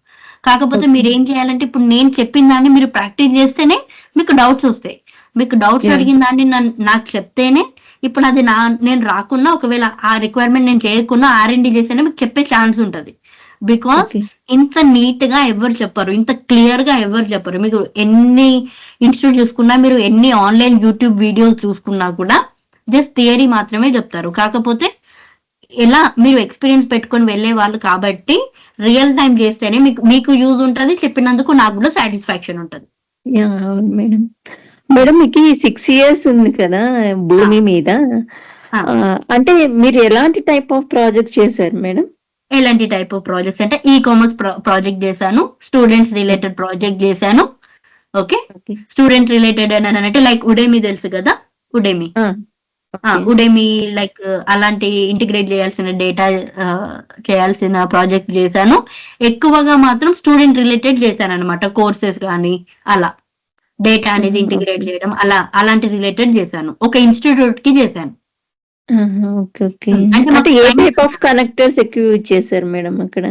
కాకపోతే మీరు ఏం చేయాలంటే ఇప్పుడు నేను చెప్పిన దాన్ని మీరు ప్రాక్టీస్ చేస్తేనే మీకు డౌట్స్ వస్తాయి. మీకు డౌట్స్ అడిగిన దాన్ని నాకు చెప్తేనే ఇప్పుడు అది నేను రాకున్నా ఒకవేళ ఆ రిక్వైర్మెంట్ నేను చేయకున్నా R&D చేస్తేనే మీకు చెప్పే ఛాన్స్ ఉంటుంది. బికాస్ ఇంత నీట్ గా ఎవరు చెప్పరు, ఇంత క్లియర్ గా ఎవరు చెప్పరు. మీకు ఎన్ని ఇన్స్టిట్యూట్ చూసుకున్నా, మీరు ఎన్ని ఆన్లైన్ యూట్యూబ్ వీడియోస్ చూసుకున్నా కూడా జస్ట్ థియరీ మాత్రమే చెప్తారు. కాకపోతే ఎలా మీరు ఎక్స్పీరియన్స్ పెట్టుకొని వెళ్ళే వాళ్ళు కాబట్టి రియల్ టైం చేస్తేనే మీకు యూజ్ ఉంటది. చెప్పినందుకు నాకు కూడా సాటిస్ఫాక్షన్ ఉంటది. మేడం మేడం మీకు 6 years ఉంది కదా భూమి మీద, అంటే మీరు ఎలాంటి టైప్ ఆఫ్ ప్రాజెక్ట్ చేశారు మేడం? ఎలాంటి టైప్ ఆఫ్ ప్రాజెక్ట్స్ అంటే కామర్స్ ప్రాజెక్ట్ చేశాను, స్టూడెంట్స్ రిలేటెడ్ ప్రాజెక్ట్ చేశాను. ఓకే, స్టూడెంట్ రిలేటెడ్ అని అంటే లైక్ ఉడేమి తెలుసు కదా, ఉడేమి లైక్ అలాంటి ఇంటిగ్రేట్ చేయాల్సిన డేటా చేయాల్సిన ప్రాజెక్ట్ చేశాను. ఎక్కువగా మాత్రం స్టూడెంట్ రిలేటెడ్ చేశాను అనమాట. కోర్సెస్ కానీ అలా డేటా అనేది ఇంటిగ్రేట్ చేయడం అలాంటి రిలేటెడ్ చేశాను. ఒక ఇన్స్టిట్యూట్ కి చేశాను. అంటే ఏ టైప్ ఆఫ్ కనెక్టర్స్ ఎక్కువ యూజ్ చేశారు మేడం అక్కడ?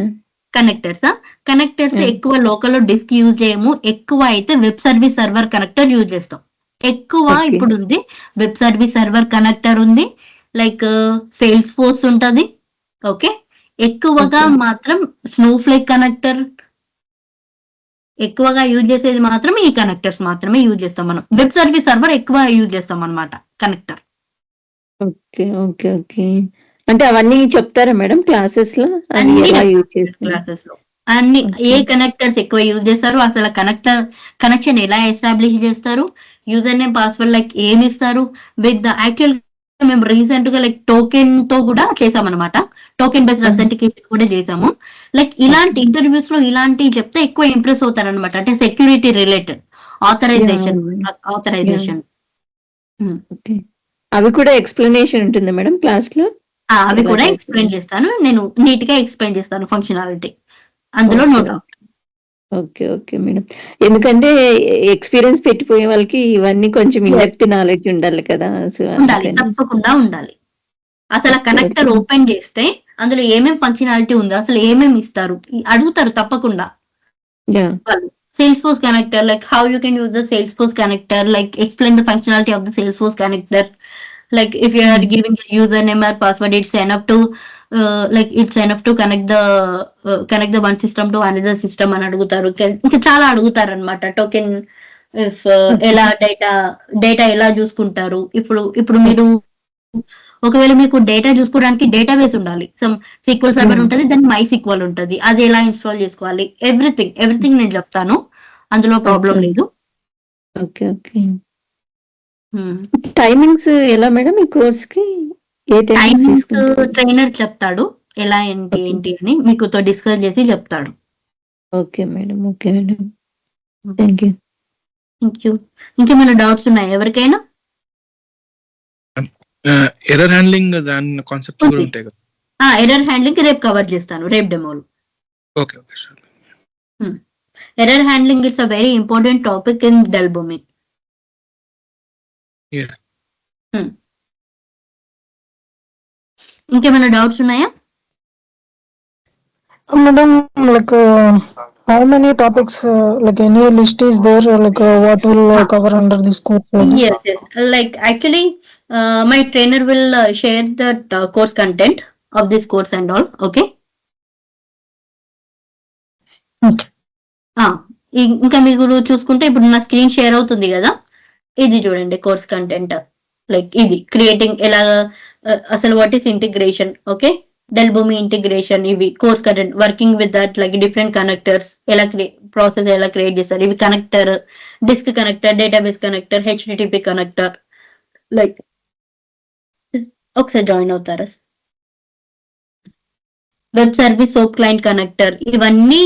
కనెక్టర్స్ ఎక్కువ లోకల్ డిస్క్ యూజ్ చేయము. ఎక్కువ అయితే web service server connector use చేస్తాం. ఎక్కువ ఇప్పుడు ఉంది వెబ్ సర్వీస్ సర్వర్ కనెక్టర్ ఉంది, లైక్ సేల్స్ ఫోర్స్ ఉంటది. ఓకే, ఎక్కువగా మాత్రం స్నోఫ్లేక్ కనెక్టర్ ఎక్కువగా యూజ్ చేసేది మాత్రం ఈ కనెక్టర్స్ మాత్రమే యూజ్ చేస్తాం మనం. వెబ్ సర్వీస్ సర్వర్ ఎక్కువ యూజ్ చేస్తాం అనమాట కనెక్టర్. ఓకే ఓకే ఓకే, అంటే అవన్నీ చెప్తారా మేడం క్లాసెస్ లో? క్లాసెస్ లో అన్ని ఏ కనెక్టర్స్ ఎక్కువ యూజ్ చేస్తారు, అసలు కనెక్షన్ ఎలా ఎస్టాబ్లిష్ చేస్తారు, యూజర్ నేమ్ పాస్వర్డ్ లైక్ ఏమి ఇస్తారు విత్ యాక్చువల్ మేము రీసెంట్ గా లైక్ టోకెన్ తో కూడా చేసామన్నమాట. టోకెన్ బేస్డ్ అథెంటికేషన్ కూడా చేసాము. లైక్ ఇలాంటి ఇంటర్వ్యూస్ లో ఇలాంటి చెప్తే ఎక్కువ ఇంప్రెస్ అవుతారు అనమాట. అంటే సెక్యూరిటీ రిలేటెడ్ ఆథరైజేషన్ అవి కూడా ఎక్స్ప్లెనేషన్ ఉంటుంది మేడం క్లాస్ లో? అవి కూడా ఎక్స్ప్లెయిన్ చేస్తాను, నేను నీట్ గా ఎక్స్ప్లెయిన్ చేస్తాను ఫంక్షనాలిటీ, అందులో no doubt. Okay okay madam, ఎందుకంటే ఎక్స్పీరియన్స్ పెట్టిపోయే వాళ్ళకి ఇవన్నీ కొంచెం ఇన్డెప్త్ నాలెడ్జ్ ఉండాలి కదా. ఉండాలి, తప్పకుండా ఉండాలి. అసలు కనెక్టర్ ఓపెన్ చేస్తే అందులో ఏమేమి ఫంక్షనాలిటీ ఉందో, అసలు ఏమేమి ఇస్తారు అడుగుతారు తప్పకుండా. Salesforce connector, like how you can use the Salesforce connector, like explain the functionality of the Salesforce connector. Like if you are giving the username or password, it's enough to connect the one system to another system అని అడుగుతారు. ఇంకా చాలా అడుగుతారు అనమాట. Token ఎలా data ఎలా చూసుకుంటారు. ఇప్పుడు మీరు ఒకవేళ మీకు డేటా చూసుకోవడానికి డేటాబేస్ ఉండాలి, సమ్ సీక్వెల్ సర్వర్ ఉంటుంది, దాని మై సీక్వెల్ ఉంటుంది, అది ఎలా ఇన్స్టాల్ చేసుకోవాలి, ఎవ్రీథింగ్ నేను చెప్తాను, అందులో ప్రాబ్లం లేదు. ఓకే ఓకే, టైమింగ్స్ ఎలా మేడం ఈ కోర్స్ కి? ఏ టైమింగ్స్ ట్రైనర్ చెప్తాడు ఎలా ఏంటి అని మీకుతో డిస్కస్ చేసి చెప్తాడు. Okay madam, okay madam, thank you. ఇంకేమైనా డౌట్స్ ఉన్నాయా ఎవరికైనా? ఎర్రర్ హ్యాండ్లింగ్ దాని కాన్సెప్ట్ కూడా ఉంటాయి కదా? ఎర్రర్ హ్యాండ్లింగ్ రేపు కవర్ చేస్తాను, రేపు డెమోలో. Okay okay sure. Error handling it's a very important topic in Dell Boomi. ఇంకేమైనా డౌట్స్ ఉన్నాయా? Madam, like how many topics, like any list is there, like what will cover under this course? Yes. Like actually, my trainer will share that course content of this course and all. Okay. ఇంకా మీరు చూసుకుంటే ఇప్పుడు నా screen share అవుతుంది కదా, ఇది చూడండి course content. Like ఇది క్రియేటింగ్ ఎలా అసలు what is integration, okay, Dell Boomi integration, ఇవి course content, working with that like different connectors ఎలా ప్రాసెస్ ఎలా క్రియేట్ చేస్తారు, ఇవి connector, disk connector, database connector, HTTP connector. Like ఒకసారి జాయిన్ అవుతారా? Web service SOAP client connector, ఇవన్నీ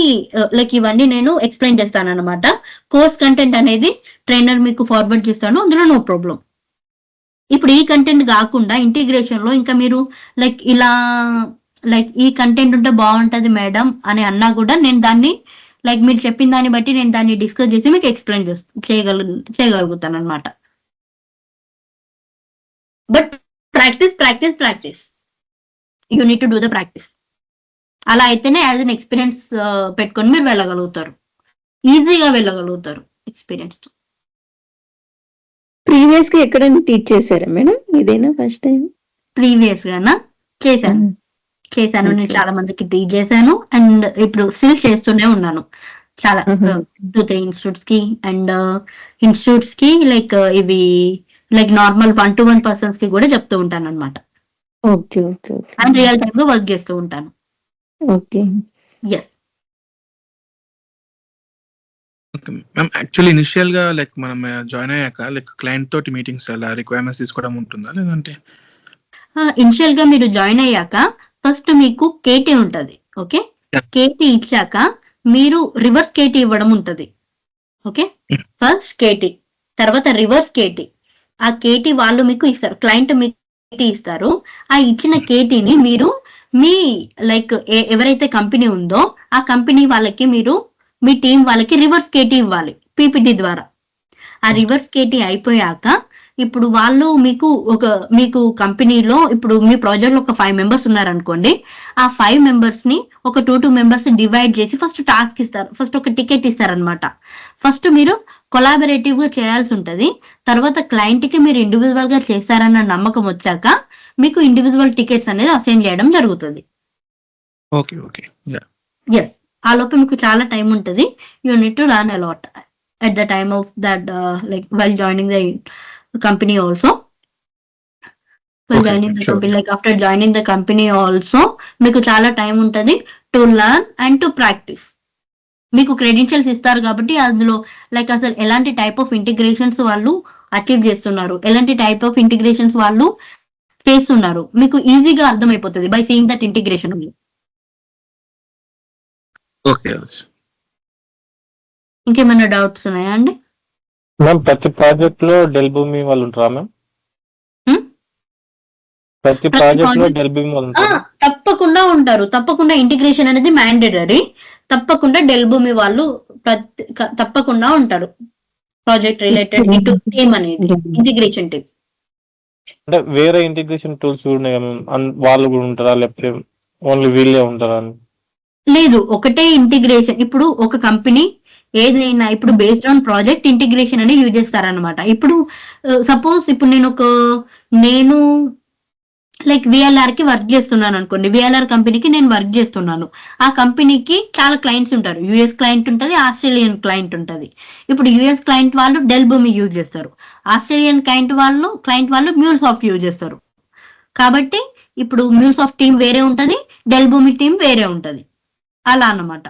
like ఇవన్నీ నేను ఎక్స్ప్లెయిన్ చేస్తాను అనమాట. కోర్స్ కంటెంట్ అనేది ట్రైనర్ మీకు ఫార్వర్డ్ చేస్తాను, అందులో నో ప్రాబ్లం. ఇప్పుడు ఈ కంటెంట్ కాకుండా ఇంటిగ్రేషన్ లో ఇంకా మీరు లైక్ ఇలా లైక్ ఈ కంటెంట్ ఉంటే బాగుంటది మేడం అని అన్నా కూడా నేను దాన్ని లైక్ మీరు చెప్పిన దాన్ని బట్టి నేను దాన్ని డిస్కస్ చేసి మీకు ఎక్స్ప్లెయిన్ చేయగలుగుతాను అనమాట. But practice you need to do the practice. అలా అయితేనే యాజ్ అన్ ఎక్స్పీరియన్స్ పెట్టుకొని మీరు వెళ్ళగలుగుతారు, ఈజీగా వెళ్ళగలుగుతారు ఎక్స్పీరియన్స్ తో. ప్రీవియస్ గా ఎక్కడైనా టీచ్ చేశారా మేడం? ఇదేనా ఫస్ట్ టైం? ప్రీవియస్ గానా చేశాను, నేను చాలా మందికి టీచ్ చేశాను అండ్ ఇప్పుడు స్టిల్ చేస్తూనే ఉన్నాను చాలా 2-3 ఇన్స్టిట్యూట్స్ కి అండ్ ఇన్స్టిట్యూట్స్ కి లైక్ ఇవి లైక్ నార్మల్ 1-to-1 పర్సన్స్ కి కూడా చెప్తూ ఉంటాను అనమాట. ఓకే అండ్ రియల్ టైమ్ గా వర్క్ చేస్తూ ఉంటాను. Okay yes. Ma'am actually initial గా లైక్ మనం జాయిన్ అయ్యాక లైక్ క్లయింట్ తోటి మీటింగ్స్ అలా రిక్వైర్మెంట్స్ తీసుకోవడం ఉంటుందా లేదంటే? ఇనిషియల్ గా మీరు జాయిన్ అయ్యాక ఫస్ట్ మీకు కేటీ ఉంటది, ఓకే, కేటీ ఇచ్చాక మీరు రివర్స్ కేటీ ఇవ్వడం ఉంటది, ఓకే. ఫస్ట్ కేటీ, తర్వాత రివర్స్ కేటీ. ఆ కేటీ వాళ్ళు మీకు ఇస్తారు, క్లయింట్ మీకు కేటీ ఇస్తారు. ఆ ఇచ్చిన కేటీని మీరు మీ లైక్ ఎవరైతే కంపెనీ ఉందో ఆ కంపెనీ వాళ్ళకి మీరు మీ టీం వాళ్ళకి రివర్స్ కేటీ ఇవ్వాలి పీపీటీ ద్వారా. ఆ రివర్స్ కేటీ అయిపోయాక ఇప్పుడు వాళ్ళు మీకు కంపెనీలో ఇప్పుడు మీ ప్రాజెక్ట్ లో ఒక 5 మెంబర్స్ ఉన్నారనుకోండి, ఆ 5 మెంబర్స్ ని ఒక 2 మెంబర్స్ డివైడ్ చేసి ఫస్ట్ టాస్క్ ఇస్తారు, ఫస్ట్ ఒక టికెట్ ఇస్తారనమాట. ఫస్ట్ మీరు కొలాబరేటివ్ గా చేయాల్సి ఉంటది. తర్వాత క్లయింట్ కి మీరు ఇండివిజువల్ గా చేస్తారన్న నమ్మకం వచ్చాక మీకు ఇండివిజువల్ టికెట్స్ అనేది అసైన్ చేయడం జరుగుతుంది. ఎస్. ఆ లోపు మీకు చాలా టైం ఉంటుంది. You need to learn a lot at the time of that like while joining the company also. Like after joining the company also మీకు చాలా టైం ఉంటుంది to learn and to practice. మీకు క్రెడెన్షియల్స్ ఇస్తారు కాబట్టి అందులో లైక్ అసలు ఎలాంటి టైప్ ఆఫ్ ఇంటిగ్రేషన్స్ వాళ్ళు అచీవ్ చేస్తున్నారు, ఎలాంటి టైప్ ఆఫ్ ఇంటిగ్రేషన్స్ వాళ్ళు చేస్తున్నారు మీకు ఈజీగా అర్థమైపోతుంది బై సీయింగ్ దట్ ఇంటిగ్రేషన్. ఇంకేమైనా డౌట్స్ ఉన్నాయా అండి? మ్యామ్ ప్రతి ప్రాజెక్ట్ లో డెల్ భూమి వాళ్ళు ఉంటారా మ్యామ్? ప్రతి ప్రాజెక్ట్ లో డెల్ భూమి వాళ్ళు ఉంటారా? తప్పకుండా ఉంటారు, తప్పకుండా. ఇంటిగ్రేషన్ అనేది మ్యాండేటరీ, తప్పకుండా డెల్ భూమి వాళ్ళు తప్పకుండా ఉంటారు. ప్రాజెక్ట్ రిలేటెడ్ టీమ్ అనేది ఇంటిగ్రేషన్ టీమ్. అంటే వేరే ఇంటిగ్రేషన్ టూల్స్ ఉన్నాయి వాళ్ళు కూడా ఉంటారా లేకపోతే ఓన్లీ వీళ్ళే ఉంటారా? లేదు, ఒకటే ఇంటిగ్రేషన్. ఇప్పుడు ఒక కంపెనీ ఏదైనా ఇప్పుడు బేస్డ్ ఆన్ ప్రాజెక్ట్ ఇంటిగ్రేషన్ అని యూజ్ చేస్తారనమాట. ఇప్పుడు సపోజ్ ఇప్పుడు నేను లైక్ విఎల్ఆర్ కి వర్క్ చేస్తున్నాను అనుకోండి, విఎల్ఆర్ కంపెనీకి నేను వర్క్ చేస్తున్నాను. ఆ కంపెనీకి చాలా క్లయింట్స్ ఉంటారు, యుఎస్ క్లయింట్ ఉంటుంది, ఆస్ట్రేలియన్ క్లయింట్ ఉంటుంది. ఇప్పుడు యుఎస్ క్లయింట్ వాళ్ళు డెల్ భూమి యూజ్ చేస్తారు, ఆస్ట్రేలియన్ క్లయింట్ వాళ్ళు మ్యూల్సాఫ్ట్ యూజ్ చేస్తారు. కాబట్టి ఇప్పుడు మ్యూల్సాఫ్ట్ టీం వేరే ఉంటది, డెల్ భూమి టీం వేరే ఉంటది, అలా అన్నమాట.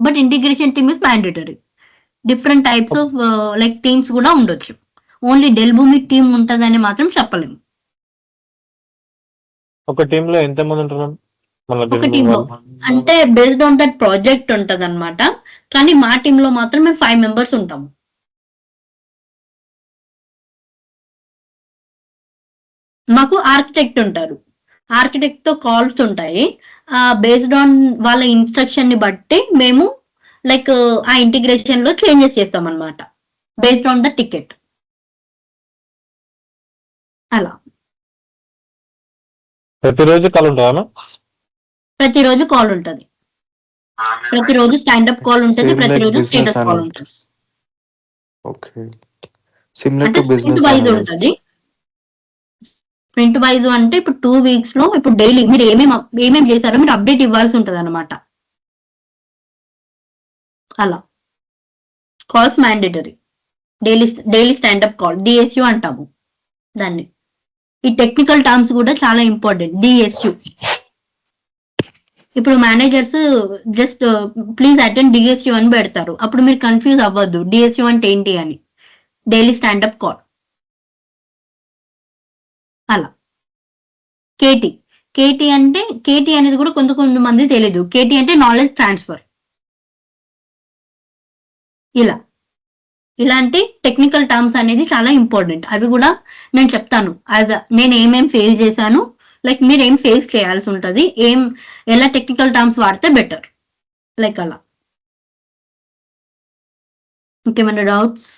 But integration team is mandatory. Different types of like teams కూడా ఉండొచ్చు, ఓన్లీ డెల్ భూమి టీం ఉంటదని మాత్రం చెప్పలేము. ఒక టీమ్ లో ఎంత మంది ఉంటారు? ఒక టీమ్ లో అంటే బేస్డ్ ఆన్ దట్ ప్రాజెక్ట్ ఉంటది అనమాట. కానీ మా టీమ్ లో మాత్రం మేము 5 మెంబర్స్ ఉంటాము. మాకు ఆర్కిటెక్ట్ ఉంటారు, ఆర్కిటెక్ట్ తో కాల్స్ ఉంటాయి. బేస్డ్ ఆన్ వాళ్ళ ఇన్స్ట్రక్షన్ ని బట్టి మేము లైక్ ఆ ఇంటిగ్రేషన్ లో చేంజెస్ చేస్తాం అనమాట, బేస్డ్ ఆన్ ద టికెట్ అలా. ప్రతిరోజు కాల్ ఉంటుందా? ప్రతిరోజు కాల్ ఉంటుంది, ప్రతిరోజు స్టాండప్ కాల్ ఉంటుంది, Same like ప్రతిరోజు business స్టేటస్ కాల్ analytics. ఉంటుంది. Okay. Similar అంటే to sprint business wise analyst. ఉంటుంది. స్ప్రింట్ వైజ్ అంటే ఇప్పుడు 2 weeks లో ఇప్పుడు డైలీ మీరు ఏమేమి చేశారో మీరు అప్డేట్ ఇవ్వాల్సి ఉంటుంది అనమాట. అలా calls mandatory, daily standup call DSU అంటాము దాన్ని. ఈ టెక్నికల్ టర్మ్స్ కూడా చాలా ఇంపార్టెంట్. డిఎస్యు ఇప్పుడు managers just please attend DSU అని పెడతారు, అప్పుడు మీరు కన్ఫ్యూజ్ అవ్వద్దు డిఎస్యు అంటే ఏంటి అని. డైలీ స్టాండప్ కాల్ అలా. కేటీ అంటే కేటీ అనేది కూడా కొంతమంది తెలీదు. కేటీ అంటే నాలెడ్జ్ ట్రాన్స్ఫర్. ఇలాంటి టెక్నికల్ టర్మ్స్ అనేది చాలా ఇంపార్టెంట్. అవి కూడా నేను చెప్తాను, నేను ఏమేం ఫేస్ చేశాను, లైక్ మీరు ఏం ఫేస్ చేయాల్సి ఉంటుంది, ఎలా టెక్నికల్ టర్మ్స్ వాడితే బెటర్, లైక్ అలా. ఇంకేమైనా డౌట్స్?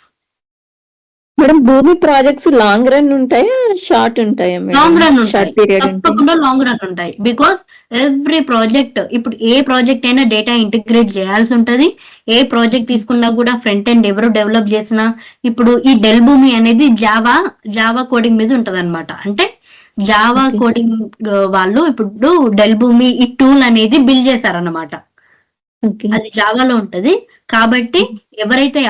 మేడం భూమి ప్రాజెక్ట్స్ లాంగ్ రన్ ఉంటాయా, షార్ట్ ఉంటాయా? లాంగ్ రన్ షార్ట్ ఉంటాయి, పీరియడ్ తప్పకుండా లాంగ్ రన్ ఉంటాయి. బికాస్ ఎవ్రీ ప్రాజెక్ట్, ఇప్పుడు ఏ ప్రాజెక్ట్ అయినా డేటా ఇంటిగ్రేట్ చేయాల్సి ఉంటుంది. ఏ ప్రాజెక్ట్ తీసుకున్నా కూడా ఫ్రంట్ ఎండ్ ఎవరు డెవలప్ చేసినా, ఇప్పుడు ఈ డెల్ భూమి అనేది జావా కోడింగ్ మీద ఉంటది అనమాట. అంటే జావా కోడింగ్ వాళ్ళు ఇప్పుడు డెల్ భూమి ఈ టూల్ అనేది బిల్డ్ చేశారన్నమాట. అది జావాలో ఉంటది. కాబట్టి ఎవరైతే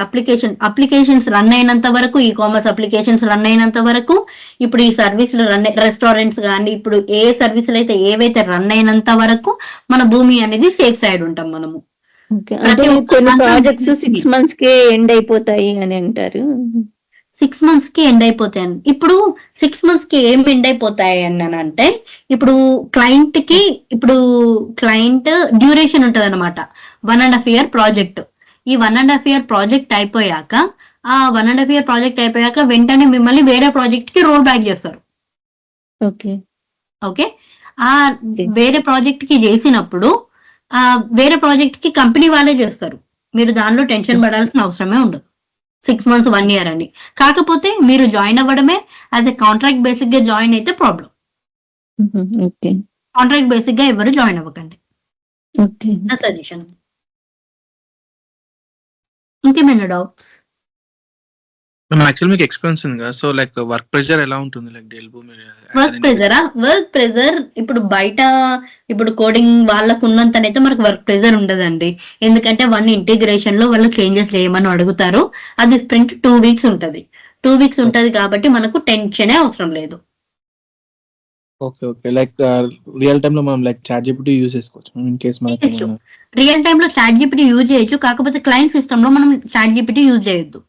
అప్లికేషన్స్ రన్ అయినంత వరకు, ఈ కామర్స్ అప్లికేషన్స్ రన్ అయినంత వరకు, ఇప్పుడు ఈ సర్వీసులు రెస్టారెంట్స్ కానీ, ఇప్పుడు ఏ సర్వీసులు అయితే ఏవైతే రన్ అయినంత వరకు మన భూమి అనేది సేఫ్ సైడ్ ఉంటాం మనము. అంటే కొన్ని ప్రాజెక్ట్స్ 6 months కే ఎండ్ అయిపోతాయి అని అంటారు. 6 months కి ఎండ్ అయిపోతాయి. ఇప్పుడు 6 months కి ఏం ఎండ్ అయిపోతాయి అని అంటే, ఇప్పుడు క్లయింట్ డ్యూరేషన్ ఉంటది అనమాట. 1.5 year ప్రాజెక్ట్. ఈ 1.5 year ప్రాజెక్ట్ అయిపోయాక, ఆ 1.5 year ప్రాజెక్ట్ అయిపోయాక వెంటనే మిమ్మల్ని వేరే ప్రాజెక్ట్ కి రోల్ బ్యాక్ చేస్తారు. ఓకే. ఆ వేరే ప్రాజెక్ట్ కి చేసినప్పుడు ఆ వేరే ప్రాజెక్ట్ కి కంపెనీ వాళ్ళే చేస్తారు. మీరు దానిలో టెన్షన్ పడాల్సిన అవసరమే ఉండదు. 6 months 1 year అని. కాకపోతే మీరు జాయిన్ అవ్వడమే యాజ్ ఎ కాంట్రాక్ట్ బేసిక్ గా జాయిన్ అయితే ప్రాబ్లం. కాంట్రాక్ట్ బేసిక్ గా ఎవరు జాయిన్ అవ్వకండి, నా సజెషన్. ఇంకేమైనా డౌట్స్? యాక్చువల్ మీకు ఎక్స్పీరియన్స్ ఉంది కదా, సో లైక్ వర్క్ ప్రెషర్ ఎలా ఉంటుంది? లైక్ డెల్ భూమి వర్క్ ప్రెజర్ ఇప్పుడు బయట ఇప్పుడు కోడింగ్ వాళ్ళకు ఉన్నంతనైతే మనకు వర్క్ ప్రెజర్ ఉండదండి. ఎందుకంటే ఇంటిగ్రేషన్ లో వాళ్ళు చేంజెస్ చేయమని అడుగుతారు. అది స్ప్రింట్ 2 weeks ఉంటది. 2 weeks ఉంటది కాబట్టి మనకు టెన్షనే అవసరం లేదు. ఓకే. లైక్ రియల్ టైమ్ లో మనం లైక్ చాట్ జీపీటీ యూజ్ చేసుకోవచ్చు ఇన్ కేస్ మనకి. రియల్ టైమ్ లో చాట్ జీపీటీ యూజ్ చేయొచ్చు, కాకపోతే క్లయింట్ సిస్టమ్ లో మనం చాట్ జీపీటీ యూజ్ చేయొద్దు.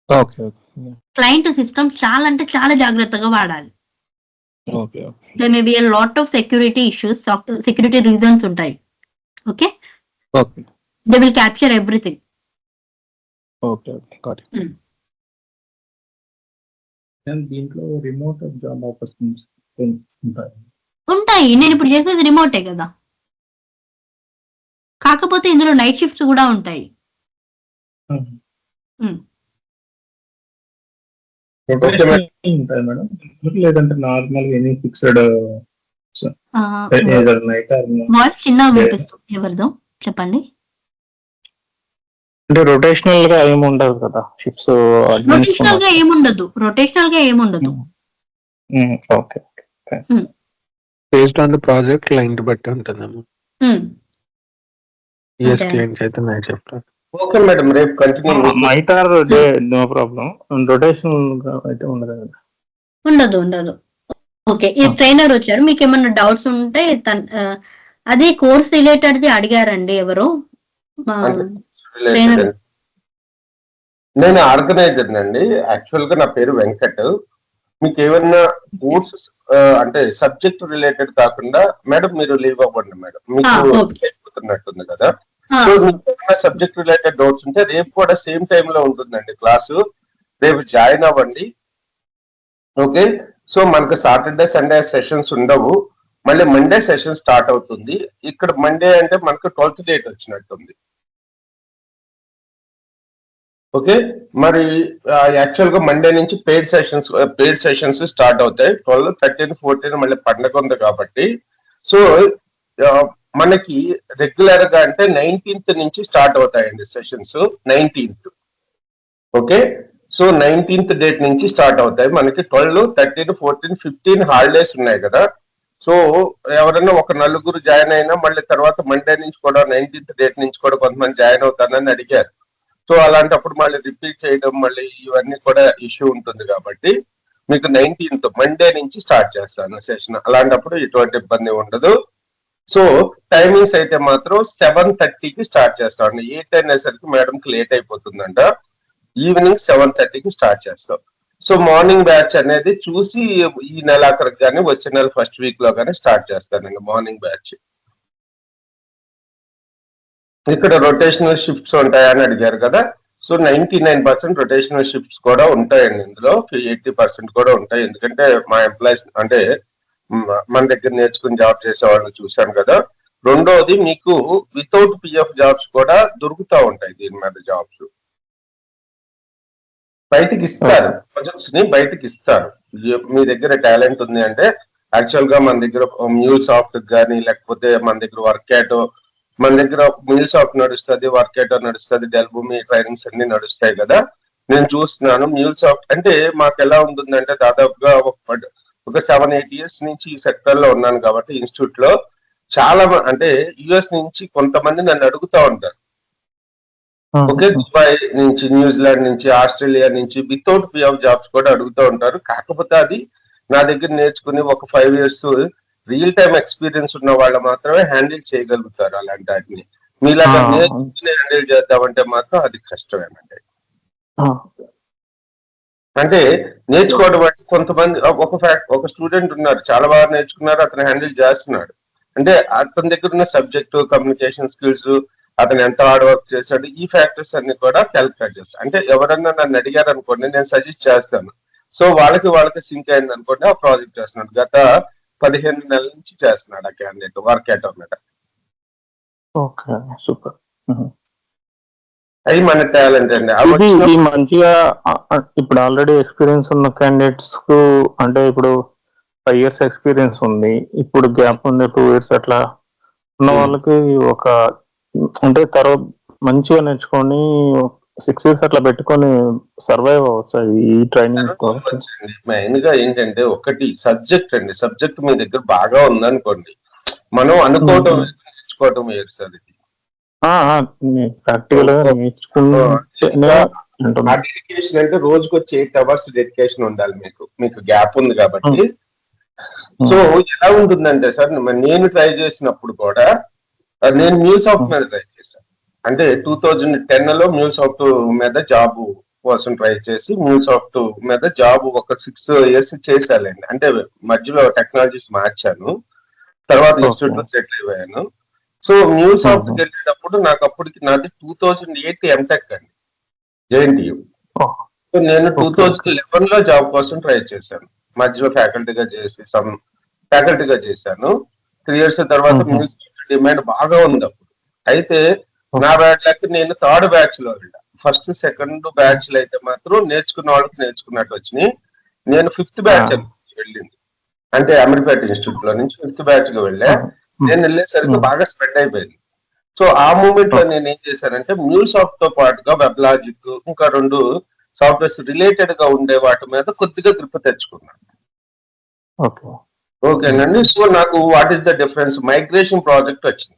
ఓకే. క్లయింట్ సిస్టమ్ చాలా జాగ్రత్తగా వాడాలి. There may be a lot of security issues, security reasons ఉంటాయి. Okay. They will capture everything. Okay. Got it. దీంట్లో రిమోట్ జాబ్ ఆపర్చునిటీస్ ఉంటాయి. నేను ఇప్పుడు చేసేది రిమోటే కదా, కాకపోతే ఇందులో నైట్ షిఫ్ట్స్ కూడా ఉంటాయి. లేదంటే నార్మల్ ఎనీ ఫిక్స్డ్ వాయిస్ చిన్నగా వినిపిస్తుంది. ఎవరిదో చెప్పండి. అంటే రొటేషనల్ గా ఏమి ఉండదు కదా షిప్స్? రొటేషనల్ గా ఏముండదు. Okay. Based on the project client బట్టి ఉంటుందమ్మా. yes క్లయింట్స్ అయితే నైట్ చెప్తారు. ఓకే మేడం, రేపు continue. Night or day no problem, rotational గా అయితే ఉండదు కదా? ఉండదు. ఓకే. ఈ ట్రైనర్ వచ్చారు, మీకు ఏమన్నా డౌట్స్ ఉంటే అదే కోర్స్ రిలేటెడ్ అడిగారండి ఎవరు? నేను ఆర్గనైజర్ నండి. యాక్చువల్ గా నా పేరు వెంకట్. మీకు ఏమన్నా కోర్సెస్ అంటే సబ్జెక్ట్ రిలేటెడ్ కాకుండా, మేడం మీరు లీవ్ అవ్వండి మేడం, మీకు అయిపోతున్నట్టుంది కదా. సో మీకు ఏమైనా సబ్జెక్ట్ రిలేటెడ్ డౌట్స్ ఉంటే రేపు కూడా సేమ్ టైమ్ లో ఉంటుందండి క్లాసు. రేపు జాయిన్ అవ్వండి. ఓకే. సో మనకు సాటర్డే సండే సెషన్స్ ఉండవు, మళ్ళీ మండే సెషన్ స్టార్ట్ అవుతుంది. ఇక్కడ మండే అంటే మనకు 12th date వచ్చినట్టుంది. ఓకే, మరి యాక్చువల్ గా మండే నుంచి పెయిడ్ సెషన్స్ స్టార్ట్ అవుతాయి. 12, 13, 14 మళ్ళీ పండగ ఉంది కాబట్టి. సో మనకి రెగ్యులర్ గా అంటే 19th నుంచి స్టార్ట్ అవుతాయండి sessions. 19th. Okay, so 19th date నుంచి స్టార్ట్ అవుతాయి మనకి. 12, 13, 14, 15 హాలిడేస్ ఉన్నాయి కదా. సో ఎవరైనా ఒక నలుగురు జాయిన్ అయినా మళ్ళీ తర్వాత మండే నుంచి కూడా 19th డేట్ నుంచి కూడా కొంతమంది జాయిన్ అవుతానని అడిగారు. సో అలాంటప్పుడు మళ్ళీ రిపీట్ చేయడం మళ్ళీ ఇవన్నీ కూడా ఇష్యూ ఉంటుంది కాబట్టి మీకు 19th మండే నుంచి స్టార్ట్ చేస్తాను సెషన్. అలాంటప్పుడు ఎటువంటి ఇబ్బంది ఉండదు. సో టైమింగ్స్ అయితే మాత్రం 7:30కి స్టార్ట్ చేస్తాను. 8 అనేసరికి మేడంకి లేట్ అయిపోతుందంట. ఈవినింగ్ 7:30కి స్టార్ట్ చేస్తాం. సో మార్నింగ్ బ్యాచ్ అనేది చూసి ఈ నెల అక్కడికి కానీ వచ్చే నెల ఫస్ట్ వీక్ లో కానీ స్టార్ట్ చేస్తానండి మార్నింగ్ బ్యాచ్. ఇక్కడ రొటేషనల్ షిఫ్ట్స్ ఉంటాయని అడిగారు కదా. సో 99% రొటేషనల్ షిఫ్ట్స్ కూడా ఉంటాయండి ఇందులో. 80% కూడా ఉంటాయి. ఎందుకంటే మా ఎంప్లాయీస్ అంటే మన దగ్గర నేర్చుకుని జాబ్ చేసే వాళ్ళని చూశాను కదా. రెండోది మీకు వితౌట్ పిఎఫ్ జాబ్స్ కూడా దొరుకుతూ ఉంటాయి. దీని మీద జాబ్స్ బయటికి ఇస్తారు, ప్రాజెక్ట్స్ ని బయటికి ఇస్తారు. మీ దగ్గర టాలెంట్ ఉంది అంటే యాక్చువల్ గా మన దగ్గర మ్యూల్ సాఫ్ట్ కానీ లేకపోతే మన దగ్గర వర్క్యాటో, మన దగ్గర మ్యూల్ సాఫ్ట్ నడుస్తుంది, వర్క్యాటో నడుస్తుంది, డెల్భూమి ట్రైనింగ్స్ అన్ని నడుస్తాయి కదా. నేను చూస్తున్నాను మ్యూల్ సాఫ్ట్ అంటే మాకు ఎలా ఉంటుందంటే దాదాపుగా ఒక 7-8 years నుంచి ఈ సెక్టర్ లో ఉన్నాను కాబట్టి ఇన్స్టిట్యూట్ లో చాలా అంటే యుఎస్ నుంచి కొంతమంది నన్ను అడుగుతా ఉంటారు. ఓకే, దుబాయ్ నుంచి, న్యూజిలాండ్ నుంచి, ఆస్ట్రేలియా నుంచి వితౌట్ పిఎఫ్ జాబ్స్ కూడా అడుగుతూ ఉంటారు. కాకపోతే అది నా దగ్గర నేర్చుకుని ఒక 5 years రియల్ టైమ్ ఎక్స్పీరియన్స్ ఉన్న వాళ్ళు మాత్రమే హ్యాండిల్ చేయగలుగుతారు అలాంటి వాటిని. మీలాగా నేర్చుకుని హ్యాండిల్ చేద్దామంటే మాత్రం అది కష్టమేనండి. అంటే నేర్చుకోవడం అంటే కొంతమంది ఒక స్టూడెంట్ ఉన్నారు, చాలా బాగా నేర్చుకున్నారు, అతను హ్యాండిల్ చేస్తున్నాడు. అంటే అతని దగ్గర ఉన్న సబ్జెక్ట్, కమ్యూనికేషన్ స్కిల్స్, అతను ఎంత హార్డ్ వర్క్ చేశాడు, ఈ ఫ్యాక్టర్స్ అన్ని కూడా క్యాలిక్యులేట్ చేస్తాను. అంటే ఎవరన్నా నన్ను అడిగారు అనుకోండి, నేను సజెస్ట్ చేస్తాను. సో వాళ్ళకి సింక్ అయింది అనుకోండి, ఆ ప్రాజెక్ట్ చేస్తున్నాడు. గత 15 నెలల నుంచి చేస్తున్నాడు ఆ candidate work automate. Okay, super. అది మన టాలెంట్ అండి. ఇది మంచిగా ఇప్పుడు ఆల్రెడీ ఎక్స్పీరియన్స్ ఉన్న క్యాండిడేట్స్ కు అంటే ఇప్పుడు 5 years ఎక్స్పీరియన్స్ ఉంది, ఇప్పుడు గ్యాప్ ఉంది 2 years అట్లా ఉన్న వాళ్ళకి ఒక అంటే తర్వాత మంచిగా నేర్చుకొని 6 years అట్లా పెట్టుకొని సర్వైవ్ అవ్వచ్చు ఈ ట్రైనింగ్. మెయిన్ గా ఏంటంటే ఒకటి సబ్జెక్ట్ అండి. సబ్జెక్ట్ మీ దగ్గర బాగా ఉందనుకోండి, మనం అనుకోవటం నేర్చుకోవటం వేరు సార్. ఇది ప్రాక్టికల్ గా నేర్చుకున్న డెడికేషన్ అంటే రోజుకి వచ్చి 8 hours డెడికేషన్ ఉండాలి మీకు గ్యాప్ ఉంది కాబట్టి. సో ఎలా ఉంటుందంటే సార్, నేను ట్రై చేసినప్పుడు కూడా నేను మ్యూల్ సాఫ్ట్ మీద ట్రై చేశాను. అంటే 2010 లో మ్యూల్ సాఫ్ట్ మీద జాబ్ కోసం ట్రై చేసి మ్యూల్ సాఫ్ట్ మీద జాబ్ ఒక 6 years చేశానండి. అంటే మధ్యలో టెక్నాలజీస్ మార్చాను, తర్వాత ఇన్స్టిట్యూట్ లో సెటిల్ అయిపోయాను. సో మ్యూల్ సాఫ్ట్ వెళ్ళేటప్పుడు నాది 2008 ఎంటెక్ అండి, జేఎన్టీయూ. సో నేను 2011 లో జాబ్ కోసం ట్రై చేశాను. మధ్యలో ఫ్యాకల్టీగా చేశాను. 3 years తర్వాత మ్యూల్ సాఫ్ట్ డిమాండ్ బాగా ఉంది అప్పుడు. అయితే నా బ్యాచ్ లెక్క నేను 3rd batch లో వెళ్ళా. 1st, 2nd batch లో అయితే మాత్రం నేర్చుకున్న వాళ్ళకి నేర్చుకున్నట్టు వచ్చినాయి. నేను 5th batch వెళ్ళింది, అంటే అమీర్పేట ఇన్స్టిట్యూట్ లో నుంచి 5th batch గా వెళ్ళా. నేను వెళ్ళేసరికి బాగా స్ప్రెడ్ అయిపోయింది. సో ఆ మూమెంట్ లో నేను ఏం చేశానంటే మ్యూల్ సాఫ్ట్ తో పాటుగా వెబ్ లాజిక్, ఇంకా 2 సాఫ్ట్వేర్స్ రిలేటెడ్ గా ఉండే వాటి మీద కొద్దిగా గ్రిప్ తెచ్చుకున్నాను. ఓకేనండి. సో నాకు what is the difference migration project వచ్చింది.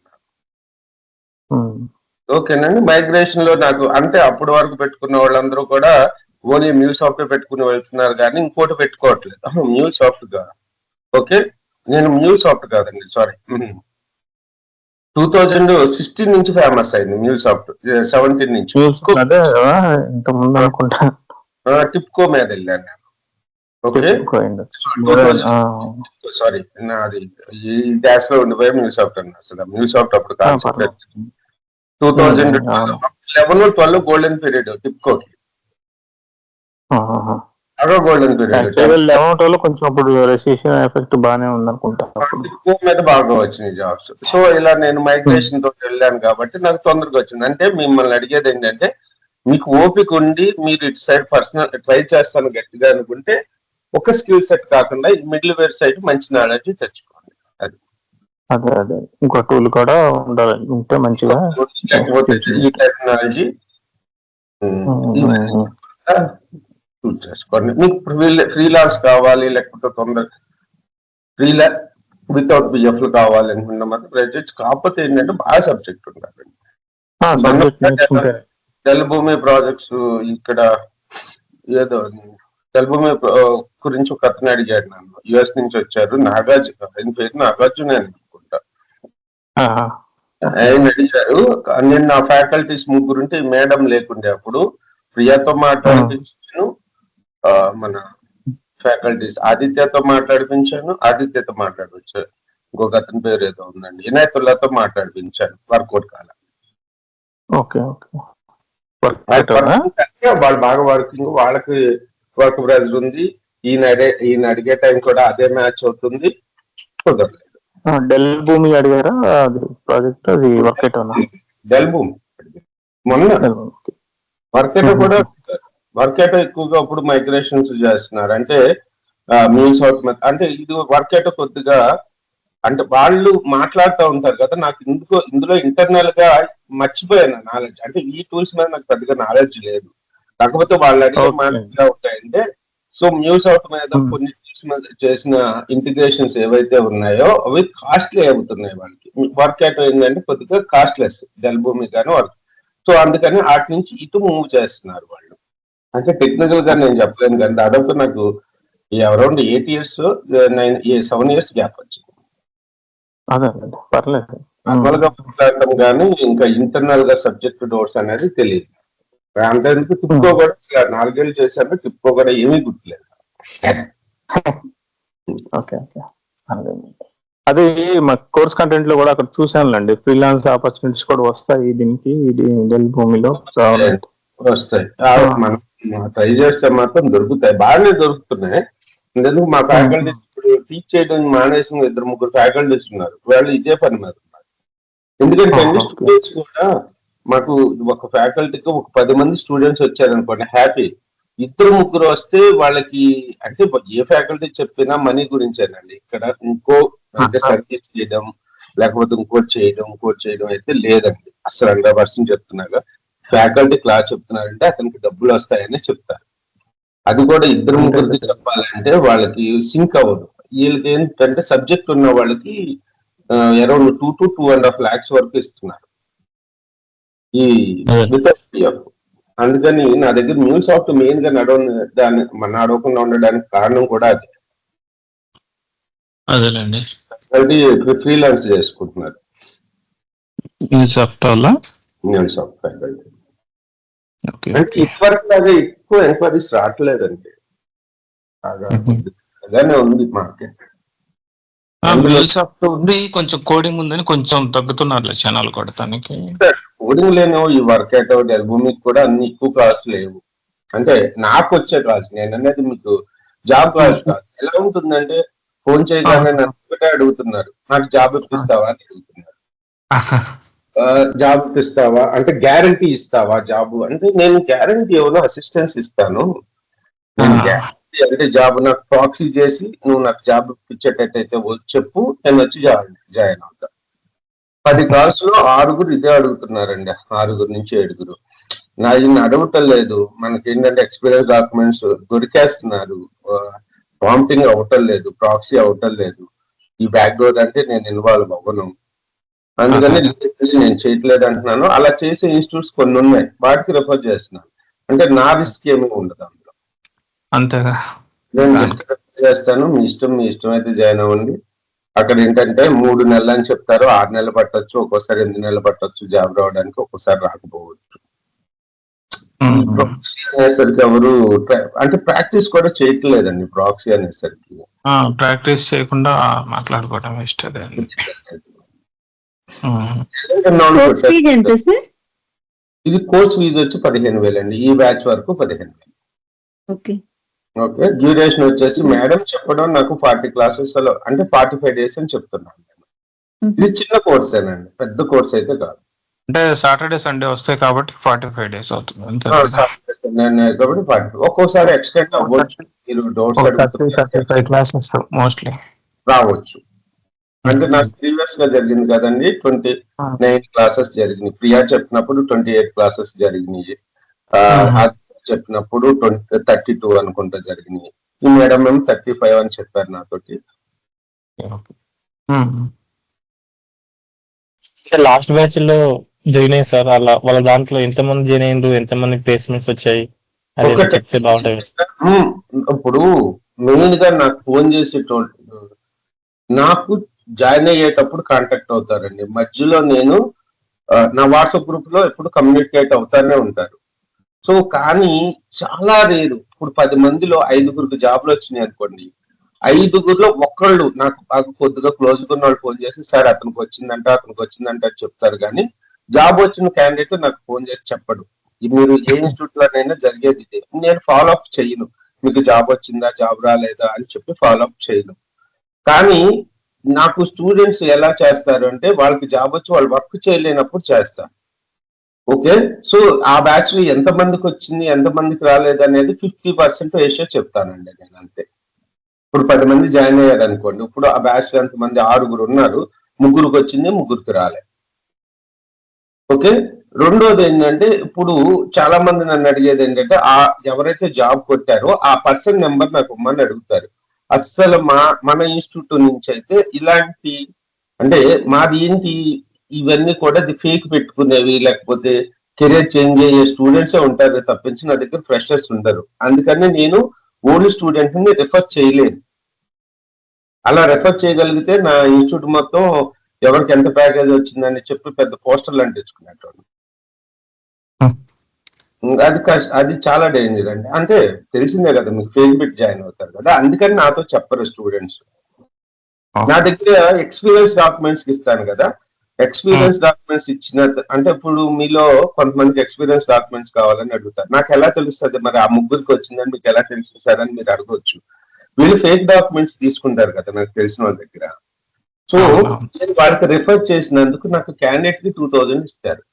ఓకేనండి. మైగ్రేషన్ లో నాకు అంటే అప్పటి వరకు పెట్టుకున్న వాళ్ళందరూ కూడా ఓన్లీ మ్యూల్ సాఫ్ట్ పెట్టుకుని వెళ్తున్నారు కానీ ఇంకోటి పెట్టుకోవట్లేదు. మ్యూల్ సాఫ్ట్ కాదు. ఓకే, నేను మ్యూల్ సాఫ్ట్ కాదండి, సారీ. 2016 నుంచి ఫేమస్ అయింది మ్యూల్ సాఫ్ట్. 17 నుంచి టిప్కో మీద వెళ్ళాను నేను. ఓకే, సారీ, నాది ఈ డాష్ లో ఉండిపోయి మ్యూల్ సాఫ్ట్ అన్నా. అసలు మ్యూల్ సాఫ్ట్ అప్పుడు కాన్సెప్ట్ 2011-12 గోల్డెన్ పీరియడ్ టిప్కోకి. గోల్డెన్ పీరియడ్ కొంచెం అప్పుడు రెసిషన్ ఎఫెక్ట్ బాగానే ఉంది అనుకుంటా, టిప్కో మీద బాగా వచ్చినాయి జాబ్స్. సో ఇలా నేను మైగ్రేషన్ తోటి వెళ్ళాను కాబట్టి నాకు తొందరగా వచ్చింది. అంటే మిమ్మల్ని అడిగేది ఏంటంటే మీకు ఓపిక ఉండి మీరు ఇటు సైడ్ పర్సనల్ ట్రై చేస్తాను గట్టిగా అనుకుంటే ఒక స్కిల్ సెట్ కాకుండా మిడిల్ వేర్ సైడ్ మంచి నాలెడ్జ్ తెచ్చుకోండి. అది అదే ఇంకో టూల్ కూడా ఉండాలి ఉంటే మంచిగా. లేకపోతే ఈ టెక్నాలజీ చూస్ చేసుకోండి. మీకు ఫ్రీలాన్స్ కావాలి లేకపోతే తొందర వితౌట్ బిఎఫ్ కావాలి అనుకున్న మాత్రం గ్రాడ్యుయేట్స్. కాకపోతే ఏంటంటే బాగా సబ్జెక్ట్ ఉండాలండి. జలభూమి ప్రాజెక్ట్స్ ఇక్కడ ఏదో జలభూమి గురించి ఒక అతను అడిగాడు నన్ను, యుఎస్ నుంచి వచ్చారు, నాగార్జున, ఆయన పేరు నాగార్జున అనుకుంటా. ఆయన అడిగారు, నేను నా ఫ్యాకల్టీస్ ముగ్గురుంటే మేడం లేకుండే అప్పుడు ప్రియాతో మాట్లాడిపించాను, మన ఫ్యాకల్టీస్ ఆదిత్యతో మాట్లాడిపించాను, ఆదిత్యతో మాట్లాడిపించాను, ఇంకొక అతని పేరు ఏదో ఉందండి, ఇనాయతుల్లాతో మాట్లాడిపించాను. వర్కౌట్ కాల. వాళ్ళు బాగా వర్కింగ్, వాళ్ళకి వర్క్ ప్రెజర్ ఉంది, ఈయన అడిగే టైం కూడా అదే మ్యాచ్ అవుతుంది, కుదరలేదు. డెల్ భూమి అడిగారా అది ప్రాజెక్ట్? అది వర్కౌట్ డెల్ భూమి మొన్న వర్కౌట్ ఎక్కువగా ఇప్పుడు మైగ్రేషన్స్ చేస్తున్నారు. అంటే మీల్స్ అవుట్ అంటే ఇది వర్కౌట్ కొద్దిగా అంటే వాళ్ళు మాట్లాడుతూ ఉంటారు కదా, నాకు ఇందులో ఇంటర్నల్ గా మర్చిపోయాను నాలెడ్జ్. అంటే ఈ టూల్స్ మీద నాకు పెద్దగా నాలెడ్జ్ లేదు, కాకపోతే వాళ్ళు అడిగే మాటలు ఉంటాయంటే సో మ్యూస్ అవుట్ మీద కొన్ని టూల్స్ మీద చేసిన ఇంటిగ్రేషన్స్ ఏవైతే ఉన్నాయో అవి కాస్ట్లీ అవుతున్నాయి వాళ్ళకి. వర్కౌట్ ఏంటంటే కొద్దిగా కాస్ట్లెస్ డెల్ భూమి కానీ వర్క్. సో అందుకని వాటి నుంచి ఇటు మూవ్ చేస్తున్నారు వాళ్ళు. అంటే టెక్నికల్ గా నేను చెప్పలేను కానీ దాదాపు నాకు అరౌండ్ 8 years 7 years గ్యాప్ వచ్చింది. పర్లేదు, నార్మల్ గా మాట్లాడటం కానీ ఇంకా ఇంటర్నల్ గా సబ్జెక్ట్ డోర్స్ అనేది తెలియదు. అంతేందుకు టిప్కో కూడా 4 ఏళ్ళు చేశాను, టిప్కో కూడా ఏమీ గుర్తులేదు. అది మా కోర్స్ కంటెంట్ లో కూడా అక్కడ చూసానులేండి, ఫ్రీలాన్స్ ఆపర్చునిటీస్ కూడా వస్తాయి దీనికి, డెల్ భూమిలో వస్తాయి. మనం ట్రై చేస్తే మాత్రం దొరుకుతాయి, బాగానే దొరుకుతున్నాయి. ఎందుకు మా ఫ్యాకల్టీస్ ఇప్పుడు టీచ్ చేయడం మానేసిన 2-3 ఫ్యాకల్టీస్ ఉన్నారు, వాళ్ళు ఇదే పని మీద ఉన్నారు. ఎందుకంటే స్టూడెంట్స్ కూడా మాకు ఒక ఫ్యాకల్టీకి ఒక 10 మంది స్టూడెంట్స్ వచ్చారనుకోండి హ్యాపీ, 2-3 వస్తే వాళ్ళకి అంటే ఏ ఫ్యాకల్టీ చెప్పినా మనీ గురించేనండి. ఇక్కడ ఇంకో అంటే సర్వీస్ చేయడం లేకపోతే ఇంకోటి చేయడం అయితే లేదండి అసలు. 100% చెప్తున్నాగా ఫ్యాకల్టీ క్లాస్ చెప్తున్నారంటే అతనికి డబ్బులు వస్తాయని చెప్తారు. అది కూడా 2-3 చెప్పాలంటే వాళ్ళకి సింక్ అవ్వదు. వీళ్ళకి ఏంటంటే సబ్జెక్ట్ ఉన్న వాళ్ళకి అరౌండ్ 2 to 2.5 lakhs వరకు ఇస్తున్నారు ఈ వితౌట్ పిఎఫ్. అందుకని నా దగ్గర మ్యూల్ సాఫ్ట్ మెయిన్ గా నడవకుండా ఉండడానికి కారణం కూడా అదే. అదేలేండి, ఫ్రీలాన్స్ చేసుకుంటున్నారు మ్యూల్ సాఫ్ట్ ఫ్యాకల్టీ. అంటే ఇదివరకు లాగా ఎక్కువ ఎంక్వైరీస్ రావట్లేదండి, అలానే ఉంది మార్కెట్. ఉంది కొంచెం కోడింగ్ ఉందని కొంచెం తగ్గుతున్నారు ఛానల్ కొడతానికి. కోడింగ్ లేను ఈ వర్కౌట్ డెల్ భూమికి కూడా అన్ని ఎక్కువ కాల్స్ లేవు. అంటే నాకు వచ్చే కాల్స్, నేను అనేది మీకు జాబ్ కాల్స్ కాదు. ఎలా ఉంటుందంటే ఫోన్ చేయగానే నన్ను ఒకటే అడుగుతున్నారు, నాకు జాబ్ ఇప్పిస్తావా అని అడుగుతున్నారు. జాబ్ ఇప్పిస్తావా అంటే గ్యారంటీ ఇస్తావా జాబ్ అంటే, నేను గ్యారంటీ ఏమన్నా అసిస్టెన్స్ ఇస్తాను, నేను గ్యారంటీ అంటే జాబ్ నాకు ప్రాక్సీ చేసి నువ్వు నాకు జాబ్ ఇచ్చేటట్టయితే చెప్పు, నేను వచ్చి జాయిన్ అవుతా. 10 calls లో 6 ఇదే అడుగుతున్నారండి, 6 నుంచి 7. నా ఈయన అడగటం లేదు, మనకి ఏంటంటే ఎక్స్పీరియన్స్ డాక్యుమెంట్స్ దొరికేస్తున్నారు, ప్రాంప్టింగ్ అవ్వటం లేదు, ప్రాక్సీ అవ్వటం లేదు. ఈ బ్యాక్ డోర్ అంటే నేను ఇన్వాల్వ్ అవ్వను, అందుకని నేను చేయట్లేదు అంటున్నాను. అలా చేసే ఇన్స్టిట్యూట్స్ కొన్ని ఉన్నాయి, వాటికి రిఫర్ చేస్తున్నాను. అంటే నా రిస్క్ ఏమీ ఉండదు అందులో, అంతేగా. నేను జస్ట్ రిఫర్ చేస్తాను, మీ ఇష్టం అయితే జాయిన్ అవ్వండి. అక్కడ ఏంటంటే 3 నెలలు అని చెప్తారు, 6 నెలలు పట్టొచ్చు, ఒక్కోసారి 8 నెలలు పట్టొచ్చు జాబ్ రావడానికి, ఒక్కోసారి రాకపోవచ్చు. ప్రాక్సీ అనేసరికి ఎవరు అంటే ప్రాక్టీస్ కూడా చేయట్లేదండి. ప్రాక్సీ అనేసరికి ప్రాక్టీస్ చేయకుండా మాట్లాడుకోవడం ఇష్టం. ఇది కోర్స్ ఫీజు వచ్చి 15,000 అండి, ఈ బ్యాచ్ వరకు 15,000. ఓకే, డ్యూరేషన్ వచ్చేసి మేడం చెప్పడం నాకు 40 classes అంటే 45 days అని చెప్తున్నాను. ఇది చిన్న కోర్సేనండి, పెద్ద కోర్స్ అయితే కాదు. అంటే సాటర్డే సండే వస్తాయి కాబట్టి 45 days అవుతుంది అంతే కదా? సాటర్డే సండే అనేది కాబట్టి 40. ఒక్కోసారి ఎక్స్టెండ్ అవ్వచ్చు. మీరు డౌట్స్ ఒక 30-35 classes మోస్ట్లీ రావచ్చు. అంటే నాకు ప్రీవియస్ గా జరిగింది కదండి, 29 క్లాసెస్ జరిగినాయి. ప్రియా చెప్పినప్పుడు 28 క్లాసెస్ జరిగినాయి. అది చెప్పినప్పుడు 32 అనుకుంటా జరిగినాయి. ఈ మేడం మేము 35 అని చెప్పారు నాతోటి. లాస్ట్ బ్యాచ్ లో జాయిన్ అయ్యి సార్, అలా వాళ్ళ దాంట్లో ఎంతమంది జాయిన్ అయ్యిండ్రు, ఎంతమంది ప్లేస్మెంట్స్ వచ్చాయి అది చెప్తే బాగుంటుంది. ఇప్పుడు మెయిన్ గా నాకు ఫోన్ చేసేటోళ్ళు నాకు జాయిన్ అయ్యేటప్పుడు కాంటాక్ట్ అవుతారండి. మధ్యలో నేను నా వాట్సాప్ గ్రూప్ లో ఎప్పుడు కమ్యూనికేట్ అవుతానే ఉంటారు. సో కానీ చాలా రేరు. ఇప్పుడు 10 మందిలో 5గురికి జాబ్లు వచ్చినాయి అనుకోండి, 5గురిలో ఒక్కళ్ళు నాకు బాగా కొద్దిగా క్లోజ్ ఉన్న వాళ్ళు ఫోన్ చేసి సార్ అతనికి వచ్చిందంట చెప్తారు. కానీ జాబ్ వచ్చిన క్యాండిడేట్ నాకు ఫోన్ చేసి చెప్పడు. మీరు ఏ ఇన్స్టిట్యూట్ లోనైనా జరిగేది ఇదే. నేను ఫాలో అప్ చేయను, మీకు జాబ్ వచ్చిందా జాబ్ రాలేదా అని చెప్పి ఫాలో అప్ చేయను. కానీ నాకు స్టూడెంట్స్ ఎలా చేస్తారు అంటే, వాళ్ళకి జాబ్ వచ్చి వాళ్ళు వర్క్ చేయలేనప్పుడు చేస్తారు. ఓకే, సో ఆ బ్యాచ్ లో ఎంతమందికి వచ్చింది ఎంతమందికి రాలేదు అనేది 50% రేషియో చెప్తానండి నేను, అంతే. ఇప్పుడు 10 మంది జాయిన్ అయ్యారు అనుకోండి, ఇప్పుడు ఆ బ్యాచ్ లో ఎంతమంది 6గురు ఉన్నారు, 3గురికి వచ్చింది 3గురికి రాలేదు. ఓకే, రెండోది ఏంటంటే, ఇప్పుడు చాలా మంది నన్ను అడిగేది ఏంటంటే, ఎవరైతే జాబ్ కొట్టారో ఆ పర్సన్ నెంబర్ నాకు ఇమ్మని అడుగుతారు. అస్సలు మన ఇన్స్టిట్యూట్ నుంచి అయితే ఇలాంటి, అంటే మాది ఏంటి, ఇవన్నీ కూడా ఫేక్ పెట్టుకునేవి లేకపోతే కెరీర్ చేంజ్ అయ్యే స్టూడెంట్సే ఉంటారు తప్పించి నా దగ్గర ఫ్రెషర్స్ ఉండరు. అందుకని నేను ఓల్డ్ స్టూడెంట్ ని రిఫర్ చేయలేదు. అలా రిఫర్ చేయగలిగితే నా ఇన్స్టిట్యూట్ మొత్తం ఎవరికి ఎంత ప్యాకేజ్ వచ్చిందని చెప్పి పెద్ద పోస్టర్లు అంటించుకునేటోళ్ళు. అది చాలా డేంజర్ అండి. అంటే తెలిసిందే కదా మీకు, ఫేక్ పెట్టి జాయిన్ అవుతారు కదా, అందుకని నాతో చెప్పరు స్టూడెంట్స్. నా దగ్గర ఎక్స్పీరియన్స్ డాక్యుమెంట్స్ ఇస్తాను కదా, ఎక్స్పీరియన్స్ డాక్యుమెంట్స్ ఇచ్చిన అంటే ఇప్పుడు మీలో కొంతమందికి ఎక్స్పీరియన్స్ డాక్యుమెంట్స్ కావాలని అడుగుతారు. నాకు ఎలా తెలుస్తుంది మరి ఆ 3గురికి వచ్చిందని మీకు ఎలా తెలుసు సార్ అని మీరు అడగవచ్చు. వీళ్ళు ఫేక్ డాక్యుమెంట్స్ తీసుకుంటారు కదా నాకు తెలిసిన వాళ్ళ దగ్గర. సో నేను వాళ్ళకి రిఫర్ చేసినందుకు నాకు క్యాండిడేట్ కి 2000 ఇస్తారు.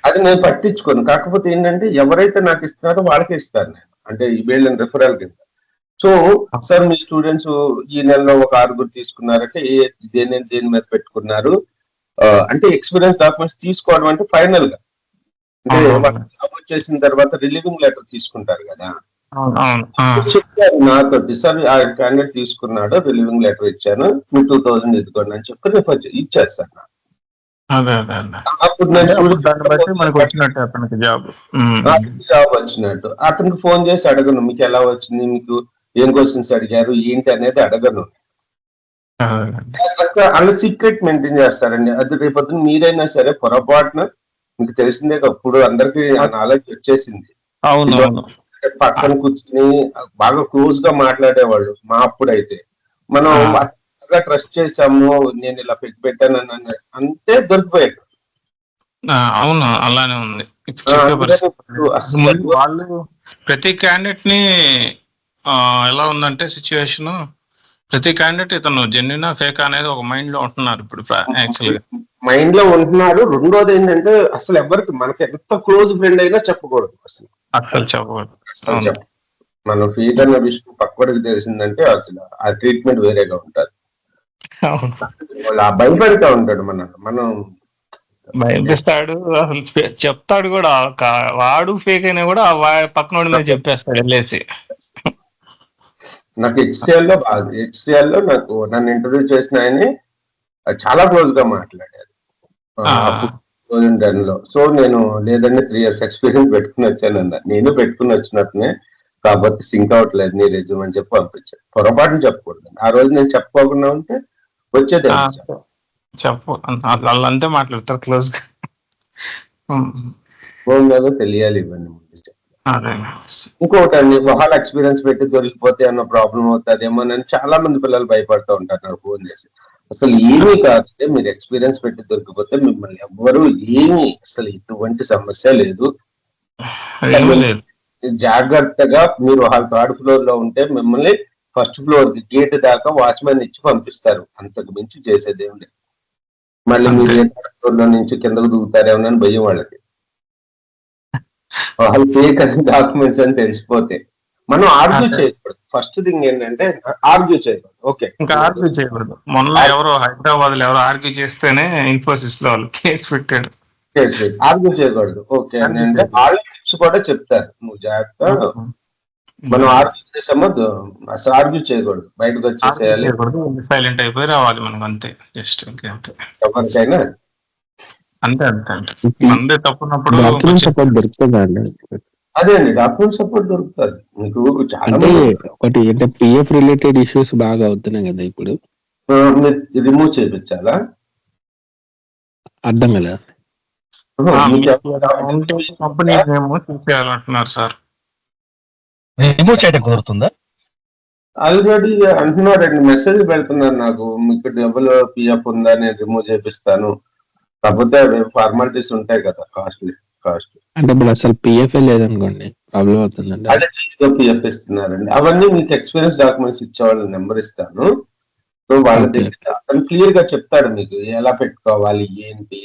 అది నేను పట్టించుకోను. కాకపోతే ఏంటంటే ఎవరైతే నాకు ఇస్తున్నారో వాళ్ళకే ఇస్తాను నేను, అంటే వీళ్ళని రిఫరల్ కింద. సో సార్ మీ స్టూడెంట్స్ ఈ నెలలో ఒక 6గురు తీసుకున్నారంటే దేని మీద పెట్టుకున్నారు అంటే ఎక్స్పీరియన్స్ డాక్యుమెంట్స్ తీసుకోవడం అంటే ఫైనల్ గా, అంటే జాబ్ వచ్చేసిన తర్వాత రిలీవింగ్ లెటర్ తీసుకుంటారు కదా, చెప్పారు నాతోటి సార్ ఆ క్యాండిడేట్ తీసుకున్నాడు రిలీవింగ్ లెటర్ ఇచ్చాను మీ 2000 ఇదిగోండి అని చెప్పి రిఫర్ ఇచ్చేస్తాను. అప్పుడు నేను జాబ్ వచ్చినట్టు అతనికి ఫోన్ చేసి అడగను మీకు ఎలా వచ్చింది, మీకు ఏం క్వశ్చన్స్ అడిగారు ఏంటి అనేది అడగను. అలా సీక్రెట్ మెయింటైన్ చేస్తారండి. అది రేపొద్దున మీరైనా సరే పొరపాటున, మీకు తెలిసిందే అప్పుడు అందరికి ఆ నాలెడ్జ్ వచ్చేసింది, పక్కన కూర్చుని బాగా క్లోజ్ గా మాట్లాడేవాళ్ళు. మా అప్పుడైతే మనం ట్రస్ట్ చేసాము, నేను ఇలా పెట్టాను అంటే దొరికిపోయాడు. అవును అలానే ఉంది. వాళ్ళు ప్రతి క్యాండిడేట్ ని ఎలా ఉందంటే సిచ్యువేషన్, ప్రతి క్యాండిడేట్ ఇతను జెన్యున్ ఫేక్ అనేది ఒక మైండ్ లో ఉంటున్నారు ఇప్పుడు యాక్చువల్ గా. మైండ్ లో ఉంటున్నారు. రెండోది ఏంటంటే అసలు ఎవరికి మనకి ఎంత క్లోజ్ ఫ్రెండ్ అయినా చెప్పకూడదు, అసలు చెప్పకూడదు. మనం ఫీడ్ అన్న విషయం పక్కడికి తెలిసిందంటే అసలు ఆ ట్రీట్మెంట్ వేరేగా ఉంటుంది. వాళ్ళు భయపడుతూ ఉంటాడు మనం భయపిస్తాడు, అసలు చెప్తాడు కూడా, వాడు ఫేక్ అయినా కూడా పక్కన మీద చెప్పేస్తాడు వెళ్ళేసి. నాకు హెచ్సిఎల్ లో నాకు నన్ను ఇంటర్వ్యూ చేసిన ఆయనే చాలా క్లోజ్ గా మాట్లాడారు 2010 లో. సో నేను లేదండి 3 years ఎక్స్పీరియన్స్ పెట్టుకుని వచ్చానన్న, నేను పెట్టుకుని వచ్చినట్టునే కాబట్టి సింక్ అవట్లేదు నీ రెజ్యూమ్ అని చెప్పి పంపించాను. పొరపాటుని చెప్పకూడదు. ఆ రోజు నేను చెప్పుకోకుండా ఉంటే వచ్చేది చెప్పు, వాళ్ళంతే మాట్లాడతారు క్లోజ్ గా. ఫోన్ మీద తెలియాలి ఇవన్నీ. ఇంకొకటి అండి, వాళ్ళ ఎక్స్పీరియన్స్ పెట్టి దొరికిపోతే అన్న ప్రాబ్లం అవుతుందేమోనని చాలా మంది పిల్లలు భయపడుతూ ఉంటారు నాకు ఫోన్ చేసి. అసలు ఏమీ కాదు, మీరు ఎక్స్పీరియన్స్ పెట్టి దొరికిపోతే మిమ్మల్ని ఎవ్వరు ఏమీ అసలు ఎటువంటి సమస్య లేదు. జాగ్రత్తగా మీరు 3rd ఫ్లోర్ లో ఉంటే మిమ్మల్ని ఫస్ట్ ఫ్లోర్ కి గేట్ దాకా వాచ్మెన్ ఇచ్చి పంపిస్తారు, అంతకు మించి చేసేదేం లేదు. మళ్ళీ మీరు లో నుంచి కిందకు దిగుతారేమో అని భయం వాళ్ళకి. వాళ్ళు ఫేక్ అని డాక్యుమెంట్స్ అని తెలిసిపోతే మనం ఆర్గ్యూ చేయకూడదు. ఫస్ట్ థింగ్ ఏంటంటే ఆర్గ్యూ చేయకూడదు. ఓకే, ఇంకా ఆర్గ్యూ చేయకూడదు. మొన్న ఎవరో హైదరాబాద్ లో ఎవరో ఆర్గ్యూ చేస్తేనే ఇన్ఫోసిస్ లో వాళ్ళు కేసు పెట్టారు. ఆర్గ్యూ చేయకూడదు. ఓకే అంటే వాళ్ళ టిప్స్ కూడా చెప్తారు, నువ్వు జాగ్రత్త. మనం ఆర్గ్యూ చేసామో అసలు ఆర్గ్యూ చేయకూడదు, బయటకు వచ్చేసేయాలి, సైలెంట్ అయిపోయి రావాలి మనకు, అంతే. జస్ట్ అంతే, ఎవరికైనా అంతే అంతే అంటే అందే తప్పున్నప్పుడు అదే అండి, డాక్యుమెంట్ సపోర్ట్ దొరుకుతుంది మీకు. చాలా ఒకటి అంటే పిఎఫ్ రిలేటెడ్ ఇష్యూస్ బాగా అవుతున్నాయి కదా ఇప్పుడు. రిమూవ్ చేయించాలా? అర్థం కదా, కంపెనీ నేమ్ తీసేయాలంటున్నారు సార్. రిమూవ్ చేయడం కుదురుతుందా? ఆల్రెడీ అంటున్నారండి, మెసేజ్ పెడుతున్నారు నాకు, మీకు డబుల్ పిఎఫ్ ఉందా, నేను రిమూవ్ చేపిస్తాను, కాకపోతే ఫార్మాలిటీస్ ఉంటాయి కదా, కాస్ట్. అంటే ఇప్పుడు అసలు పిఎఫ్ లేదనుకోండి, ప్రాబ్లం అవుతుందండి. అదే జీరో పిఎఫ్ ఇస్తున్నారండి. అవన్నీ మీకు ఎక్స్పీరియన్స్ డాక్యుమెంట్స్ ఇచ్చేవాళ్ళ నెంబర్ ఇస్తాను. సో వాళ్ళ దగ్గర అతను క్లియర్ గా చెప్తాడు మీకు ఎలా పెట్టుకోవాలి ఏంటి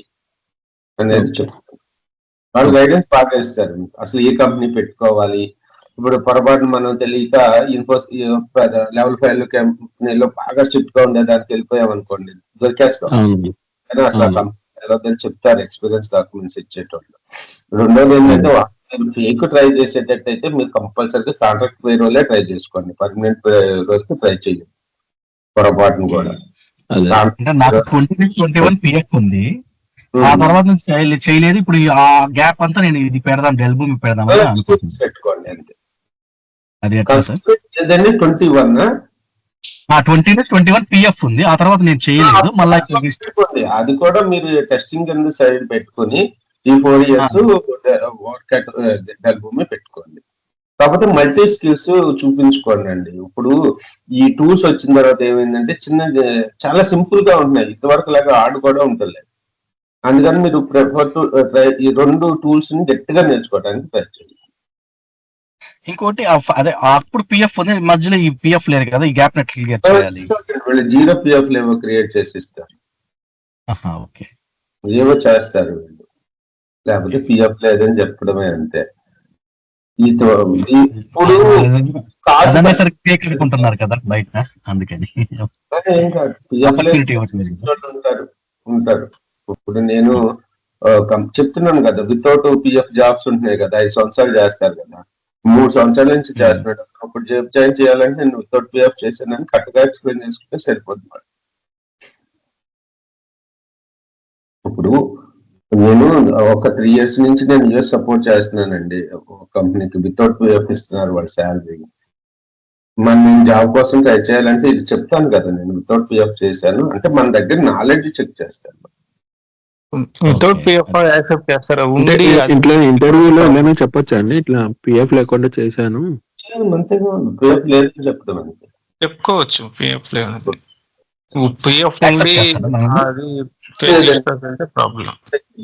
అనేది చెప్తారు. వాళ్ళు గైడెన్స్ బాగా ఇస్తారు మీకు, అసలు ఏ కంపెనీ పెట్టుకోవాలి. ఇప్పుడు పొరపాటు మనం తెలియక లెవెల్ 5 కంపెనీలో బాగా స్ట్రిక్ట్ గా ఉండే దానికి వెళ్ళిపోయాం అనుకోండి, దొరికేస్తాం. కానీ అసలు ఆ కంపెనీ చెప్తారు ఎక్స్పీరియన్స్ డాక్యుమెంట్స్ ఇచ్చేటోళ్ళు. రెండోది ఏంటంటే ఫేక్ ట్రై చేసేటట్టయితే మీరు కంపల్సరీగా కాంట్రాక్ట్ పేరోలే ట్రై చేసుకోండి, పర్మనెంట్ పేరోల్కి ట్రై చేయండి పొరపాటును కూడా. నాకు 2021 పిఎఫ్ ఉంది, ఆ తర్వాత నుంచి చేయలేదు. ఇప్పుడు ఆ గ్యాప్ అంతా నేను ఇది పెడదాం, డెల్భూమి పెడదాం అనుకుంటున్నాను. పెట్టుకోండి అంతే. అది ఎట్లా సార్? ఏదండి 21 పిఎఫ్ ఉంది, ఆ తర్వాత నేను చేయలేదు. మళ్ళీ అది కూడా మీరు టెస్టింగ్ కింద సైడ్ పెట్టుకుని ఈ 4 years డెల్భూమి పెట్టుకోండి. కాకపోతే మల్టీ స్కిల్స్ చూపించుకోండి అండి. ఇప్పుడు ఈ టూల్స్ వచ్చిన తర్వాత ఏమైందంటే చాలా సింపుల్ గా ఉంటున్నాయి, ఇంతవరకు లాగా ఆర్డ్ కూడా ఉంటుంది. అందుకని మీరు ప్రిఫర్ టు ఈ 2 టూల్స్ ని గట్టిగా నేర్చుకోవడానికి ప్రయత్నించండి. ఇంకోటి అదే అప్పుడు పిఎఫ్ ఉంది, మధ్యలో ఈ పిఎఫ్ లేదు కదా, ఈ గ్యాప్ నెట్ క్లియర్ చేయాలి. జీరో పిఎఫ్ ఏవో క్రియేట్ చేసి ఇస్తారు, ఓకే, ఏవో చేస్తారు వీళ్ళు, లేకపోతే పిఎఫ్ లేదని చెప్పడమే అంతే. ఇప్పుడు అనుకుంటున్నారు కదా బయట, అందుకని ఉంటారు. ఇప్పుడు నేను చెప్తున్నాను కదా, వితౌట్ పిఎఫ్ జాబ్స్ ఉంటున్నాయి కదా, 5 సంవత్సరాలు చేస్తారు కదా, 3 సంవత్సరాల నుంచి చేస్తున్నాడు. అప్పుడు జాయిన్ చేయాలంటే నేను వితౌట్ పిఎఫ్ చేశానని కరెక్ట్గా ఎక్స్ప్లెయిన్ చేసుకుంటే సరిపోతుంది. ఇప్పుడు నేను ఒక 3 years నుంచి నేను యూఎస్ సపోర్ట్ చేస్తున్నానండి, కంపెనీకి వితౌట్ పిఎఫ్ ఇస్తున్నారు వాళ్ళ శాలరీ. మరి నేను జాబ్ కోసం ట్రై చేయాలంటే ఇది చెప్తాను కదా, నేను వితౌట్ పిఎఫ్ చేశాను అంటే మన దగ్గర నాలెడ్జ్ చెక్ చేస్తాను. వితౌట్ పిఎఫ్ యాక్సెప్ట్ చేస్తారా? ఇట్లా ఇంటర్వ్యూలో ఏమైనా చెప్పొచ్చా అండి, ఇట్లా పిఎఫ్ లేకుండా చేశాను అంతేగా, పిఎఫ్ లేదని చెప్పడం అంతే, చెప్పుకోవచ్చు. పిఎఫ్ లేదు, పిఎఫ్ ఉండి అది ప్రాబ్లం.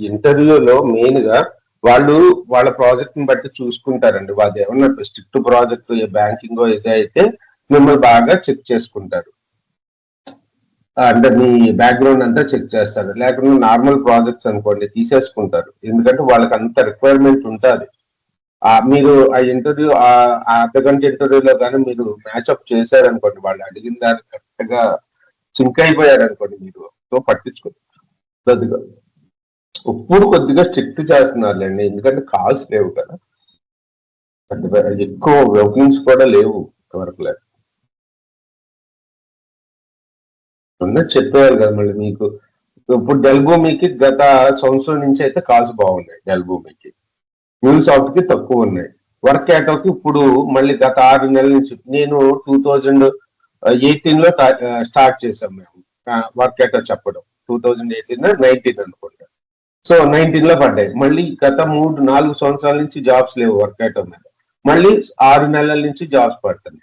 ఇంటర్వ్యూలో మెయిన్ గా వాళ్ళు వాళ్ళ ప్రాజెక్ట్ ని బట్టి చూసుకుంటారండి. వాళ్ళు ఏమన్నా స్ట్రిక్ట్ ప్రాజెక్ట్ బ్యాంకింగ్ ఇది అయితే మిమ్మల్ని బాగా చెక్ చేసుకుంటారు, అంటే మీ బ్యాక్గ్రౌండ్ అంతా చెక్ చేస్తారు. లేకుండా నార్మల్ ప్రాజెక్ట్స్ అనుకోండి తీసేసుకుంటారు, ఎందుకంటే వాళ్ళకి అంత రిక్వైర్మెంట్ ఉంటుంది. మీరు ఆ ఇంటర్వ్యూ అర్ధగంట ఇంటర్వ్యూలో కానీ మీరు మ్యాచ్అప్ చేశారనుకోండి, వాళ్ళు అడిగిన దాన్ని కరెక్ట్ గా సింక్ అయిపోయారు అనుకోండి, మీరు పట్టించుకోండి. ఇప్పుడు కొద్దిగా స్ట్రిక్ట్ చేస్తున్నారులేండి, ఎందుకంటే కాల్స్ లేవు కదా, ఎక్కువ ఓపెనింగ్స్ కూడా లేవు ఇంతవరకు. లేదు ఉన్నది చెప్పేవారు కదా మళ్ళీ మీకు. ఇప్పుడు డెల్భూమికి గత సంవత్సరం నుంచి అయితే కాల్స్ బాగున్నాయి, డెల్భూమికి మ్యూల్సాఫ్ట్ కి తక్కువ ఉన్నాయి. వర్క్ యాటోకి ఇప్పుడు మళ్ళీ గత 6 నెలల నుంచి, నేను 2018 లో స్టార్ట్ చేసాం మేము వర్క్ యాటో చెప్పడం, 2018-19 అనుకుంటా. సో 19 లో పడ్డాయి. మళ్ళీ గత 3-4 సంవత్సరాల నుంచి జాబ్స్ లేవు వర్క్ యాటో మీద, మళ్ళీ 6 నెలల నుంచి జాబ్స్ పడుతున్నాయి.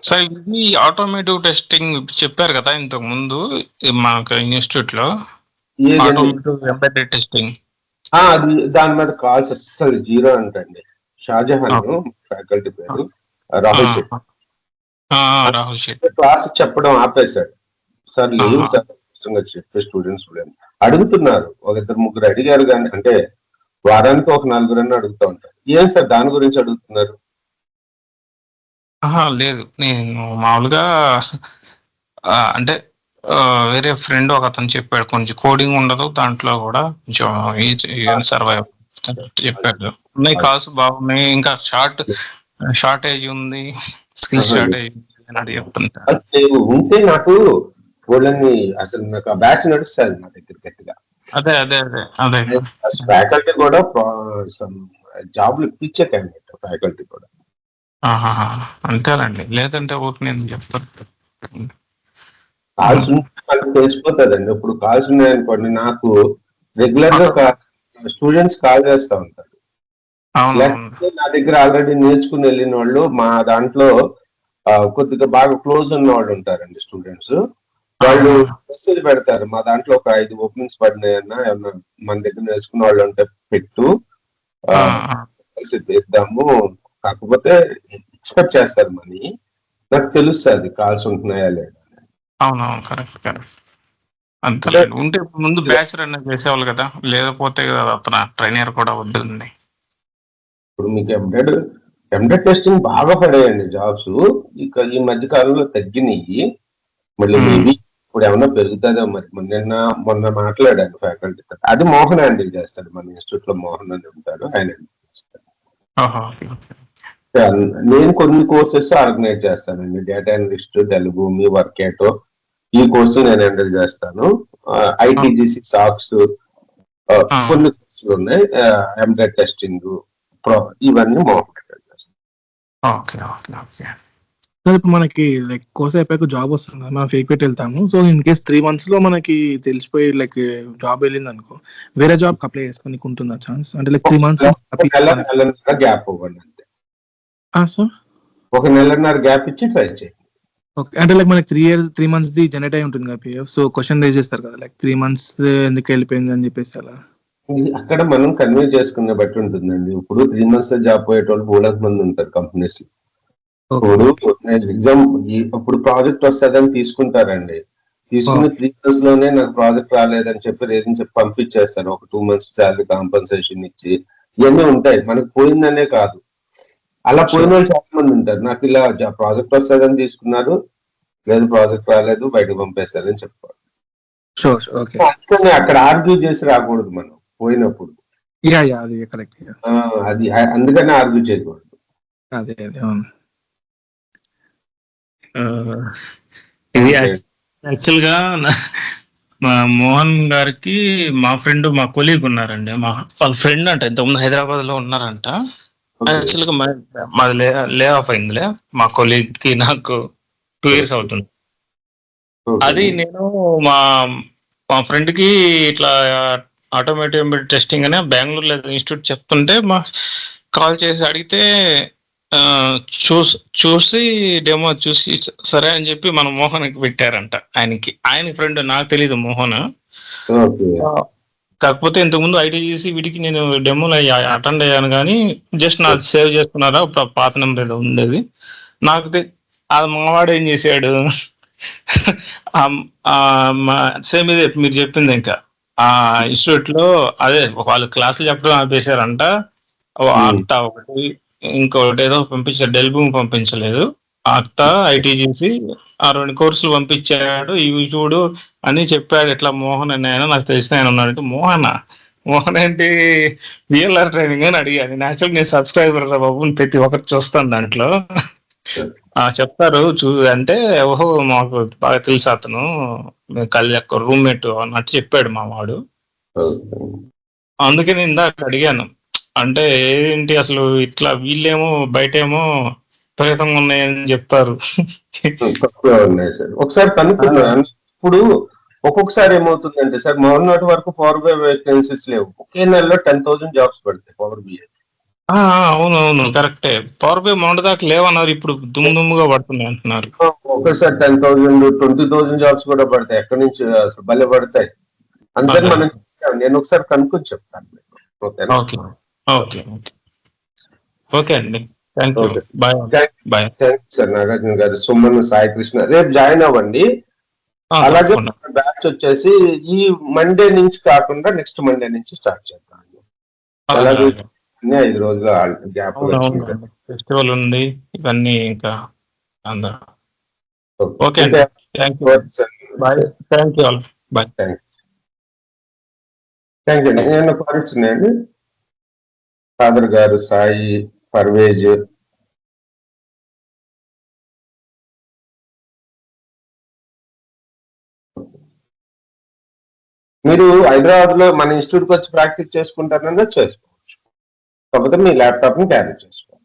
సార్ ఇది ఆటోమేటివ్ టెస్టింగ్ చెప్పారు కదా ఇంతకు ముందు మాకు ఇన్స్టిట్యూట్ లో, ఆటోమేటివ్ ఎంబెడెడ్ టెస్టింగ్, అది దాని మీద కాల్స్ అస్సలు జీరో అంటండి. షాజహాన్ ఫ్యాకల్టీ పేరు రాహుల్ శెట్టి, క్లాస్ చెప్పడం ఆపేశాడు. సార్ లేదు సార్ చెప్పే స్టూడెంట్స్ అడుగుతున్నారు, ఒక ఇద్దరు ముగ్గురు అడిగారు కానీ, అంటే వారానికి ఒక 4 అడుగుతూ ఉంటారు. ఏం సార్ దాని గురించి అడుగుతున్నారు? లేదు, నేను మామూలుగా అంటే వేరే ఫ్రెండ్ ఒక అతను చెప్పాడు, కొంచెం కోడింగ్ ఉండదు దాంట్లో కూడా, కొంచెం సర్వైవ్ చెప్పాడు. ఉన్నాయి కాల్స్ బాగున్నాయి, ఇంకా షార్టేజ్ ఉంది, స్కిల్స్ షార్టేజ్ అని చెప్తుంటారు. ఉంటే నాకు వాళ్ళని అసలు నాకు ఆ బ్యాచ్ నడుస్తుంది నా దగ్గర గట్టిగా. అదే అదే అదే అదే ఫ్యాకల్టీ కూడా జాబ్లు ఇప్పించే క్యాండిడేట్ ఫ్యాకల్టీ కూడా. అంతేనండి, లేదంటే ఊరికి నేను చెప్తాను. కాల్స్ ఉంటే మనకు తెలిసిపోతుందండి. ఇప్పుడు కాల్స్ ఉన్నాయనుకోండి, నాకు రెగ్యులర్ గా స్టూడెంట్స్ కాల్ చేస్తూ ఉంటారు. లేకపోతే నా దగ్గర ఆల్రెడీ నేర్చుకుని వెళ్ళిన వాళ్ళు, మా దాంట్లో కొద్దిగా బాగా క్లోజ్ ఉన్న వాళ్ళు ఉంటారండి స్టూడెంట్స్. వాళ్ళు మెసేజ్ పెడతారు, మా దాంట్లో ఒక 5 ఓపెనింగ్స్ పడినాయన్నా, ఏమన్నా మన దగ్గర నేర్చుకున్న వాళ్ళు ఉంటే పెట్టు, కలిసి చేద్దాము. కాకపోతే ఎక్స్పెక్ట్ చేస్తారు మనీ, నాకు తెలుస్తుంది కాల్స్ ఉంటున్నాయా లేదా. అవునవును, కరెక్ట్ కరెక్ట్. అంతే ఉంటే ముందు బ్యాచ్ రన్ చేసేవాళ్ళు కదా, లేకపోతే అతను ట్రైనర్ కూడా వద్దండి. ఇప్పుడు మీకు ఎంబెడెడ్ టెస్టింగ్ బాగా పడాయండి జాబ్స్. ఇక ఈ మధ్య కాలంలో తగ్గినాయి, మళ్ళీ మేబీ ఇప్పుడు ఏమన్నా పెరుగుతుందో మరి. మొన్న మాట్లాడాను ఫ్యాకల్టీ, అది మోహన్ హ్యాండిల్ చేస్తాడు, మన ఇన్స్టిట్యూట్ లో మోహన్ అని ఉంటాడు, ఆయన నేను కొన్ని కోర్సెస్ ఆర్గనైజ్ చేస్తానండి. డేటా అనలిస్ట్, తెలుగు, మీ వర్కేటో, ఈ కోర్సు నేను హ్యాండిల్ చేస్తాను. ఐటీజీసీ, సాక్స్, కొన్ని కోర్సులు ఉన్నాయి, ఎంబెడెడ్ టెస్టింగ్, ఇవన్నీ మోహన్ హ్యాండిల్ చేస్తాను. ఓకే ఓకే ఓకే సార్, ఇప్పుడు మనకి లైక్ కోర్స్ అయిపోయాక జాబ్ వస్తుంది కదా, మనం ఫేక్ పెట్టి వెళ్తాము. సో ఇన్ కేస్ 3 months లో మనకి తెలిసిపోయి లైక్ జాబ్ వెళ్ళింది అనుకో, వేరే జాబ్ అప్లై చేసుకోనికి ఉంటుందా ఛాన్స్? అంటే లైక్ 3 months గ్యాప్ ఇవ్వండి అంతే. సార్ ఒక 1.5 గ్యాప్ ఇచ్చి ట్రై చేయండి. ఓకే, అంటే లైక్ మనకి 3 months ది జనరేట్ అయి ఉంటుంది కదా పిఎఫ్. సో క్వశ్చన్ రేజ్ చేస్తారు కదా, లైక్ 3 months ఎందుకు వెళ్ళిపోయింది అని చెప్పేసి అలా. అక్కడ మనం కన్వే చేసుకునే బట్టి ఉంటుందండి. ఇప్పుడు 3 months లో జాబ్ పోయేటోళ్ళు 3 మంది ఉంటారు కంపెనీస్. ఇప్పుడు ఎగ్జామ్ అప్పుడు ప్రాజెక్ట్ వస్తుందని తీసుకుంటారండి, తీసుకుని 3 months లోనే నాకు ప్రాజెక్ట్ రాలేదని చెప్పి రీజన్ చెప్పి పంపించేస్తారు. ఒక 2 months శాలరీ కాంపన్సేషన్ ఇచ్చి, ఇవన్నీ ఉంటాయి. మనకు పోయిందనే కాదు, అలా పోయిన వాళ్ళు చాలా మంది ఉంటారు. నాకు ఇలా ప్రాజెక్ట్ వస్తుందని తీసుకున్నారు, లేదు ప్రాజెక్ట్ రాలేదు, బయటకు పంపేస్తారని చెప్పారు. అందుకని అక్కడ ఆర్గ్యూ చేసి రాకూడదు మనం పోయినప్పుడు. అది అందుకని ఆర్గ్యూ చేయకూడదు. అదే అదే అవును. ఇది యాక్చువల్ గా మా మోహన్ గారికి మా ఫ్రెండ్, మా కొలీగ్ ఉన్నారండి, వాళ్ళ ఫ్రెండ్ అంట, ఇంతకుముందు హైదరాబాద్ లో ఉన్నారంట. యాక్చువల్ గా మాది లే ఆఫ్ అయిందిలే, మా కొలీగ్ కి నాకు 2 years అవుతుంది. అది నేను మా ఫ్రెండ్ కి ఇట్లా ఆటోమేటివ్ టెస్టింగ్ అనే బెంగళూరులో ఇన్స్టిట్యూట్ చెప్తుంటే కాల్ చేసి అడిగితే, చూసి డెమో చూసి సరే అని చెప్పి మన మోహన్కి పెట్టారంట. ఆయన ఫ్రెండ్, నాకు తెలీదు మోహన్. కాకపోతే ఇంతకుముందు ఐటీజీసీ వీటికి నేను డెమోలో అటెండ్ అయ్యాను, కానీ జస్ట్ నాకు సేవ్ చేసుకున్నారా పాత నెంబర్ ఏదో ఉండేది నాకు. అది మావాడు ఏం చేశాడు, సేమ్ ఇదే మీరు చెప్పింది. ఇంకా ఆ ఇన్స్టిట్యూట్ లో అదే వాళ్ళు క్లాసులు చెప్పడం ఆపేశారంట. ఆక్టా ఒకటి, ఇంకొకటి ఏదో పంపించారు, డెల్బూమ్ పంపించలేదు, ఆక్టా, ఐటీజీసీ, ఆ 2 కోర్సులు పంపించాడు. ఇవి చూడు అని చెప్పాడు. ఇట్లా మోహన్ అని ఆయన నాకు తెలిసిన ఆయన ఉన్నాడంటే, మోహన్ ఏంటి విఎల్ఆర్ ట్రైనింగ్ అని అడిగాను. నేచురల్ నేను సబ్స్క్రైబర్ రా బాబు, ప్రతి ఒక్కటి చూస్తాను దాంట్లో, చెప్తారు అంటే ఓహో మాకు బాగా తెలుసు అతను, రూమ్మేట్ అన్నట్టు చెప్పాడు మా వాడు. అందుకే నేను ఇందాక అడిగాను, అంటే ఏంటి అసలు ఇట్లా వీళ్ళేమో బయటేమో విపరీతంగా ఉన్నాయని చెప్తారు. ఒకసారి కనుక్కున్నాను. ఇప్పుడు ఒక్కొక్కసారి ఏమవుతుందంటే సార్, మొన్నటి వరకు పవర్ BI వేకెన్సీస్ లేవు, ఒకే నెలలో 10,000 జాబ్స్ పడతాయి పవర్ BI. అవునవును కరెక్టే, పవర్ BI మొన్నటి దాకా లేవన్నారు, ఇప్పుడు దుమ్ముగా పడుతున్నాయి అంటున్నారు. ఒకసారి 10,000, 20,000 జాబ్స్ కూడా పడతాయి. ఎక్కడి నుంచి అసలు భలే పడతాయి. అందుకని మనం నేను ఒకసారి కనుక్కొని చెప్తాను. ఓకే అండి, thank you, bye. Thanks sir. Nagarjuna garu, Suman, Sai Krishna, రేపు జాయిన్ అవ్వండి. అలాగే బ్యాచ్ వచ్చేసి ఈ మండే నుంచి కాకుండా నెక్స్ట్ మండే నుంచి స్టార్ట్ చేద్దాం. అలాగే 5 రోజుల గ్యాప్ ఫెస్టివల్ ఉంది ఇవన్నీ ఇంకా అందరూ. ఓకే అండి, thank you. Bye, thank you all. Bye. Thank you అండి. ఏమైనా కామెంట్స్ ఉన్నాయండి? ఫాదర్ గారు, సాయి, పర్వేజ్, మీరు హైదరాబాద్ లో మన ఇన్స్టిట్యూట్కి వచ్చి ప్రాక్టీస్ చేసుకుంటారన్నా చేసుకోవచ్చు, కాకపోతే మీ ల్యాప్టాప్ ని క్యారీ చేసుకోవాలి.